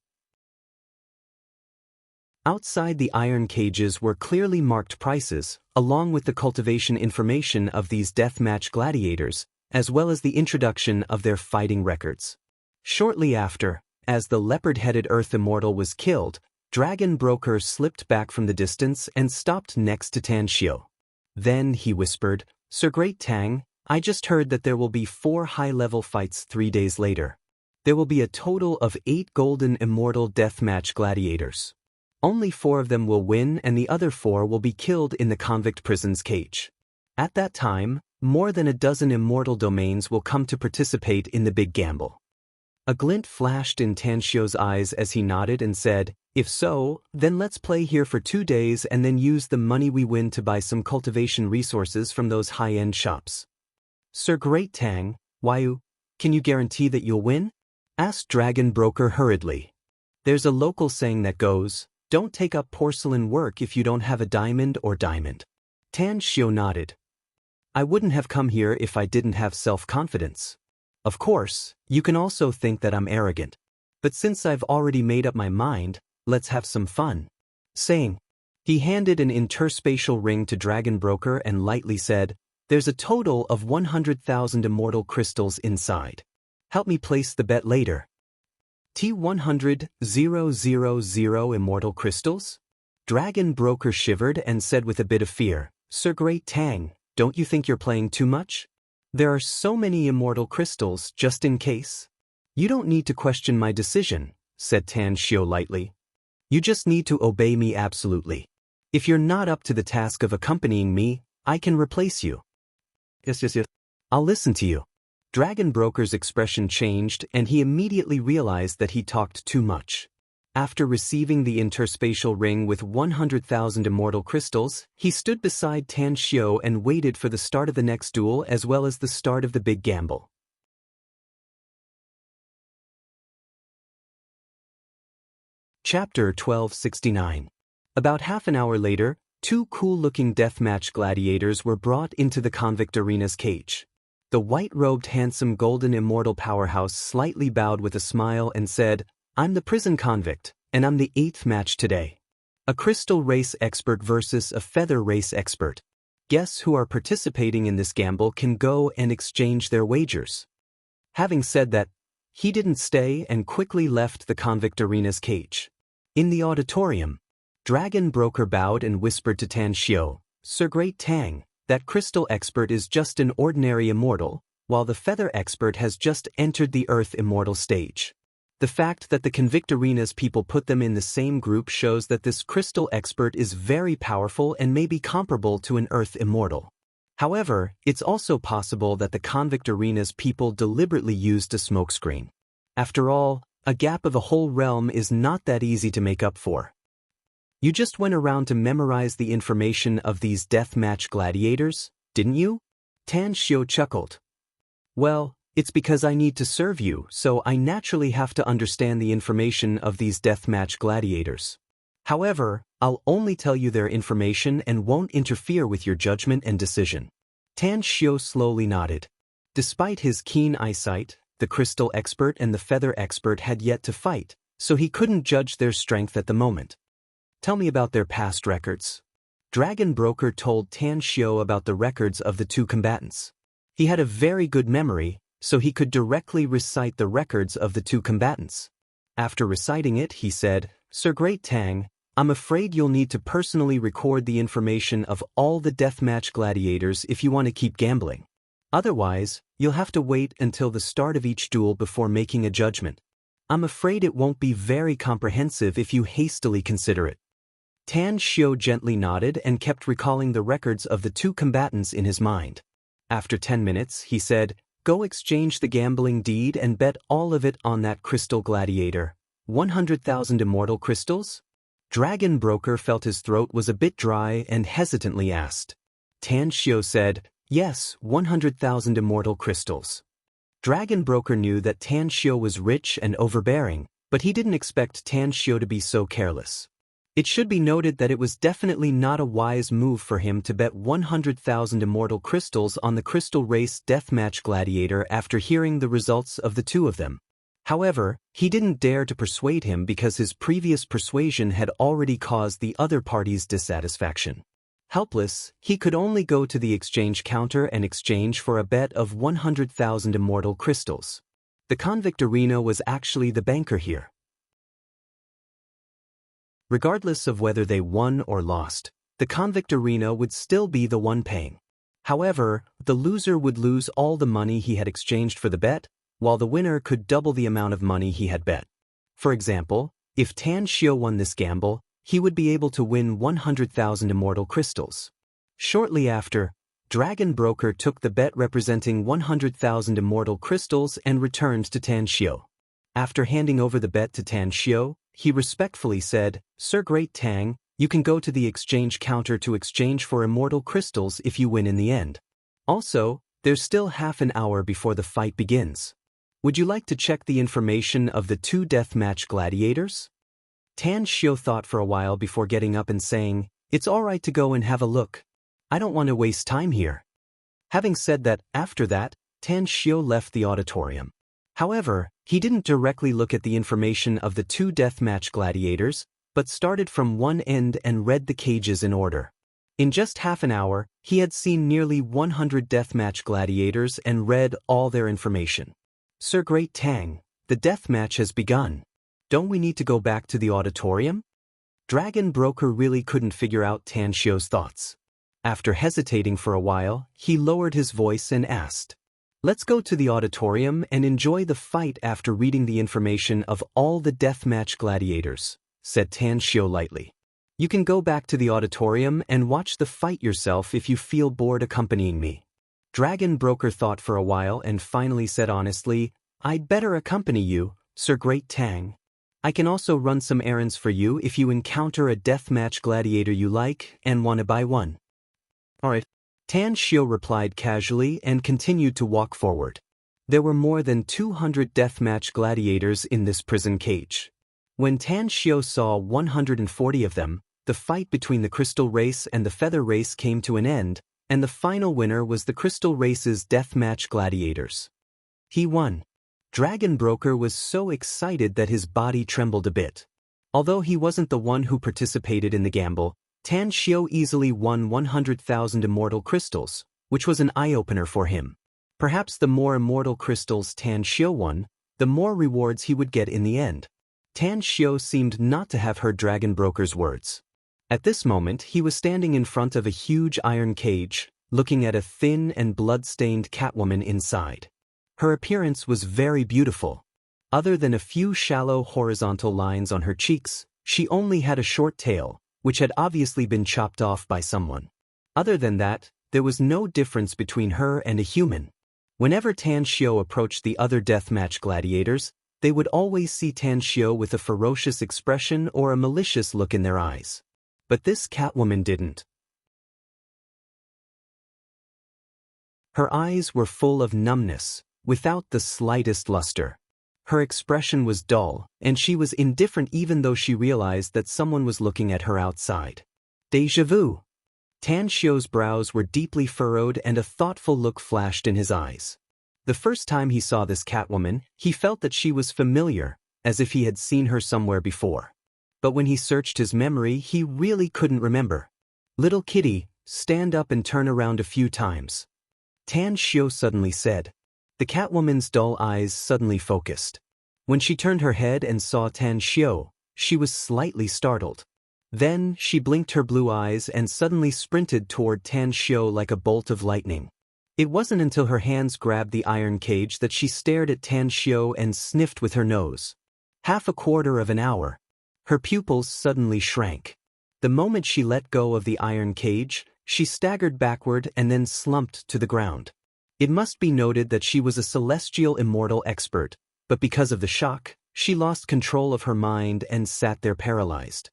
Outside the iron cages were clearly marked prices, along with the cultivation information of these deathmatch gladiators, as well as the introduction of their fighting records. Shortly after, as the leopard-headed Earth Immortal was killed, Dragon Broker slipped back from the distance and stopped next to Tan Xiu. Then he whispered, "Sir Great Tang, I just heard that there will be 4 high-level fights 3 days later. There will be a total of 8 golden immortal deathmatch gladiators. Only 4 of them will win and the other 4 will be killed in the convict prison's cage. At that time, more than a dozen immortal domains will come to participate in the big gamble." A glint flashed in Tan Xiu's eyes as he nodded and said, "If so, then let's play here for 2 days and then use the money we win to buy some cultivation resources from those high-end shops." "Sir Great Tang, can you guarantee that you'll win?" asked Dragon Broker hurriedly. "There's a local saying that goes, 'Don't take up porcelain work if you don't have a diamond or diamond.'" Tan Xiu nodded. "I wouldn't have come here if I didn't have self-confidence. Of course, you can also think that I'm arrogant. But since I've already made up my mind, let's have some fun." Saying, he handed an interspatial ring to Dragon Broker and lightly said, "There's a total of 100,000 immortal crystals inside. Help me place the bet later." T100,000 immortal crystals? Dragon Broker shivered and said with a bit of fear, "Sir Great Tang, don't you think you're playing too much? There are so many immortal crystals, just in case." "You don't need to question my decision," said Tan Xiu lightly. "You just need to obey me absolutely. If you're not up to the task of accompanying me, I can replace you." Yes. "I'll listen to you." Dragon Broker's expression changed and he immediately realized that he talked too much. After receiving the interspatial ring with 100,000 immortal crystals, he stood beside Tan Xiu and waited for the start of the next duel as well as the start of the big gamble. Chapter 1269. About half an hour later, 2 cool-looking deathmatch gladiators were brought into the convict arena's cage. The white-robed handsome golden immortal powerhouse slightly bowed with a smile and said, "I'm the prison convict, and I'm the 8th match today. A crystal race expert versus a feather race expert. Guests who are participating in this gamble can go and exchange their wagers." Having said that, he didn't stay and quickly left the convict arena's cage. In the auditorium, Dragon Broker bowed and whispered to Tan Xiu, "Sir Great Tang, that crystal expert is just an ordinary immortal, while the feather expert has just entered the Earth immortal stage. The fact that the convict arena's people put them in the same group shows that this crystal expert is very powerful and may be comparable to an Earth immortal. However, it's also possible that the convict arena's people deliberately used a smokescreen. After all, A gap of a whole realm is not that easy to make up for. You just went around to memorize the information of these deathmatch gladiators, didn't you? Tan Xiu chuckled. Well, it's because I need to serve you, so I naturally have to understand the information of these deathmatch gladiators. However, I'll only tell you their information and won't interfere with your judgment and decision. Tan Xiu slowly nodded. Despite his keen eyesight, the crystal expert and the feather expert had yet to fight, so he couldn't judge their strength at the moment. Tell me about their past records. Dragon Broker told Tan Xiu about the records of the two combatants. He had a very good memory, so he could directly recite the records of the two combatants. After reciting it, he said, Sir Great Tang, I'm afraid you'll need to personally record the information of all the deathmatch gladiators if you want to keep gambling. Otherwise, you'll have to wait until the start of each duel before making a judgment. I'm afraid it won't be very comprehensive if you hastily consider it. Tan Xiu gently nodded and kept recalling the records of the two combatants in his mind. After 10 minutes, he said, Go exchange the gambling deed and bet all of it on that crystal gladiator. 100,000 immortal crystals? Dragon Broker felt his throat was a bit dry and hesitantly asked. Tan Xiu said, Yes, 100,000 immortal crystals. Dragon Broker knew that Tan Xiu was rich and overbearing, but he didn't expect Tan Xiu to be so careless. It should be noted that it was definitely not a wise move for him to bet 100,000 immortal crystals on the Crystal Race Deathmatch Gladiator after hearing the results of the two of them. However, he didn't dare to persuade him because his previous persuasion had already caused the other party's dissatisfaction. Helpless, he could only go to the exchange counter and exchange for a bet of 100,000 immortal crystals. The convict arena was actually the banker here. Regardless of whether they won or lost, the convict arena would still be the one paying. However, the loser would lose all the money he had exchanged for the bet, while the winner could double the amount of money he had bet. For example, if Tan Xiu won this gamble, he would be able to win 100,000 immortal crystals. Shortly after, Dragon Broker took the bet representing 100,000 immortal crystals and returned to Tan Xiu. After handing over the bet to Tan Xiu, he respectfully said, Sir Great Tang, you can go to the exchange counter to exchange for immortal crystals if you win in the end. Also, there's still half an hour before the fight begins. Would you like to check the information of the two deathmatch gladiators? Tan Xiu thought for a while before getting up and saying, It's all right to go and have a look. I don't want to waste time here. Having said that, after that, Tan Xiu left the auditorium. However, he didn't directly look at the information of the two deathmatch gladiators, but started from one end and read the cages in order. In just half an hour, he had seen nearly 100 deathmatch gladiators and read all their information. Sir Great Tang, the deathmatch has begun. Don't we need to go back to the auditorium? Dragon Broker really couldn't figure out Tan Xiu's thoughts. After hesitating for a while, he lowered his voice and asked, Let's go to the auditorium and enjoy the fight after reading the information of all the deathmatch gladiators, said Tan Xiu lightly. You can go back to the auditorium and watch the fight yourself if you feel bored accompanying me. Dragon Broker thought for a while and finally said honestly, I'd better accompany you, Sir Great Tang. I can also run some errands for you if you encounter a deathmatch gladiator you like and want to buy one. Alright. Tan Xiu replied casually and continued to walk forward. There were more than 200 deathmatch gladiators in this prison cage. When Tan Xiu saw 140 of them, the fight between the Crystal Race and the Feather Race came to an end, and the final winner was the Crystal Race's deathmatch gladiators. He won. Dragon Broker was so excited that his body trembled a bit. Although he wasn't the one who participated in the gamble, Tan Xiu easily won 100,000 immortal crystals, which was an eye-opener for him. Perhaps the more immortal crystals Tan Xiu won, the more rewards he would get in the end. Tan Xiu seemed not to have heard Dragon Broker's words. At this moment, he was standing in front of a huge iron cage, looking at a thin and blood-stained Catwoman inside. Her appearance was very beautiful. Other than a few shallow horizontal lines on her cheeks, she only had a short tail, which had obviously been chopped off by someone. Other than that, there was no difference between her and a human. Whenever Tan Xiu approached the other deathmatch gladiators, They would always see Tan Xiao with a ferocious expression or a malicious look in their eyes. But this Catwoman didn't. Her eyes were full of numbness, without the slightest luster. Her expression was dull, and she was indifferent even though she realized that someone was looking at her outside. Déjà vu. Tan Xiao's brows were deeply furrowed and a thoughtful look flashed in his eyes. The first time he saw this Catwoman, he felt that she was familiar, as if he had seen her somewhere before. But when he searched his memory, he really couldn't remember. "Little kitty, stand up and turn around a few times," Tan Xiao suddenly said. The Catwoman's dull eyes suddenly focused. When she turned her head and saw Tan Xiao, she was slightly startled. Then, she blinked her blue eyes and suddenly sprinted toward Tan Xiao like a bolt of lightning. It wasn't until her hands grabbed the iron cage that she stared at Tan Xiao and sniffed with her nose. Half a quarter of an hour. Her pupils suddenly shrank. The moment she let go of the iron cage, she staggered backward and then slumped to the ground. It must be noted that she was a celestial immortal expert, but because of the shock, she lost control of her mind and sat there paralyzed.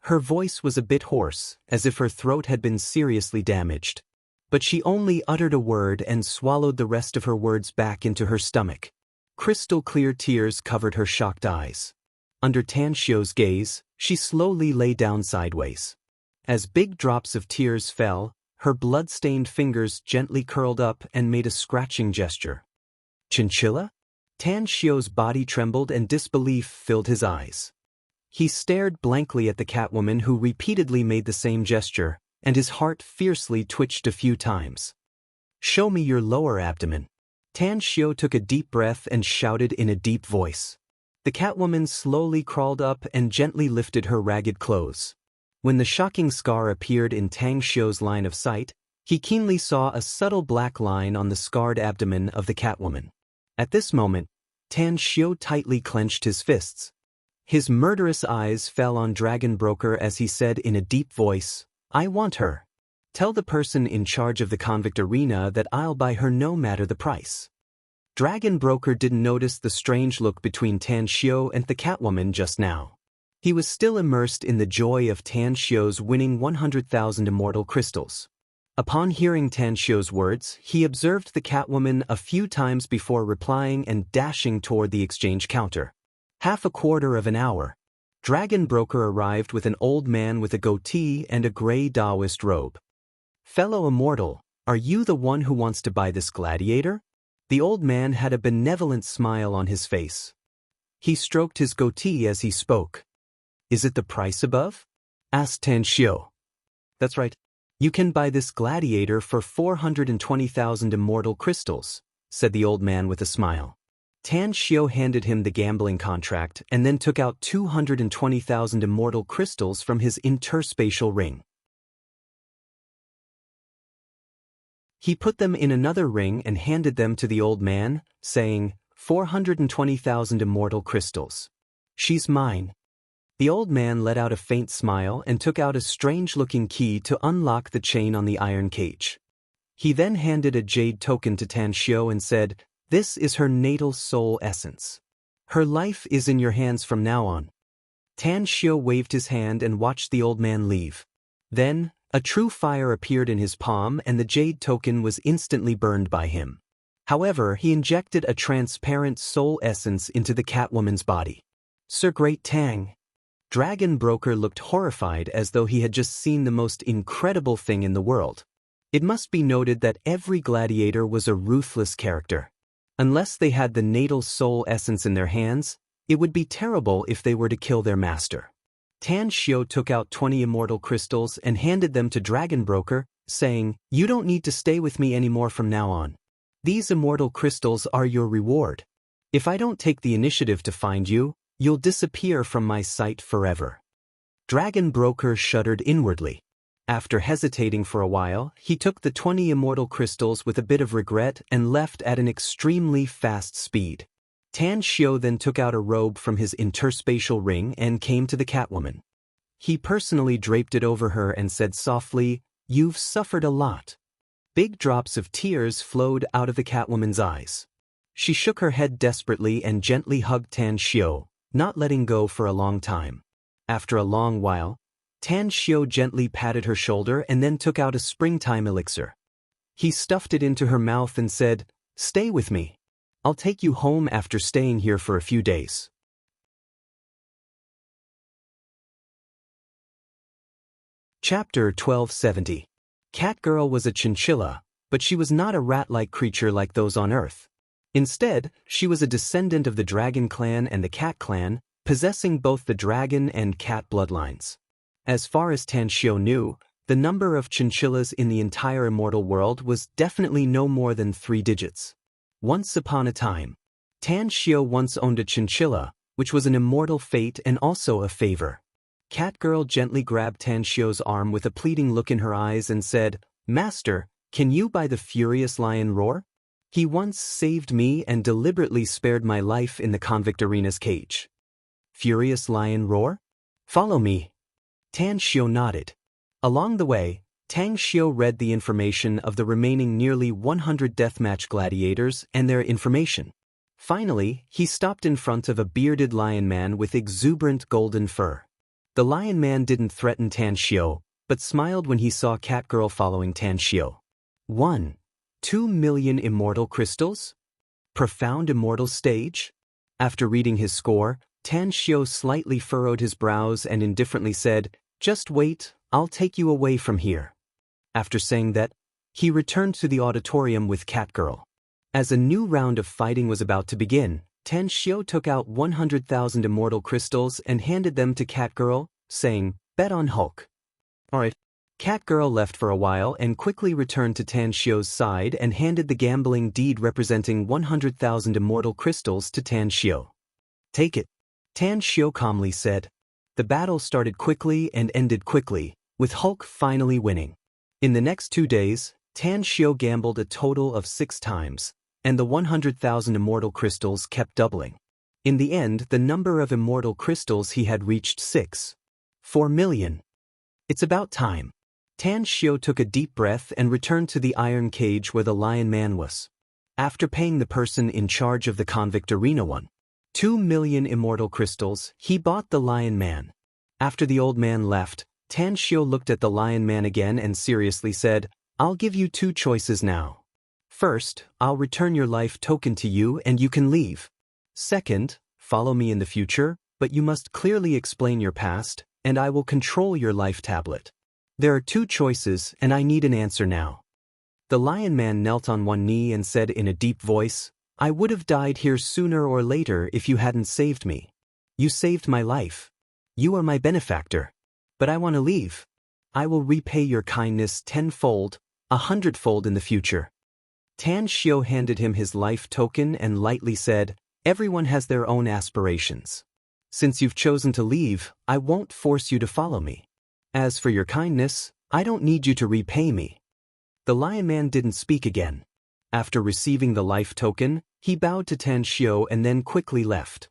Her voice was a bit hoarse, as if her throat had been seriously damaged. But she only uttered a word and swallowed the rest of her words back into her stomach. Crystal clear tears covered her shocked eyes. Under Tan Xiao's gaze, she slowly lay down sideways. As big drops of tears fell, her blood-stained fingers gently curled up and made a scratching gesture. "Chinchilla?" Tan Xiao's body trembled and disbelief filled his eyes. He stared blankly at the Catwoman who repeatedly made the same gesture, and his heart fiercely twitched a few times. "Show me your lower abdomen." Tan Xiao took a deep breath and shouted in a deep voice. The Catwoman slowly crawled up and gently lifted her ragged clothes. When the shocking scar appeared in Tan Xiao's line of sight, he keenly saw a subtle black line on the scarred abdomen of the Catwoman. At this moment, Tan Xiao tightly clenched his fists. His murderous eyes fell on Dragon Broker as he said in a deep voice, "I want her. Tell the person in charge of the convict arena that I'll buy her no matter the price." Dragon Broker didn't notice the strange look between Tan Xiao and the Catwoman just now. He was still immersed in the joy of Tan Xiao's winning 100,000 immortal crystals. Upon hearing Tan Xiao's words, he observed the Catwoman a few times before replying and dashing toward the exchange counter. Half a quarter of an hour. Dragon Broker arrived with an old man with a goatee and a gray Taoist robe. "Fellow immortal, are you the one who wants to buy this gladiator?" The old man had a benevolent smile on his face. He stroked his goatee as he spoke. "Is it the price above?" asked Tan Xiao. "That's right. You can buy this gladiator for 420,000 immortal crystals," said the old man with a smile. Tan Xiao handed him the gambling contract and then took out 220,000 immortal crystals from his interspatial ring. He put them in another ring and handed them to the old man, saying, 420,000 immortal crystals. "She's mine." The old man let out a faint smile and took out a strange-looking key to unlock the chain on the iron cage. He then handed a jade token to Tan Xiao and said, "This is her natal soul essence. Her life is in your hands from now on." Tan Xiao waved his hand and watched the old man leave. Then, a true fire appeared in his palm and the jade token was instantly burned by him. However, he injected a transparent soul essence into the Catwoman's body. "Sir Great Tang." Dragon Broker looked horrified as though he had just seen the most incredible thing in the world. It must be noted that every gladiator was a ruthless character. Unless they had the natal soul essence in their hands, it would be terrible if they were to kill their master. Tan Xiao took out 20 immortal crystals and handed them to Dragon Broker, saying, "You don't need to stay with me anymore from now on. These immortal crystals are your reward. If I don't take the initiative to find you, you'll disappear from my sight forever." Dragon Broker shuddered inwardly. After hesitating for a while, he took the 20 immortal crystals with a bit of regret and left at an extremely fast speed. Tan Xiao then took out a robe from his interspatial ring and came to the Catwoman. He personally draped it over her and said softly, "You've suffered a lot." Big drops of tears flowed out of the Catwoman's eyes. She shook her head desperately and gently hugged Tan Xiu, not letting go for a long time. After a long while, Tan Xiu gently patted her shoulder and then took out a springtime elixir. He stuffed it into her mouth and said, "Stay with me. I'll take you home after staying here for a few days." Chapter 1270. Catgirl was a chinchilla, but she was not a rat-like creature like those on Earth. Instead, she was a descendant of the Dragon Clan and the Cat Clan, possessing both the dragon and cat bloodlines. As far as Tan Xiu knew, the number of chinchillas in the entire immortal world was definitely no more than 3 digits. Once upon a time, Tan Xiu once owned a chinchilla, which was an immortal fate and also a favor. Catgirl gently grabbed Tan Xiu's arm with a pleading look in her eyes and said, "Master, can you buy the furious lion roar? He once saved me and deliberately spared my life in the convict arena's cage." "Furious lion roar? Follow me." Tan Xiu nodded. Along the way, Tang Xiu read the information of the remaining nearly 100 deathmatch gladiators and their information. Finally, he stopped in front of a bearded lion man with exuberant golden fur. The lion man didn't threaten Tan Xiu, but smiled when he saw Catgirl following Tan Xiu. 2 million immortal crystals? Profound immortal stage? After reading his score, Tan Xiu slightly furrowed his brows and indifferently said, "Just wait, I'll take you away from here." After saying that, he returned to the auditorium with Catgirl. As a new round of fighting was about to begin, Tan Xiu took out 100,000 immortal crystals and handed them to Catgirl, saying, "Bet on Hulk." "Alright." Catgirl left for a while and quickly returned to Tan Xiu's side and handed the gambling deed representing 100,000 immortal crystals to Tan Xiu. "Take it," Tan Xiu calmly said. The battle started quickly and ended quickly, with Hulk finally winning. In the next 2 days, Tan Xiu gambled a total of 6 times, and the 100,000 immortal crystals kept doubling. In the end, the number of immortal crystals he had reached 4 million. "It's about time." Tan Xiu took a deep breath and returned to the iron cage where the lion man was. After paying the person in charge of the convict arena 2 million immortal crystals, he bought the lion man. After the old man left, Tan Xiu looked at the lion man again and seriously said, "I'll give you 2 choices now. First, I'll return your life token to you and you can leave. Second, follow me in the future, but you must clearly explain your past, and I will control your life tablet. There are 2 choices, and I need an answer now." The lion man knelt on one knee and said in a deep voice, "I would have died here sooner or later if you hadn't saved me. You saved my life. You are my benefactor. But I want to leave. I will repay your kindness 10-fold, 100-fold in the future." Tan Xiu handed him his life token and lightly said, "Everyone has their own aspirations. Since you've chosen to leave, I won't force you to follow me. As for your kindness, I don't need you to repay me." The lion man didn't speak again. After receiving the life token, he bowed to Tan Xiu and then quickly left.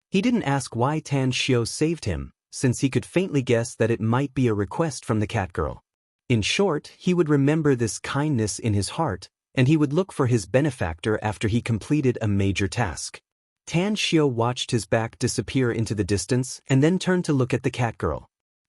He didn't ask why Tan Xiu saved him, since he could faintly guess that it might be a request from the Catgirl. In short, he would remember this kindness in his heart, and he would look for his benefactor after he completed a major task. Tan Xiu watched his back disappear into the distance and then turned to look at the Catgirl.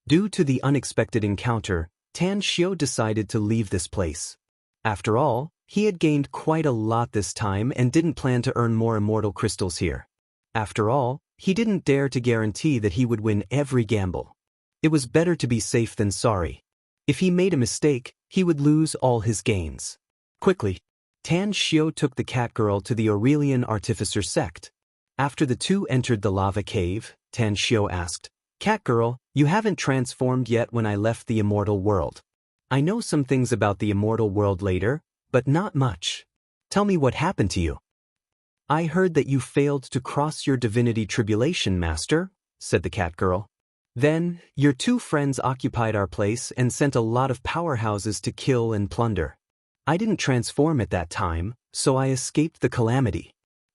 Due to the unexpected encounter, Tan Xiu decided to leave this place. After all, he had gained quite a lot this time and didn't plan to earn more immortal crystals here. After all, he didn't dare to guarantee that he would win every gamble. It was better to be safe than sorry. If he made a mistake, he would lose all his gains. Quickly, Tan Xiu took the Catgirl to the Aurelian Artificer sect. After the 2 entered the lava cave, Tan Xiu asked, "Catgirl, you haven't transformed yet when I left the immortal world. I know some things about the immortal world later, but not much. Tell me what happened to you." "I heard that you failed to cross your divinity tribulation, Master," said the Catgirl. "Then, your 2 friends occupied our place and sent a lot of powerhouses to kill and plunder. I didn't transform at that time, so I escaped the calamity.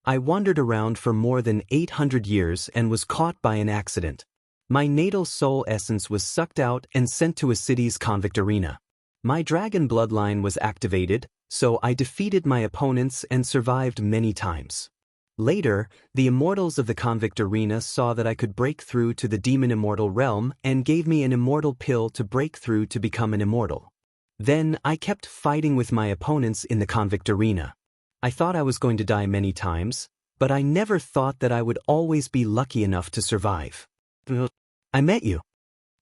I wandered around for more than 800 years and was caught by an accident. My natal soul essence was sucked out and sent to a city's convict arena. My dragon bloodline was activated, so I defeated my opponents and survived many times. Later, the immortals of the convict arena saw that I could break through to the demon immortal realm and gave me an immortal pill to break through to become an immortal. Then I kept fighting with my opponents in the convict arena. I thought I was going to die many times, but I never thought that I would always be lucky enough to survive. I met you.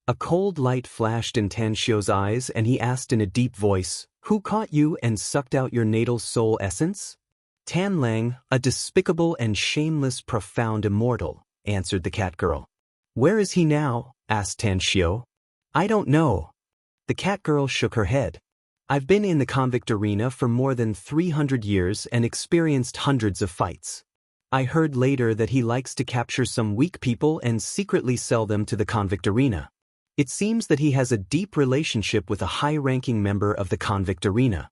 A cold light flashed in Tanshio's eyes and he asked in a deep voice, "Who caught you and sucked out your natal soul essence?" "Tan Lang, a despicable and shameless profound immortal," answered the cat girl. "Where is he now?" asked Tanshio. "I don't know." The cat girl shook her head. "I've been in the convict arena for more than 300 years and experienced hundreds of fights. I heard later that he likes to capture some weak people and secretly sell them to the convict arena. It seems that he has a deep relationship with a high-ranking member of the convict arena."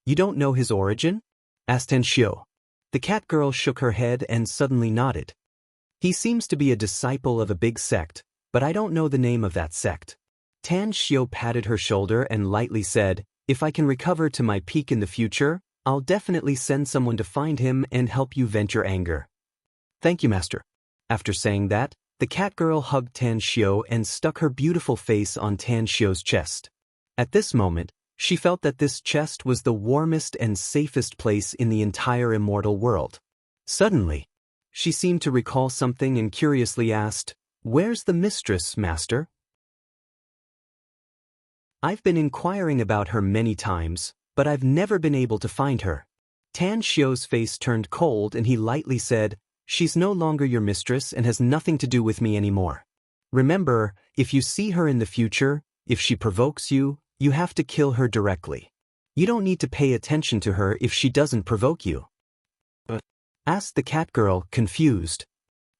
"You don't know his origin?" asked Tanshio. The cat girl shook her head and suddenly nodded. "He seems to be a disciple of a big sect, but I don't know the name of that sect." Tanshio patted her shoulder and lightly said, "If I can recover to my peak in the future, I'll definitely send someone to find him and help you vent your anger." "Thank you, master." After saying that, the cat girl hugged Tanshio and stuck her beautiful face on Tanshio's chest. At this moment, she felt that this chest was the warmest and safest place in the entire immortal world. Suddenly, she seemed to recall something and curiously asked, "Where's the mistress, master?" "I've been inquiring about her many times, but I've never been able to find her." Tanshio's face turned cold and he lightly said, "She's no longer your mistress and has nothing to do with me anymore. Remember, if you see her in the future, if she provokes you, you have to kill her directly. You don't need to pay attention to her if she doesn't provoke you." "But?" asked the cat girl, confused.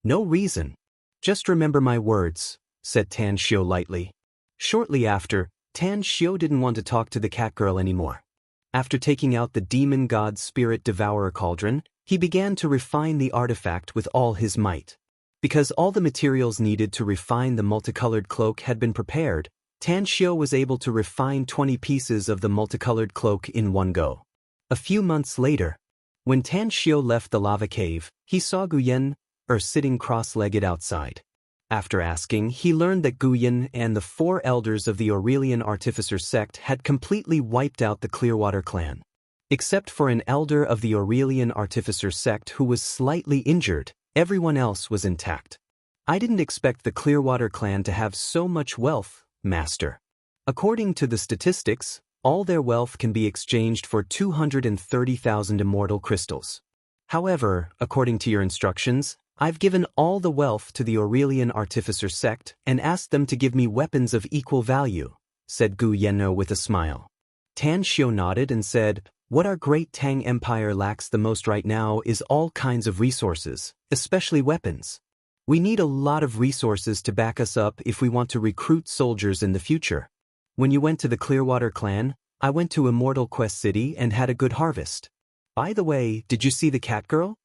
"No reason. Just remember my words," said Tanshio lightly. Shortly after, Tanshio didn't want to talk to the cat girl anymore. After taking out the demon god spirit devourer cauldron, he began to refine the artifact with all his might. Because all the materials needed to refine the multicolored cloak had been prepared, Tanshio was able to refine 20 pieces of the multicolored cloak in one go. A few months later, when Tanshio left the lava cave, he saw Guyen sitting cross-legged outside. After asking, he learned that Guyen and the 4 elders of the Aurelian Artificer sect had completely wiped out the Clearwater clan. Except for an elder of the Aurelian Artificer sect who was slightly injured, everyone else was intact. "I didn't expect the Clearwater clan to have so much wealth, master. According to the statistics, all their wealth can be exchanged for 230,000 immortal crystals. However, according to your instructions, I've given all the wealth to the Aurelian Artificer sect and asked them to give me weapons of equal value," said Gu Yenno with a smile. Tanshio nodded and said, "What our great Tang Empire lacks the most right now is all kinds of resources, especially weapons. We need a lot of resources to back us up if we want to recruit soldiers in the future. When you went to the Clearwater clan, I went to Immortal Quest City and had a good harvest. By the way, did you see the cat girl?"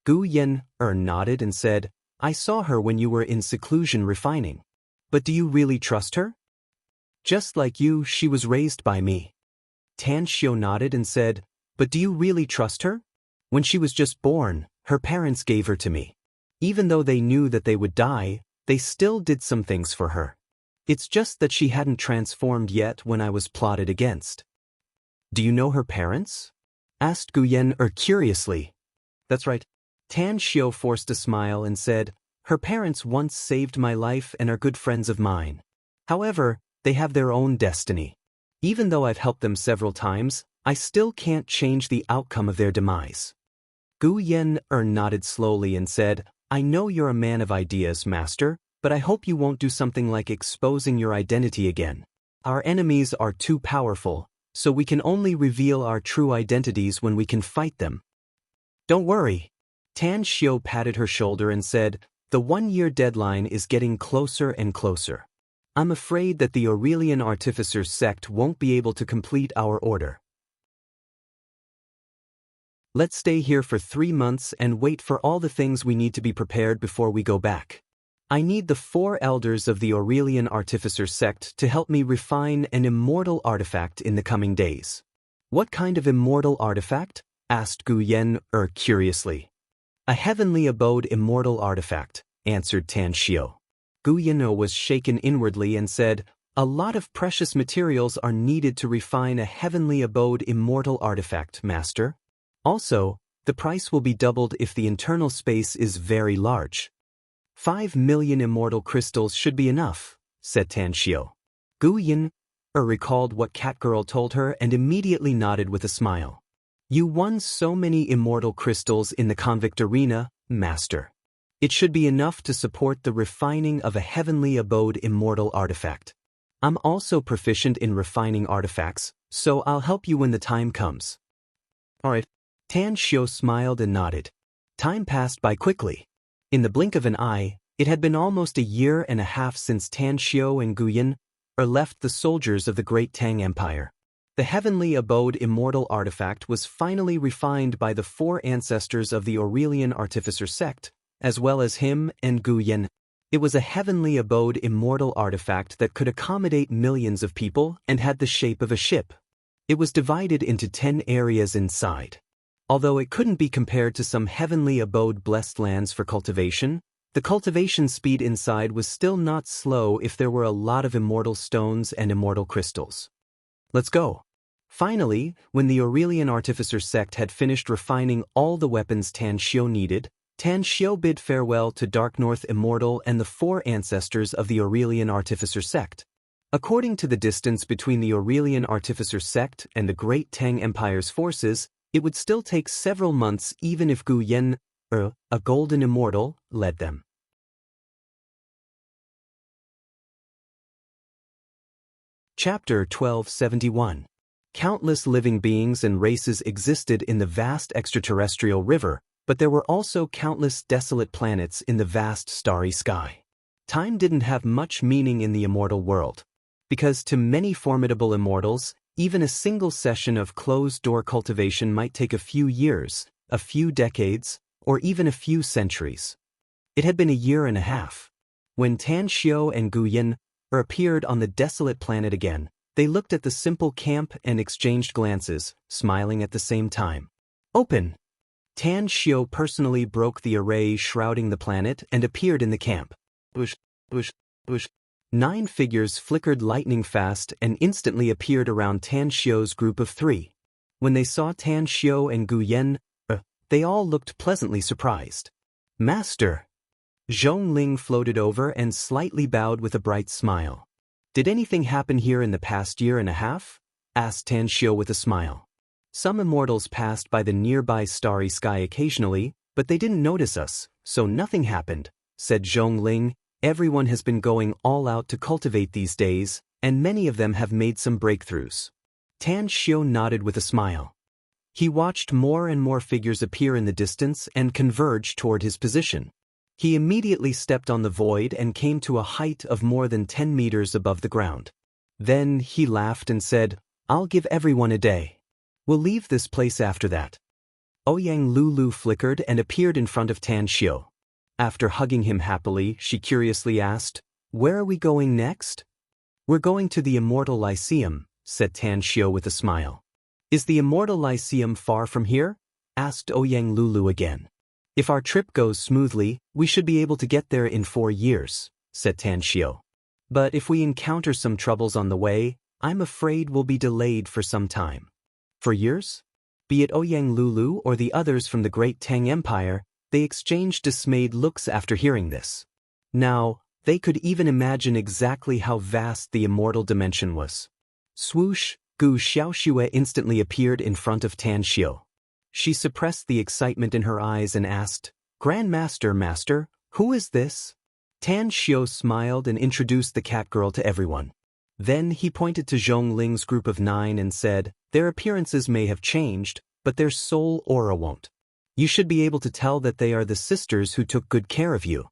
Gu Yen nodded and said, "I saw her when you were in seclusion refining. But do you really trust her?" "Just like you, she was raised by me." Tanshio nodded and said, "But do you really trust her? When she was just born, her parents gave her to me. Even though they knew that they would die, they still did some things for her. It's just that she hadn't transformed yet when I was plotted against." "Do you know her parents?" asked Guyen curiously. "That's right." Tanshio forced a smile and said, "Her parents once saved my life and are good friends of mine. However, they have their own destiny. Even though I've helped them several times, I still can't change the outcome of their demise." Gu Yen nodded slowly and said, "I know you're a man of ideas, master, but I hope you won't do something like exposing your identity again. Our enemies are too powerful, so we can only reveal our true identities when we can fight them." "Don't worry." Tanshio patted her shoulder and said, "The 1-year deadline is getting closer and closer. I'm afraid that the Aurelian Artificer sect won't be able to complete our order. Let's stay here for 3 months and wait for all the things we need to be prepared before we go back. I need the 4 elders of the Aurelian Artificer sect to help me refine an immortal artifact in the coming days." What kind of immortal artifact? Asked Gu Yen curiously. A heavenly abode immortal artifact, answered Tan Xiu. Gu Yen was shaken inwardly and said, a lot of precious materials are needed to refine a heavenly abode immortal artifact, master. Also, the price will be doubled if the internal space is very large. 5 million immortal crystals should be enough, said Tan Xiu. Gu Yen recalled what Catgirl told her and immediately nodded with a smile. You won so many immortal crystals in the convict arena, master. It should be enough to support the refining of a heavenly abode immortal artifact. I'm also proficient in refining artifacts, so I'll help you when the time comes. Alright. Tan Xiu smiled and nodded. Time passed by quickly. In the blink of an eye, it had been almost a year and a half since Tan Xiu and Gu Yen left the soldiers of the Great Tang Empire. The heavenly abode immortal artifact was finally refined by the 4 ancestors of the Aurelian Artificer sect, as well as him and Gu Yen. It was a heavenly abode immortal artifact that could accommodate millions of people and had the shape of a ship. It was divided into 10 areas inside. Although it couldn't be compared to some heavenly abode blessed lands for cultivation, the cultivation speed inside was still not slow if there were a lot of immortal stones and immortal crystals. Let's go. Finally, when the Aurelian Artificer sect had finished refining all the weapons Tan Xiu needed, Tan Xiu bid farewell to Dark North Immortal and the 4 ancestors of the Aurelian Artificer sect. According to the distance between the Aurelian Artificer sect and the Great Tang Empire's forces, it would still take several months even if Gu Yen, a golden immortal, led them. Chapter 1271. Countless living beings and races existed in the vast extraterrestrial river, but there were also countless desolate planets in the vast starry sky. Time didn't have much meaning in the immortal world, because to many formidable immortals, even a single session of closed-door cultivation might take a few years, a few decades, or even a few centuries. It had been a year and a half. When Tan Xiu and Gu Yen appeared on the desolate planet again, they looked at the simple camp and exchanged glances, smiling at the same time. Open! Tan Xiu personally broke the array shrouding the planet and appeared in the camp. Bush, bush, bush. 9 figures flickered lightning fast and instantly appeared around Tan Xiu's group of 3. When they saw Tan Xiu and Gu Yen, they all looked pleasantly surprised. Master! Zhongling floated over and slightly bowed with a bright smile. Did anything happen here in the past year and a half? Asked Tan Xiu with a smile. Some immortals passed by the nearby starry sky occasionally, but they didn't notice us, so nothing happened, said Zhongling. Everyone has been going all out to cultivate these days, and many of them have made some breakthroughs. Tan Xiu nodded with a smile. He watched more and more figures appear in the distance and converge toward his position. He immediately stepped on the void and came to a height of more than 10 meters above the ground. Then he laughed and said, I'll give everyone a day. We'll leave this place after that. Ouyang Lulu flickered and appeared in front of Tan Xiu. After hugging him happily, she curiously asked, Where are we going next? We're going to the Immortal Lyceum, said Tan Xiu with a smile. Is the Immortal Lyceum far from here? Asked Ouyang Lulu again. If our trip goes smoothly, we should be able to get there in 4 years, said Tan Xiu. But if we encounter some troubles on the way, I'm afraid we'll be delayed for some time. For years? Be it Ouyang Lulu or the others from the Great Tang Empire, they exchanged dismayed looks after hearing this. Now, they could even imagine exactly how vast the immortal dimension was. Swoosh, Gu Xiaoxue instantly appeared in front of Tan Xiu. She suppressed the excitement in her eyes and asked, Grand Master, Master, who is this? Tan Xiu smiled and introduced the cat girl to everyone. Then he pointed to Zhongling's group of 9 and said, Their appearances may have changed, but their soul aura won't. You should be able to tell that they are the sisters who took good care of you.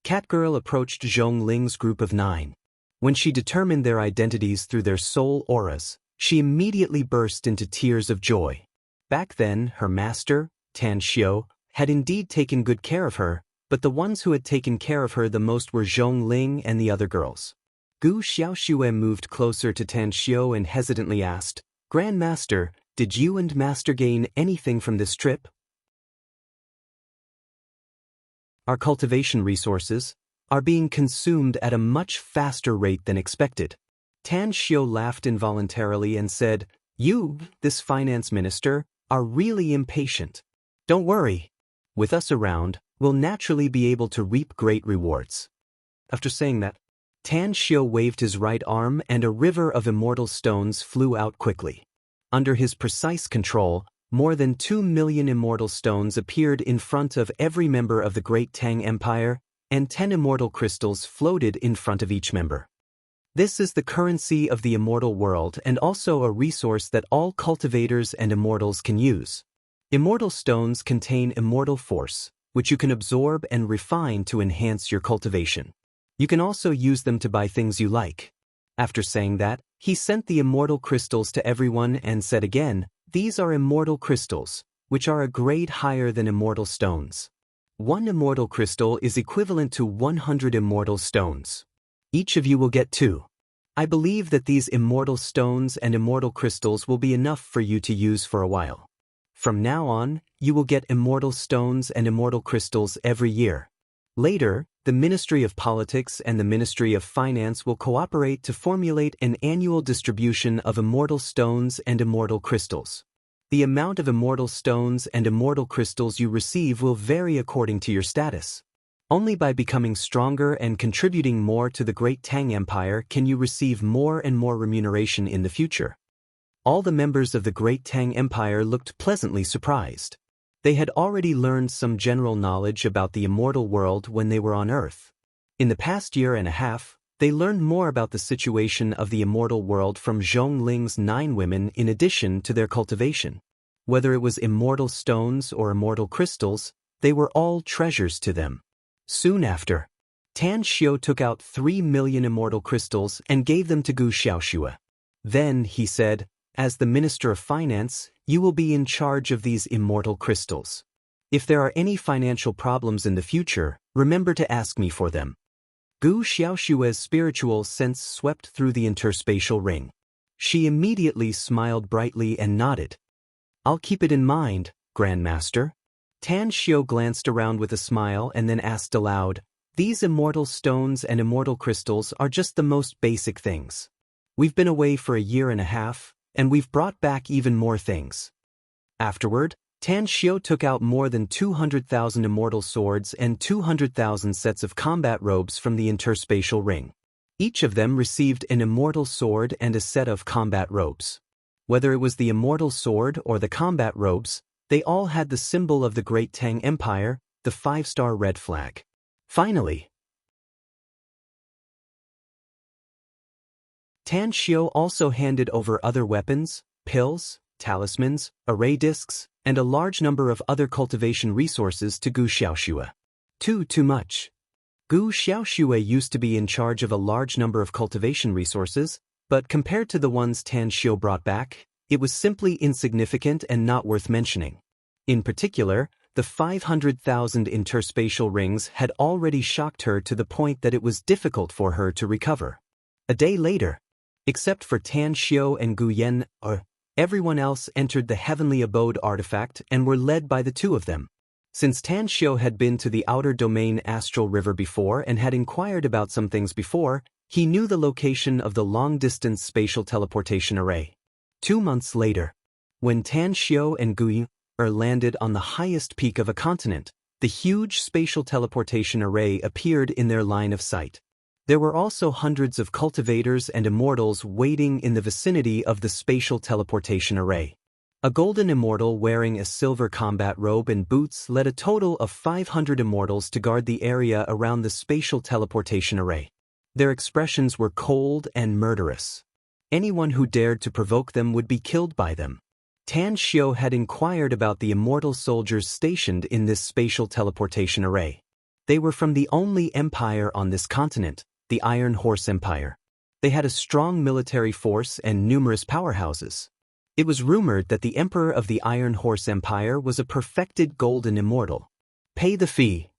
Catgirl approached Zhongling's group of 9. When she determined their identities through their soul auras, she immediately burst into tears of joy. Back then, her master, Tan Xiu, had indeed taken good care of her, but the ones who had taken care of her the most were Zhongling and the other girls. Gu Xiaoxue moved closer to Tan Xiu and hesitantly asked, Grand Master, Did you and Master gain anything from this trip? Our cultivation resources are being consumed at a much faster rate than expected. Tan Xiu laughed involuntarily and said, "You, this finance minister, are really impatient. Don't worry. With us around, we'll naturally be able to reap great rewards." After saying that, Tan Xiu waved his right arm and a river of immortal stones flew out quickly. Under his precise control, more than 2 million immortal stones appeared in front of every member of the Great Tang Empire, and 10 immortal crystals floated in front of each member. This is the currency of the immortal world and also a resource that all cultivators and immortals can use. Immortal stones contain immortal force, which you can absorb and refine to enhance your cultivation. You can also use them to buy things you like. After saying that, he sent the immortal crystals to everyone and said again, "These are immortal crystals, which are a grade higher than immortal stones. One immortal crystal is equivalent to 100 immortal stones. Each of you will get 2. I believe that these immortal stones and immortal crystals will be enough for you to use for a while. From now on, you will get immortal stones and immortal crystals every year. Later, the Ministry of Politics and the Ministry of Finance will cooperate to formulate an annual distribution of immortal stones and immortal crystals. The amount of immortal stones and immortal crystals you receive will vary according to your status. Only by becoming stronger and contributing more to the Great Tang Empire can you receive more and more remuneration in the future." All the members of the Great Tang Empire looked pleasantly surprised. They had already learned some general knowledge about the immortal world when they were on Earth. In the past year and a half, they learned more about the situation of the immortal world from Zhongling's 9 women in addition to their cultivation. Whether it was immortal stones or immortal crystals, they were all treasures to them. Soon after, Tan Xiu took out 3 million immortal crystals and gave them to Gu Xiaoxue. Then, he said, "As the Minister of Finance, you will be in charge of these immortal crystals. If there are any financial problems in the future, remember to ask me for them." Gu Xiaoxue's spiritual sense swept through the interspatial ring. She immediately smiled brightly and nodded. "I'll keep it in mind, Grandmaster." Tan Xiu glanced around with a smile and then asked aloud, "These immortal stones and immortal crystals are just the most basic things. We've been away for a year and a half, and we've brought back even more things." Afterward, Tan Xiu took out more than 200,000 immortal swords and 200,000 sets of combat robes from the interspatial ring. Each of them received an immortal sword and a set of combat robes. Whether it was the immortal sword or the combat robes, they all had the symbol of the Great Tang Empire, the 5-star red flag. Finally, Tan Xiu also handed over other weapons, pills, talismans, array discs, and a large number of other cultivation resources to Gu Xiaoxue. Too much. Gu Xiaoxue used to be in charge of a large number of cultivation resources, but compared to the ones Tan Xiu brought back, it was simply insignificant and not worth mentioning. In particular, the 500,000 interspatial rings had already shocked her to the point that it was difficult for her to recover. A day later, except for Tan Xiu and Gu Yan, everyone else entered the Heavenly Abode artifact and were led by the 2 of them. Since Tan Xiu had been to the outer domain Astral River before and had inquired about some things before, he knew the location of the long-distance spatial teleportation array. 2 months later, when Tan Xiu and Gu Yan landed on the highest peak of a continent, the huge spatial teleportation array appeared in their line of sight. There were also hundreds of cultivators and immortals waiting in the vicinity of the spatial teleportation array. A golden immortal wearing a silver combat robe and boots led a total of 500 immortals to guard the area around the spatial teleportation array. Their expressions were cold and murderous. Anyone who dared to provoke them would be killed by them. Tan Xiu had inquired about the immortal soldiers stationed in this spatial teleportation array. They were from the only empire on this continent, the Iron Horse Empire. They had a strong military force and numerous powerhouses. It was rumored that the emperor of the Iron Horse Empire was a perfected golden immortal. "Pay the fee."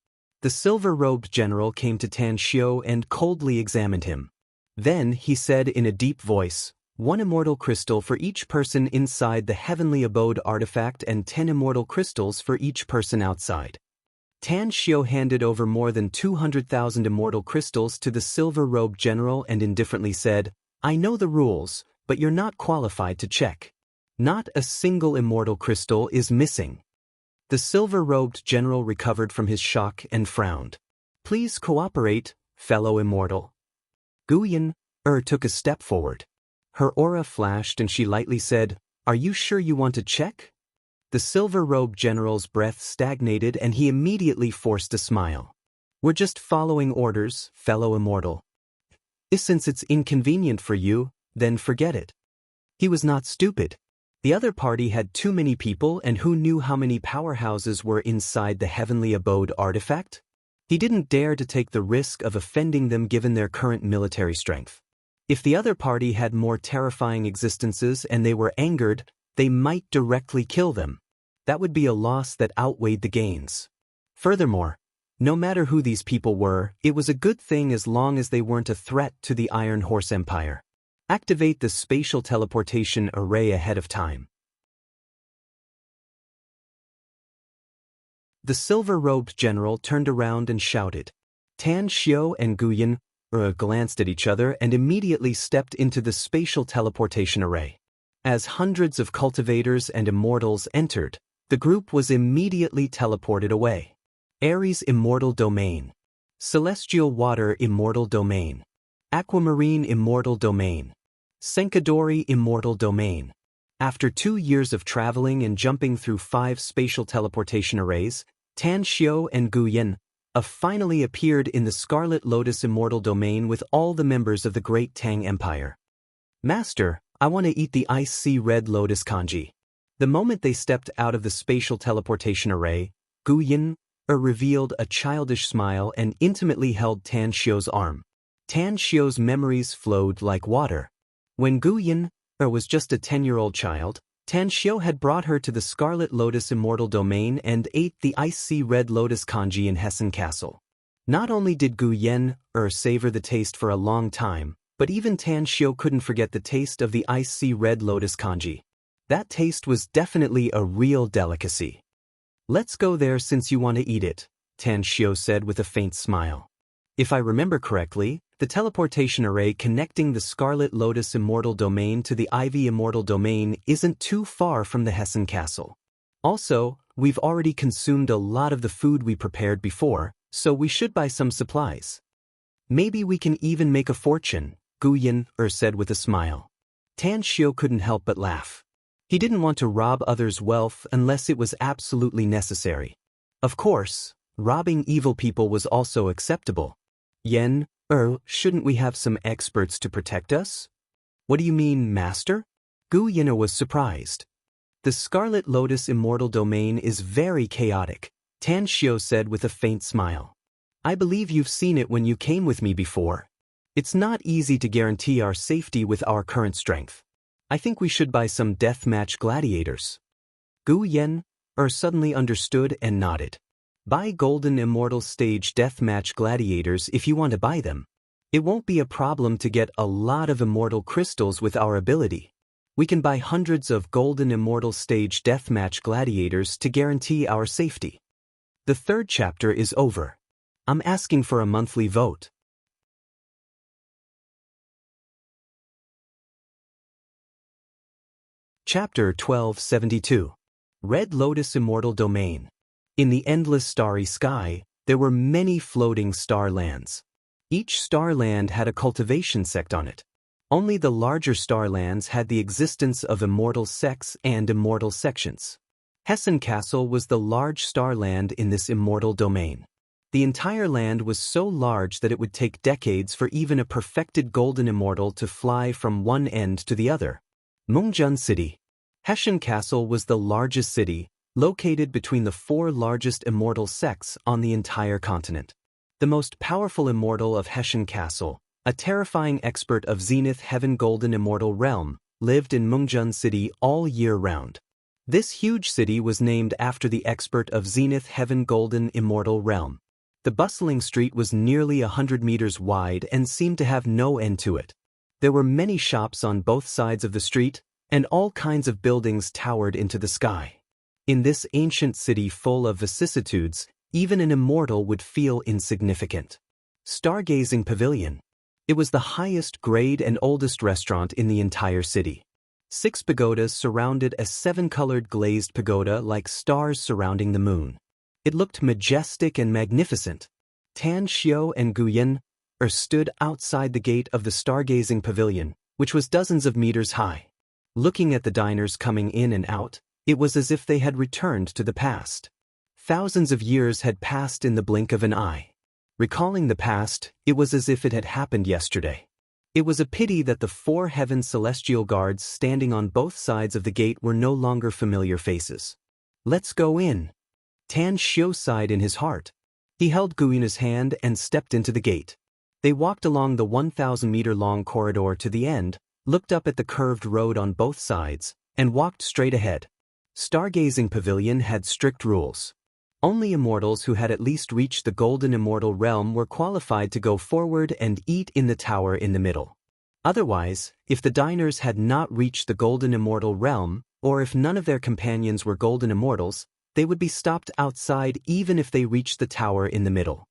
The silver-robed general came to Tan Xiu and coldly examined him. Then he said in a deep voice, 1 immortal crystal for each person inside the heavenly abode artifact and 10 immortal crystals for each person outside. Tan Xiao handed over more than 200,000 immortal crystals to the silver-robed general and indifferently said, "I know the rules, but you're not qualified to check. Not a single immortal crystal is missing." The silver-robed general recovered from his shock and frowned. "Please cooperate, fellow immortal." Guyan took a step forward. Her aura flashed and she lightly said, "Are you sure you want to check?" The silver-robed general's breath stagnated and he immediately forced a smile. "We're just following orders, fellow immortal. Since it's inconvenient for you, then forget it." He was not stupid. The other party had too many people, and who knew how many powerhouses were inside the heavenly abode artifact? He didn't dare to take the risk of offending them given their current military strength. If the other party had more terrifying existences and they were angered, they might directly kill them. That would be a loss that outweighed the gains. Furthermore, no matter who these people were, it was a good thing as long as they weren't a threat to the Iron Horse Empire. Activate the spatial teleportation array ahead of time. The silver-robed general turned around and shouted. Tan Xiao and Guyan glanced at each other and immediately stepped into the spatial teleportation array. As hundreds of cultivators and immortals entered, the group was immediately teleported away. Ares Immortal Domain. Celestial Water Immortal Domain. Aquamarine Immortal Domain. Senkadori Immortal Domain. After 2 years of traveling and jumping through 5 spatial teleportation arrays, Tan Xiao and Guyan finally appeared in the Scarlet Lotus Immortal Domain with all the members of the Great Tang Empire. "Master, I want to eat the Ice Sea Red Lotus kanji." The moment they stepped out of the spatial teleportation array, Guyan revealed a childish smile and intimately held Tan Xiao's arm. Tan Xiao's memories flowed like water. When Guyan was just a 10-year-old child, Tan Xiao had brought her to the Scarlet Lotus Immortal Domain and ate the Ice Sea Red Lotus kanji in Hessen Castle. Not only did Guyan savor the taste for a long time, but even Tan Xiao couldn't forget the taste of the Ice Sea Red Lotus kanji. That taste was definitely a real delicacy. "Let's go there since you want to eat it," Tan Xiao said with a faint smile. If I remember correctly, the teleportation array connecting the Scarlet Lotus Immortal Domain to the Ivy Immortal Domain isn't too far from the Hessen Castle. Also, we've already consumed a lot of the food we prepared before, so we should buy some supplies. "Maybe we can even make a fortune," Guyan said with a smile. Tan Xiao couldn't help but laugh. He didn't want to rob others' wealth unless it was absolutely necessary. Of course, robbing evil people was also acceptable. "Yen, shouldn't we have some experts to protect us?" "What do you mean, Master?" Guyan was surprised. "The Scarlet Lotus Immortal Domain is very chaotic," Tan Xiao said with a faint smile. "I believe you've seen it when you came with me before. It's not easy to guarantee our safety with our current strength. I think we should buy some deathmatch gladiators." Guyan suddenly understood and nodded. "Buy Golden Immortal Stage deathmatch gladiators if you want to buy them. It won't be a problem to get a lot of immortal crystals with our ability. We can buy hundreds of Golden Immortal Stage deathmatch gladiators to guarantee our safety." The 3rd chapter is over. I'm asking for a monthly vote. Chapter 1272. Red Lotus Immortal Domain. In the endless starry sky, there were many floating star lands. Each star land had a cultivation sect on it. Only the larger star lands had the existence of immortal sects and immortal sections. Hessen Castle was the large star land in this immortal domain. The entire land was so large that it would take decades for even a perfected golden immortal to fly from one end to the other. Mungjun City. Hessen Castle was the largest city, located between the 4 largest immortal sects on the entire continent. The most powerful immortal of Hessen Castle, a terrifying expert of Zenith Heaven Golden Immortal Realm, lived in Mungjun City all year round. This huge city was named after the expert of Zenith Heaven Golden Immortal Realm. The bustling street was nearly 100 meters wide and seemed to have no end to it. There were many shops on both sides of the street, and all kinds of buildings towered into the sky. In this ancient city full of vicissitudes, even an immortal would feel insignificant. Stargazing Pavilion. It was the highest grade and oldest restaurant in the entire city. 6 pagodas surrounded a 7-colored glazed pagoda like stars surrounding the moon. It looked majestic and magnificent. Tan Xiao and Gu Yin stood outside the gate of the Stargazing Pavilion, which was dozens of meters high. Looking at the diners coming in and out, it was as if they had returned to the past. Thousands of years had passed in the blink of an eye. Recalling the past, it was as if it had happened yesterday. It was a pity that the 4 heaven celestial guards standing on both sides of the gate were no longer familiar faces. "Let's go in," Tan Xiao sighed in his heart. He held Guina's hand and stepped into the gate. They walked along the 1,000-meter-long corridor to the end, looked up at the curved road on both sides, and walked straight ahead. Stargazing Pavilion had strict rules. Only immortals who had at least reached the golden immortal realm were qualified to go forward and eat in the tower in the middle. Otherwise, if the diners had not reached the golden immortal realm, or if none of their companions were golden immortals, they would be stopped outside even if they reached the tower in the middle.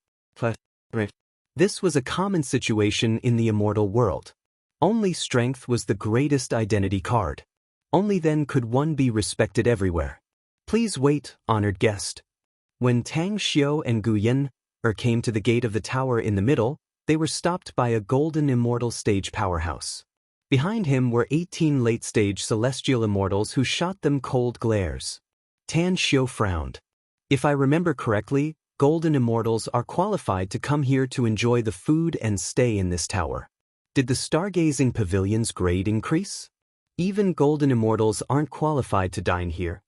This was a common situation in the immortal world. Only strength was the greatest identity card. Only then could one be respected everywhere. "Please wait, honored guest." When Tang Xiao and Gu Yin came to the gate of the tower in the middle, they were stopped by a golden immortal stage powerhouse. Behind him were 18 late-stage celestial immortals who shot them cold glares. Tan Xiao frowned. "If I remember correctly, golden immortals are qualified to come here to enjoy the food and stay in this tower. Did the Stargazing Pavilion's grade increase? Even golden immortals aren't qualified to dine here."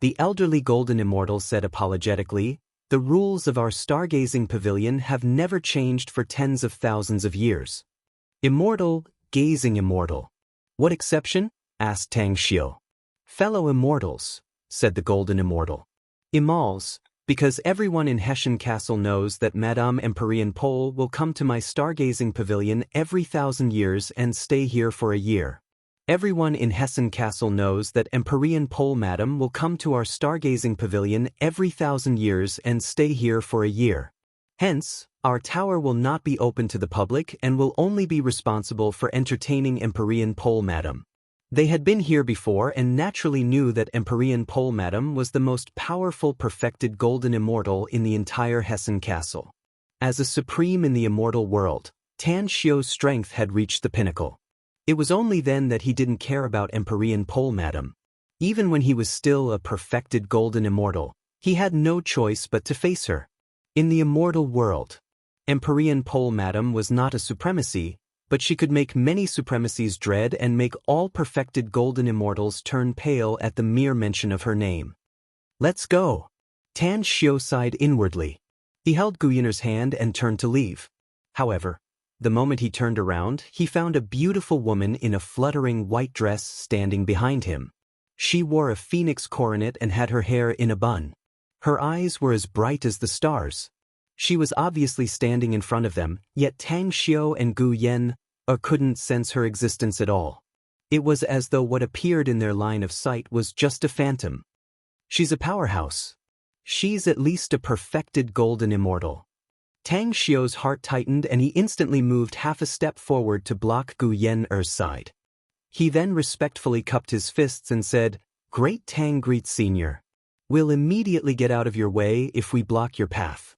The elderly golden immortal said apologetically, "The rules of our Stargazing Pavilion have never changed for tens of thousands of years." "Immortal, gazing immortal. What exception?" asked Tang Xiao. "Fellow immortals," said the golden immortal. "Immals, because everyone in Hessian Castle knows that Madame Empyrean Pole will come to my Stargazing Pavilion every 1,000 years and stay here for a year. Everyone in Hessen Castle knows that Empyrean Pole Madam will come to our Stargazing Pavilion every 1,000 years and stay here for a year. Hence, our tower will not be open to the public and will only be responsible for entertaining Empyrean Pole Madam." They had been here before and naturally knew that Empyrean Pole Madam was the most powerful perfected golden immortal in the entire Hessen Castle. As a supreme in the immortal world, Tan Xiao's strength had reached the pinnacle. It was only then that he didn't care about Empyrean Pole Madam. Even when he was still a perfected golden immortal, he had no choice but to face her. In the immortal world, Empyrean Pole Madam was not a supremacy, but she could make many supremacies dread and make all perfected golden immortals turn pale at the mere mention of her name. "Let's go." Tan Xiao sighed inwardly. He held Guyuner's hand and turned to leave. However, the moment he turned around, he found a beautiful woman in a fluttering white dress standing behind him. She wore a phoenix coronet and had her hair in a bun. Her eyes were as bright as the stars. She was obviously standing in front of them, yet Tang Xiao and Gu Yin couldn't sense her existence at all. It was as though what appeared in their line of sight was just a phantom. "She's a powerhouse. She's at least a perfected golden immortal." Tang Xiao's heart tightened and he instantly moved half a step forward to block Gu Yen's side. He then respectfully cupped his fists and said, "Great Tang Greet Senior. We'll immediately get out of your way if we block your path."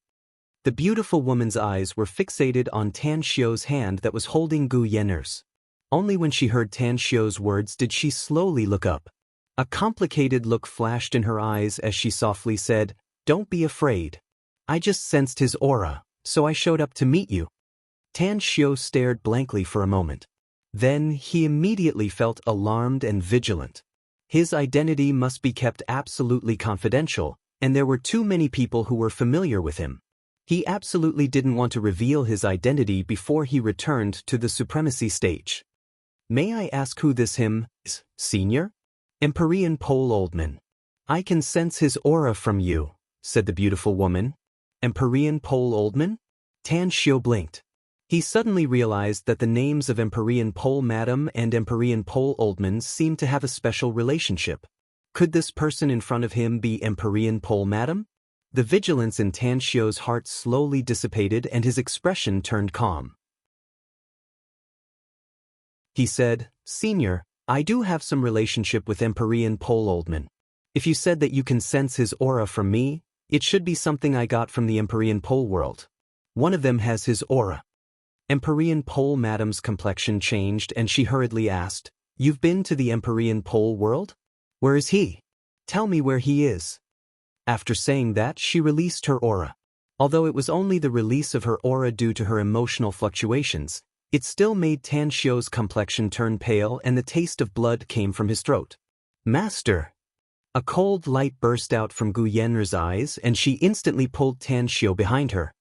The beautiful woman's eyes were fixated on Tan Xiao's hand that was holding Gu Yen's. Only when she heard Tan Xiao's words did she slowly look up. A complicated look flashed in her eyes as she softly said, "Don't be afraid. I just sensed his aura, so I showed up to meet you." Tan Xiao stared blankly for a moment. Then he immediately felt alarmed and vigilant. His identity must be kept absolutely confidential, and there were too many people who were familiar with him. He absolutely didn't want to reveal his identity before he returned to the supremacy stage. "May I ask who this him is, Senior?" "Empyrean Pole Oldman. I can sense his aura from you," said the beautiful woman. "Empyrean Pole Oldman?" Tan Xiao blinked. He suddenly realized that the names of Empyrean Pole Madam and Empyrean Pole Oldman seemed to have a special relationship. Could this person in front of him be Empyrean Pole Madam? The vigilance in Tan Xiu's heart slowly dissipated and his expression turned calm. He said, "Senior, I do have some relationship with Empyrean Pole Oldman. If you said that you can sense his aura from me, it should be something I got from the Empyrean Pole world. One of them has his aura." Empyrean Pole Madam's complexion changed and she hurriedly asked, "You've been to the Empyrean Pole world? Where is he? Tell me where he is." After saying that, she released her aura. Although it was only the release of her aura due to her emotional fluctuations, it still made Tan Xiu's complexion turn pale and the taste of blood came from his throat. "Master!" A cold light burst out from Gu Yenr's eyes and she instantly pulled Tan Xiu behind her.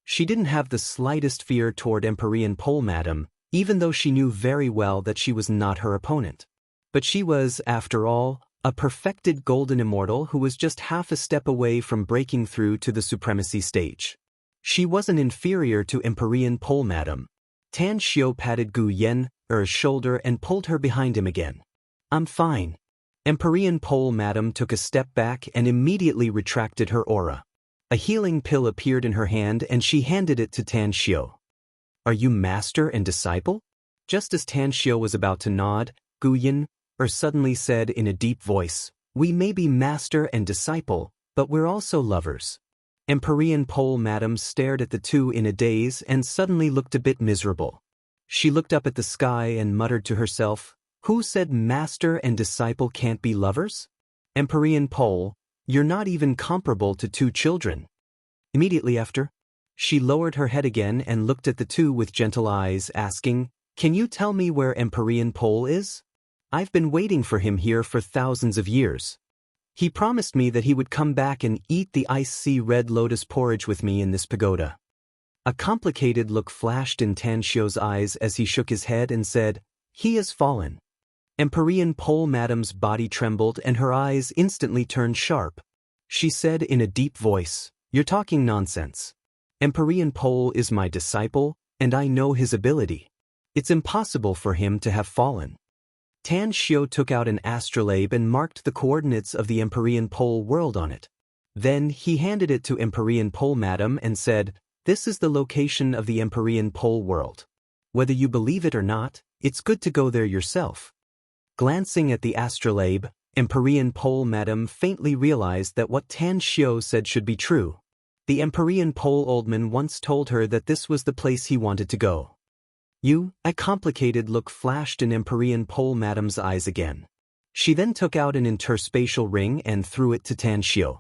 She didn't have the slightest fear toward Empyrean Pole Madam, even though she knew very well that she was not her opponent. But she was, after all, a perfected golden immortal who was just half a step away from breaking through to the supremacy stage. She wasn't inferior to Empyrean Pole Madam. Tan Xiu patted Gu Yen's shoulder and pulled her behind him again. "I'm fine." Empyrean Pole Madam took a step back and immediately retracted her aura. A healing pill appeared in her hand and she handed it to Tan Xiu. "Are you master and disciple?" Just as Tan Xiu was about to nod, Gu Yenr suddenly said in a deep voice, "We may be master and disciple, but we're also lovers." Empyrean Pole Madam stared at the two in a daze and suddenly looked a bit miserable. She looked up at the sky and muttered to herself, "Who said master and disciple can't be lovers? Empyrean Pole, you're not even comparable to two children." Immediately after, she lowered her head again and looked at the two with gentle eyes, asking, "Can you tell me where Empyrean Pole is? I've been waiting for him here for thousands of years. He promised me that he would come back and eat the ice sea red lotus porridge with me in this pagoda." A complicated look flashed in Tan Xiu's eyes as he shook his head and said, "He has fallen." Empyrean Pole Madam's body trembled and her eyes instantly turned sharp. She said in a deep voice, "You're talking nonsense. Empyrean Pole is my disciple, and I know his ability. It's impossible for him to have fallen." Tan Xiu took out an astrolabe and marked the coordinates of the Empyrean Pole world on it. Then he handed it to Empyrean Pole Madam and said, "This is the location of the Empyrean Pole world. Whether you believe it or not, it's good to go there yourself." Glancing at the astrolabe, Empyrean Pole Madam faintly realized that what Tan Xiu said should be true. The Empyrean Pole Oldman once told her that this was the place he wanted to go. A complicated look flashed in Empyrean Pole Madam's eyes again. She then took out an interspatial ring and threw it to Tan Xiu.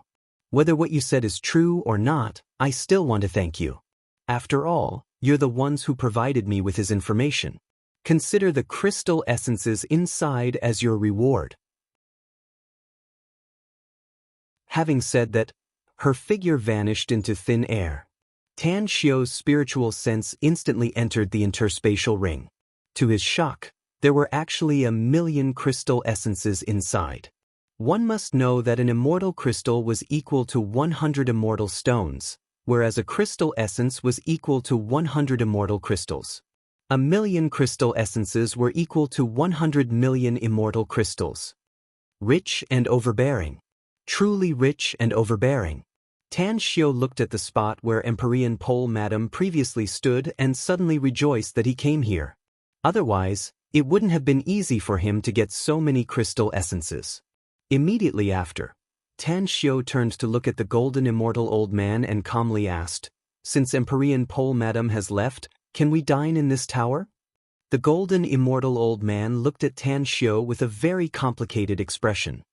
"Whether what you said is true or not, I still want to thank you. After all, you're the ones who provided me with his information. Consider the crystal essences inside as your reward." Having said that, her figure vanished into thin air. Tan Xiu's spiritual sense instantly entered the interspatial ring. To his shock, there were actually 1,000,000 crystal essences inside. One must know that an immortal crystal was equal to 100 immortal stones, whereas a crystal essence was equal to 100 immortal crystals. 1,000,000 crystal essences were equal to 100 million immortal crystals. Rich and overbearing. Truly rich and overbearing. Tan Xiu looked at the spot where Empyrean Pole Madam previously stood and suddenly rejoiced that he came here. Otherwise, it wouldn't have been easy for him to get so many crystal essences. Immediately after, Tan Xiu turned to look at the golden immortal old man and calmly asked, "Since Empyrean Pole Madam has left, can we dine in this tower?" The golden immortal old man looked at Tan Xiu with a very complicated expression.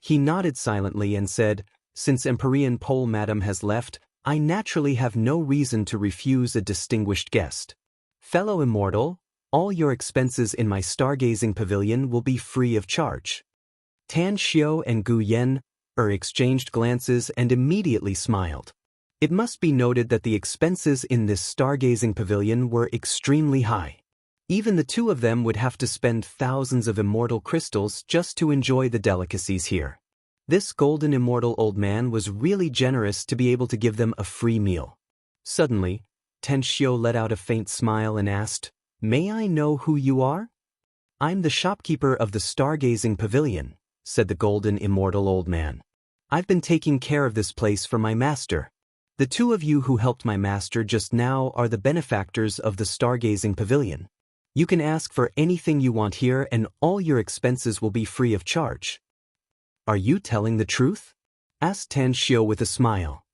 He nodded silently and said, "Since Empyrean Pole Madam has left, I naturally have no reason to refuse a distinguished guest. Fellow immortal, all your expenses in my stargazing pavilion will be free of charge." Tan Xiu and Gu Yenr exchanged glances and immediately smiled. It must be noted that the expenses in this stargazing pavilion were extremely high. Even the two of them would have to spend thousands of immortal crystals just to enjoy the delicacies here. This golden immortal old man was really generous to be able to give them a free meal. Suddenly, Tan Xiu let out a faint smile and asked, "May I know who you are?" "I'm the shopkeeper of the Stargazing Pavilion," said the golden immortal old man. "I've been taking care of this place for my master. The two of you who helped my master just now are the benefactors of the Stargazing Pavilion. You can ask for anything you want here and all your expenses will be free of charge." "Are you telling the truth?" asked Tan Xiu with a smile.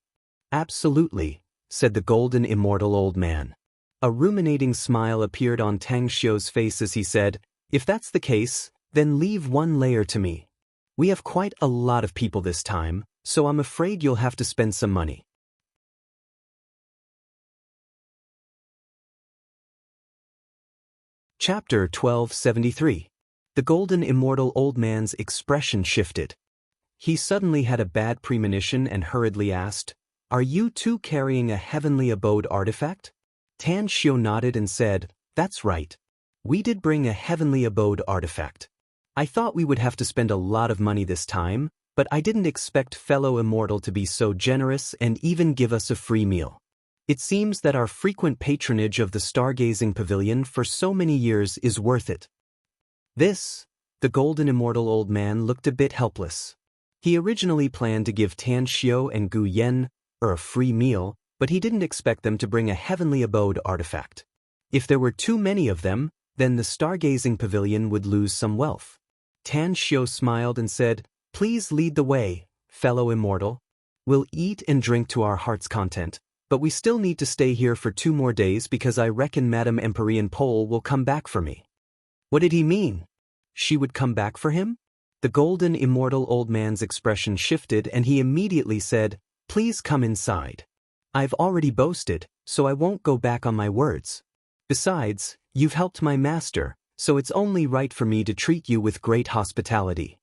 "Absolutely," said the golden immortal old man. A ruminating smile appeared on Tang Xiu's face as he said, "If that's the case, then leave one layer to me. We have quite a lot of people this time, so I'm afraid you'll have to spend some money." Chapter 1273. The golden immortal old man's expression shifted. He suddenly had a bad premonition and hurriedly asked, "Are you too carrying a heavenly abode artifact?" Tan Xiu nodded and said, "That's right. We did bring a heavenly abode artifact. I thought we would have to spend a lot of money this time, but I didn't expect fellow immortal to be so generous and even give us a free meal. It seems that our frequent patronage of the Stargazing Pavilion for so many years is worth it." The golden immortal old man looked a bit helpless. He originally planned to give Tan Xiu and Gu Yen a free meal, but he didn't expect them to bring a heavenly abode artifact. If there were too many of them, then the Stargazing Pavilion would lose some wealth. Tan Xiu smiled and said, "Please lead the way, fellow immortal. We'll eat and drink to our heart's content, but we still need to stay here for 2 more days because I reckon Madame Empyrean Pole will come back for me." What did he mean? She would come back for him? The golden immortal old man's expression shifted and he immediately said, "Please come inside. I've already boasted, so I won't go back on my words. Besides, you've helped my master, so it's only right for me to treat you with great hospitality."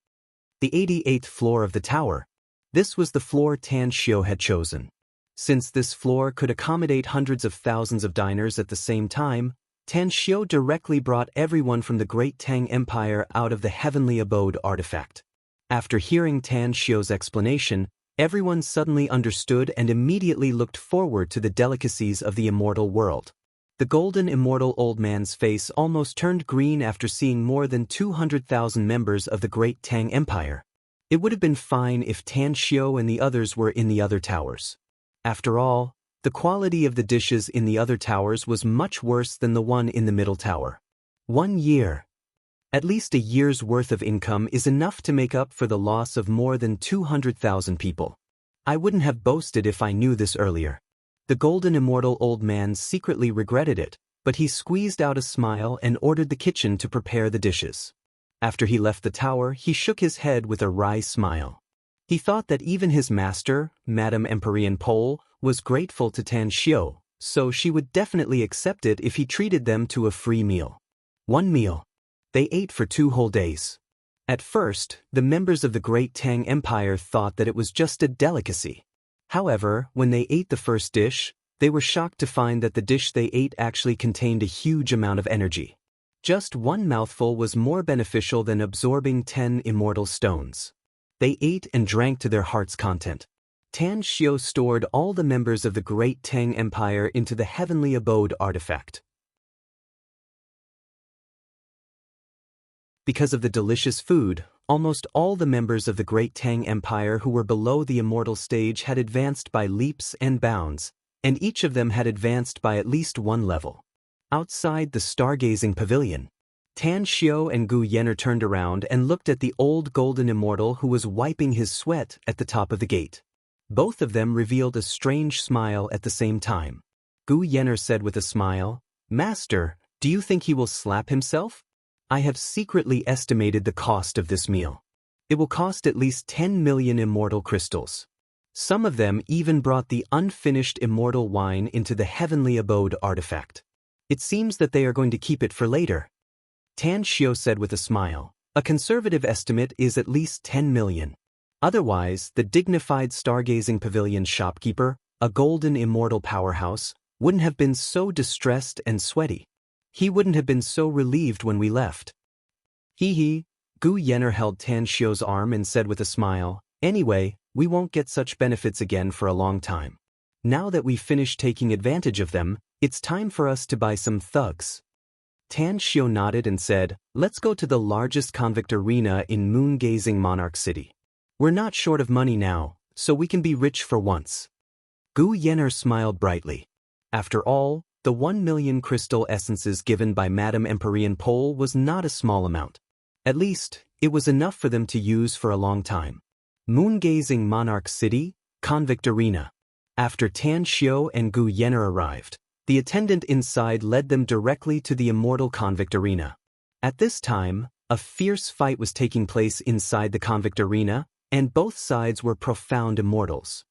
The 88th floor of the tower. This was the floor Tan Xiu had chosen. Since this floor could accommodate hundreds of thousands of diners at the same time, Tan Xiu directly brought everyone from the Great Tang Empire out of the heavenly abode artifact. After hearing Tan Xiu's explanation, everyone suddenly understood and immediately looked forward to the delicacies of the immortal world. The golden immortal old man's face almost turned green after seeing more than 200,000 members of the Great Tang Empire. It would have been fine if Tan Xiu and the others were in the other towers. After all, the quality of the dishes in the other towers was much worse than the one in the middle tower. 1 year. At least a year's worth of income is enough to make up for the loss of more than 200,000 people. I wouldn't have boasted if I knew this earlier. The golden immortal old man secretly regretted it, but he squeezed out a smile and ordered the kitchen to prepare the dishes. After he left the tower, he shook his head with a wry smile. He thought that even his master, Madame Empyrean Pole, was grateful to Tan Xiu, so she would definitely accept it if he treated them to a free meal. 1 meal. They ate for 2 whole days. At first, the members of the Great Tang Empire thought that it was just a delicacy. However, when they ate the first dish, they were shocked to find that the dish they ate actually contained a huge amount of energy. Just 1 mouthful was more beneficial than absorbing 10 immortal stones. They ate and drank to their heart's content. Tan Xiu stored all the members of the Great Tang Empire into the heavenly abode artifact. Because of the delicious food, almost all the members of the Great Tang Empire who were below the immortal stage had advanced by leaps and bounds, and each of them had advanced by at least 1 level. Outside the Stargazing Pavilion, Tan Xiu and Gu Yenner turned around and looked at the old golden immortal who was wiping his sweat at the top of the gate. Both of them revealed a strange smile at the same time. Gu Yenner said with a smile, "Master, do you think he will slap himself? I have secretly estimated the cost of this meal. It will cost at least 10 million immortal crystals." Some of them even brought the unfinished immortal wine into the heavenly abode artifact. It seems that they are going to keep it for later. Tan Xiu said with a smile, "A conservative estimate is at least 10 million. Otherwise, the dignified Stargazing Pavilion shopkeeper, a golden immortal powerhouse, wouldn't have been so distressed and sweaty. He wouldn't have been so relieved when we left." Hee. Gu Yenner held Tan Xiu's arm and said with a smile, "Anyway, we won't get such benefits again for a long time. Now that we've finished taking advantage of them, It's time for us to buy some thugs. Tan Shio nodded and said, let's go to the largest convict arena in moon-gazing Monarch City. We're not short of money now, so we can be rich for once. Gu Yenner smiled brightly. After all, the 1 million crystal essences given by Madame Empyrean Pole was not a small amount. At least, it was enough for them to use for a long time. Moon-gazing Monarch City, Convict Arena. After Tan Shio and Gu Yenner arrived, the attendant inside led them directly to the immortal convict arena. At this time, a fierce fight was taking place inside the convict arena, and both sides were profound immortals.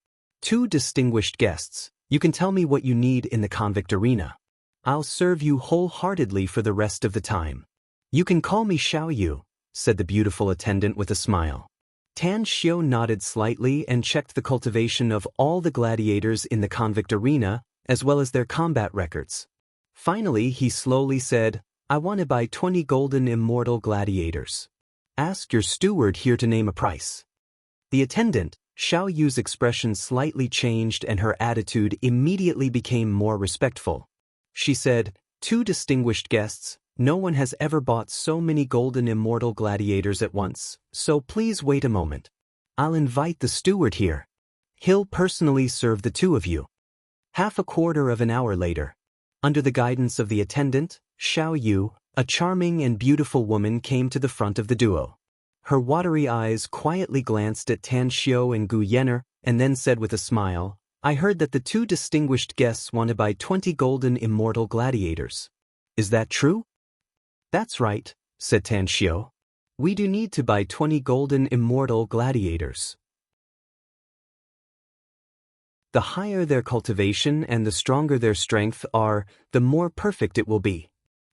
Two distinguished guests, you can tell me what you need in the convict arena. I'll serve you wholeheartedly for the rest of the time. You can call me Xiao Yu, said the beautiful attendant with a smile. Tan Shio nodded slightly and checked the cultivation of all the gladiators in the convict arena, as well as their combat records. Finally, he slowly said, I want to buy 20 golden immortal gladiators. Ask your steward here to name a price. The attendant, Xiao Yu's expression slightly changed and her attitude immediately became more respectful. She said, two distinguished guests, no one has ever bought so many golden immortal gladiators at once, so please wait a moment. I'll invite the steward here. He'll personally serve the two of you. Half a quarter of an hour later, under the guidance of the attendant, Xiao Yu, a charming and beautiful woman came to the front of the duo. Her watery eyes quietly glanced at Tan Shio and Gu Yenner, and then said with a smile, I heard that the two distinguished guests want to buy 20 golden immortal gladiators. Is that true? That's right, said Tan Shio. We do need to buy 20 golden immortal gladiators. The higher their cultivation and the stronger their strength are, the more perfect it will be.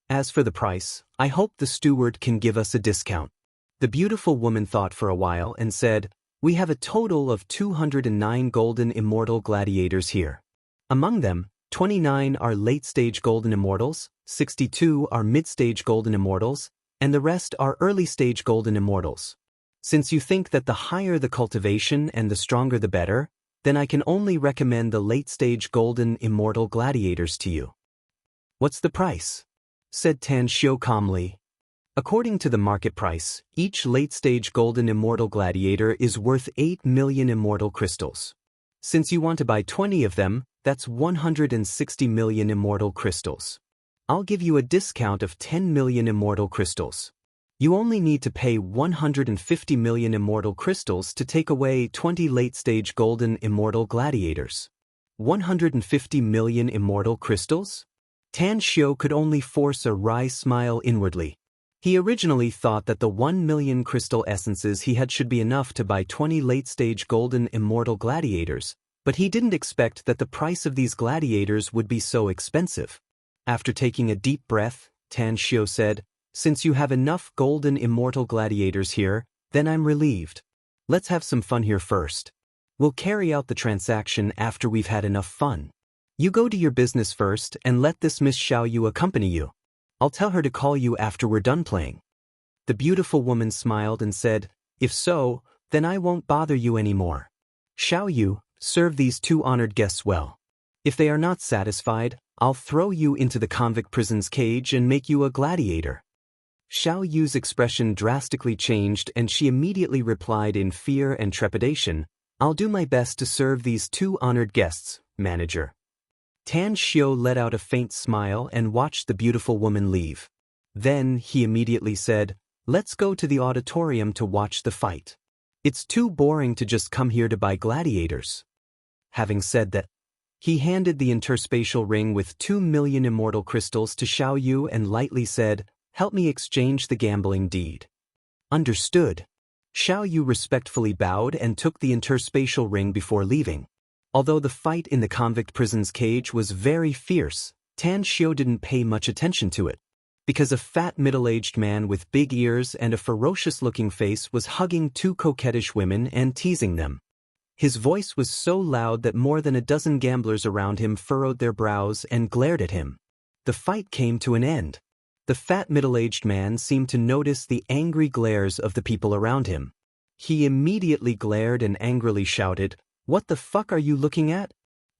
As for the price, I hope the steward can give us a discount. The beautiful woman thought for a while and said, we have a total of 209 golden immortal gladiators here. Among them, 29 are late-stage golden immortals, 62 are mid-stage golden immortals, and the rest are early-stage golden immortals. Since you think that the higher the cultivation and the stronger the better, then I can only recommend the late-stage golden immortal gladiators to you. What's the price? Said Tan Shio calmly. According to the market price, each late-stage golden immortal gladiator is worth 8 million immortal crystals. Since you want to buy 20 of them, that's 160 million immortal crystals. I'll give you a discount of 10 million immortal crystals. You only need to pay 150 million immortal crystals to take away 20 late-stage golden immortal gladiators. 150 million immortal crystals? Tan Shio could only force a wry smile inwardly. He originally thought that the 1 million crystal essences he had should be enough to buy 20 late-stage golden immortal gladiators, but he didn't expect that the price of these gladiators would be so expensive. After taking a deep breath, Tan Shio said, since you have enough golden immortal gladiators here, then I'm relieved. Let's have some fun here first. We'll carry out the transaction after we've had enough fun. You go to your business first and let this Miss Xiao Yu accompany you. I'll tell her to call you after we're done playing. The beautiful woman smiled and said, if so, then I won't bother you anymore. Xiao Yu, serve these two honored guests well. If they are not satisfied, I'll throw you into the convict prison's cage and make you a gladiator. Xiao Yu's expression drastically changed and she immediately replied in fear and trepidation, I'll do my best to serve these two honored guests, manager. Tan Shio let out a faint smile and watched the beautiful woman leave. Then he immediately said, let's go to the auditorium to watch the fight. It's too boring to just come here to buy gladiators. Having said that, he handed the interspatial ring with 2 million immortal crystals to Xiao Yu and lightly said, help me exchange the gambling deed. Understood. Xiao Yu respectfully bowed and took the interspatial ring before leaving. Although the fight in the convict prison's cage was very fierce, Tan Shio didn't pay much attention to it, because a fat middle-aged man with big ears and a ferocious-looking face was hugging two coquettish women and teasing them. His voice was so loud that more than a dozen gamblers around him furrowed their brows and glared at him. The fight came to an end. The fat middle-aged man seemed to notice the angry glares of the people around him. He immediately glared and angrily shouted, "What the fuck are you looking at?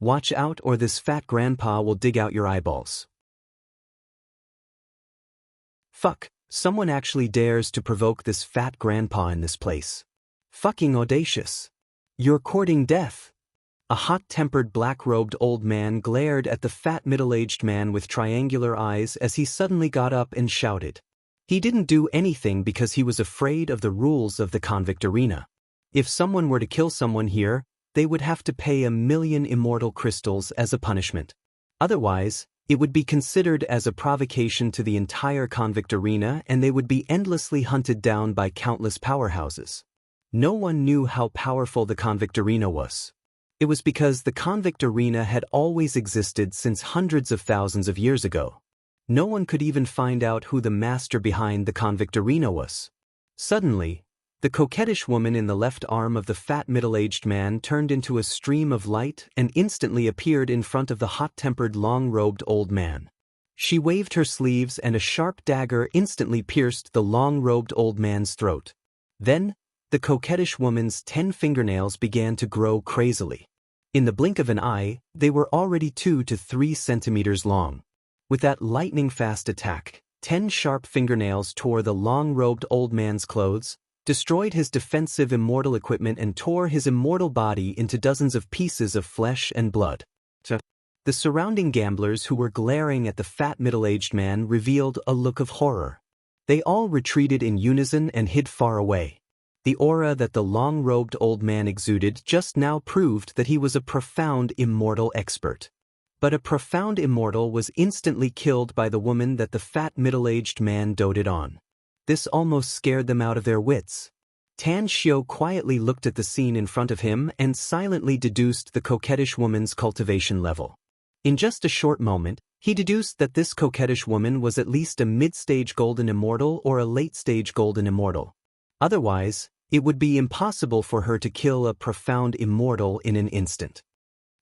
Watch out or this fat grandpa will dig out your eyeballs. Fuck, someone actually dares to provoke this fat grandpa in this place. Fucking audacious. You're courting death. A hot-tempered black-robed old man glared at the fat middle-aged man with triangular eyes as he suddenly got up and shouted. He didn't do anything because he was afraid of the rules of the convict arena. If someone were to kill someone here, they would have to pay 1,000,000 immortal crystals as a punishment. Otherwise, it would be considered as a provocation to the entire convict arena and they would be endlessly hunted down by countless powerhouses. No one knew how powerful the convict arena was. It was because the convict arena had always existed since hundreds of thousands of years ago. No one could even find out who the master behind the convict arena was. Suddenly, the coquettish woman in the left arm of the fat middle-aged man turned into a stream of light and instantly appeared in front of the hot-tempered long-robed old man. She waved her sleeves and a sharp dagger instantly pierced the long-robed old man's throat. Then, the coquettish woman's 10 fingernails began to grow crazily. In the blink of an eye, they were already 2 to 3 centimeters long. With that lightning-fast attack, 10 sharp fingernails tore the long-robed old man's clothes, destroyed his defensive immortal equipment and tore his immortal body into dozens of pieces of flesh and blood. The surrounding gamblers who were glaring at the fat middle-aged man revealed a look of horror. They all retreated in unison and hid far away. The aura that the long-robed old man exuded just now proved that he was a profound immortal expert. But a profound immortal was instantly killed by the woman that the fat middle-aged man doted on. This almost scared them out of their wits. Tan Xiao quietly looked at the scene in front of him and silently deduced the coquettish woman's cultivation level. In just a short moment, he deduced that this coquettish woman was at least a mid-stage golden immortal or a late-stage golden immortal. Otherwise, it would be impossible for her to kill a profound immortal in an instant.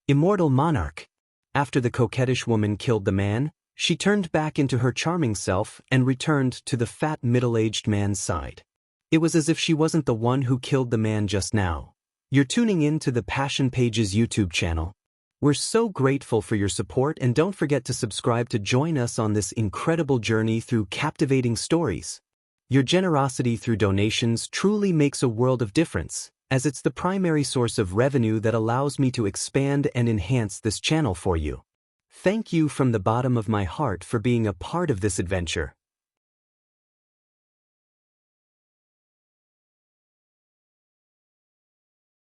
Immortal monarch. After the coquettish woman killed the man, she turned back into her charming self and returned to the fat middle-aged man's side. It was as if she wasn't the one who killed the man just now. You're tuning in to the Passion Pages YouTube channel. We're so grateful for your support and don't forget to subscribe to join us on this incredible journey through captivating stories. Your generosity through donations truly makes a world of difference, as it's the primary source of revenue that allows me to expand and enhance this channel for you. Thank you from the bottom of my heart for being a part of this adventure.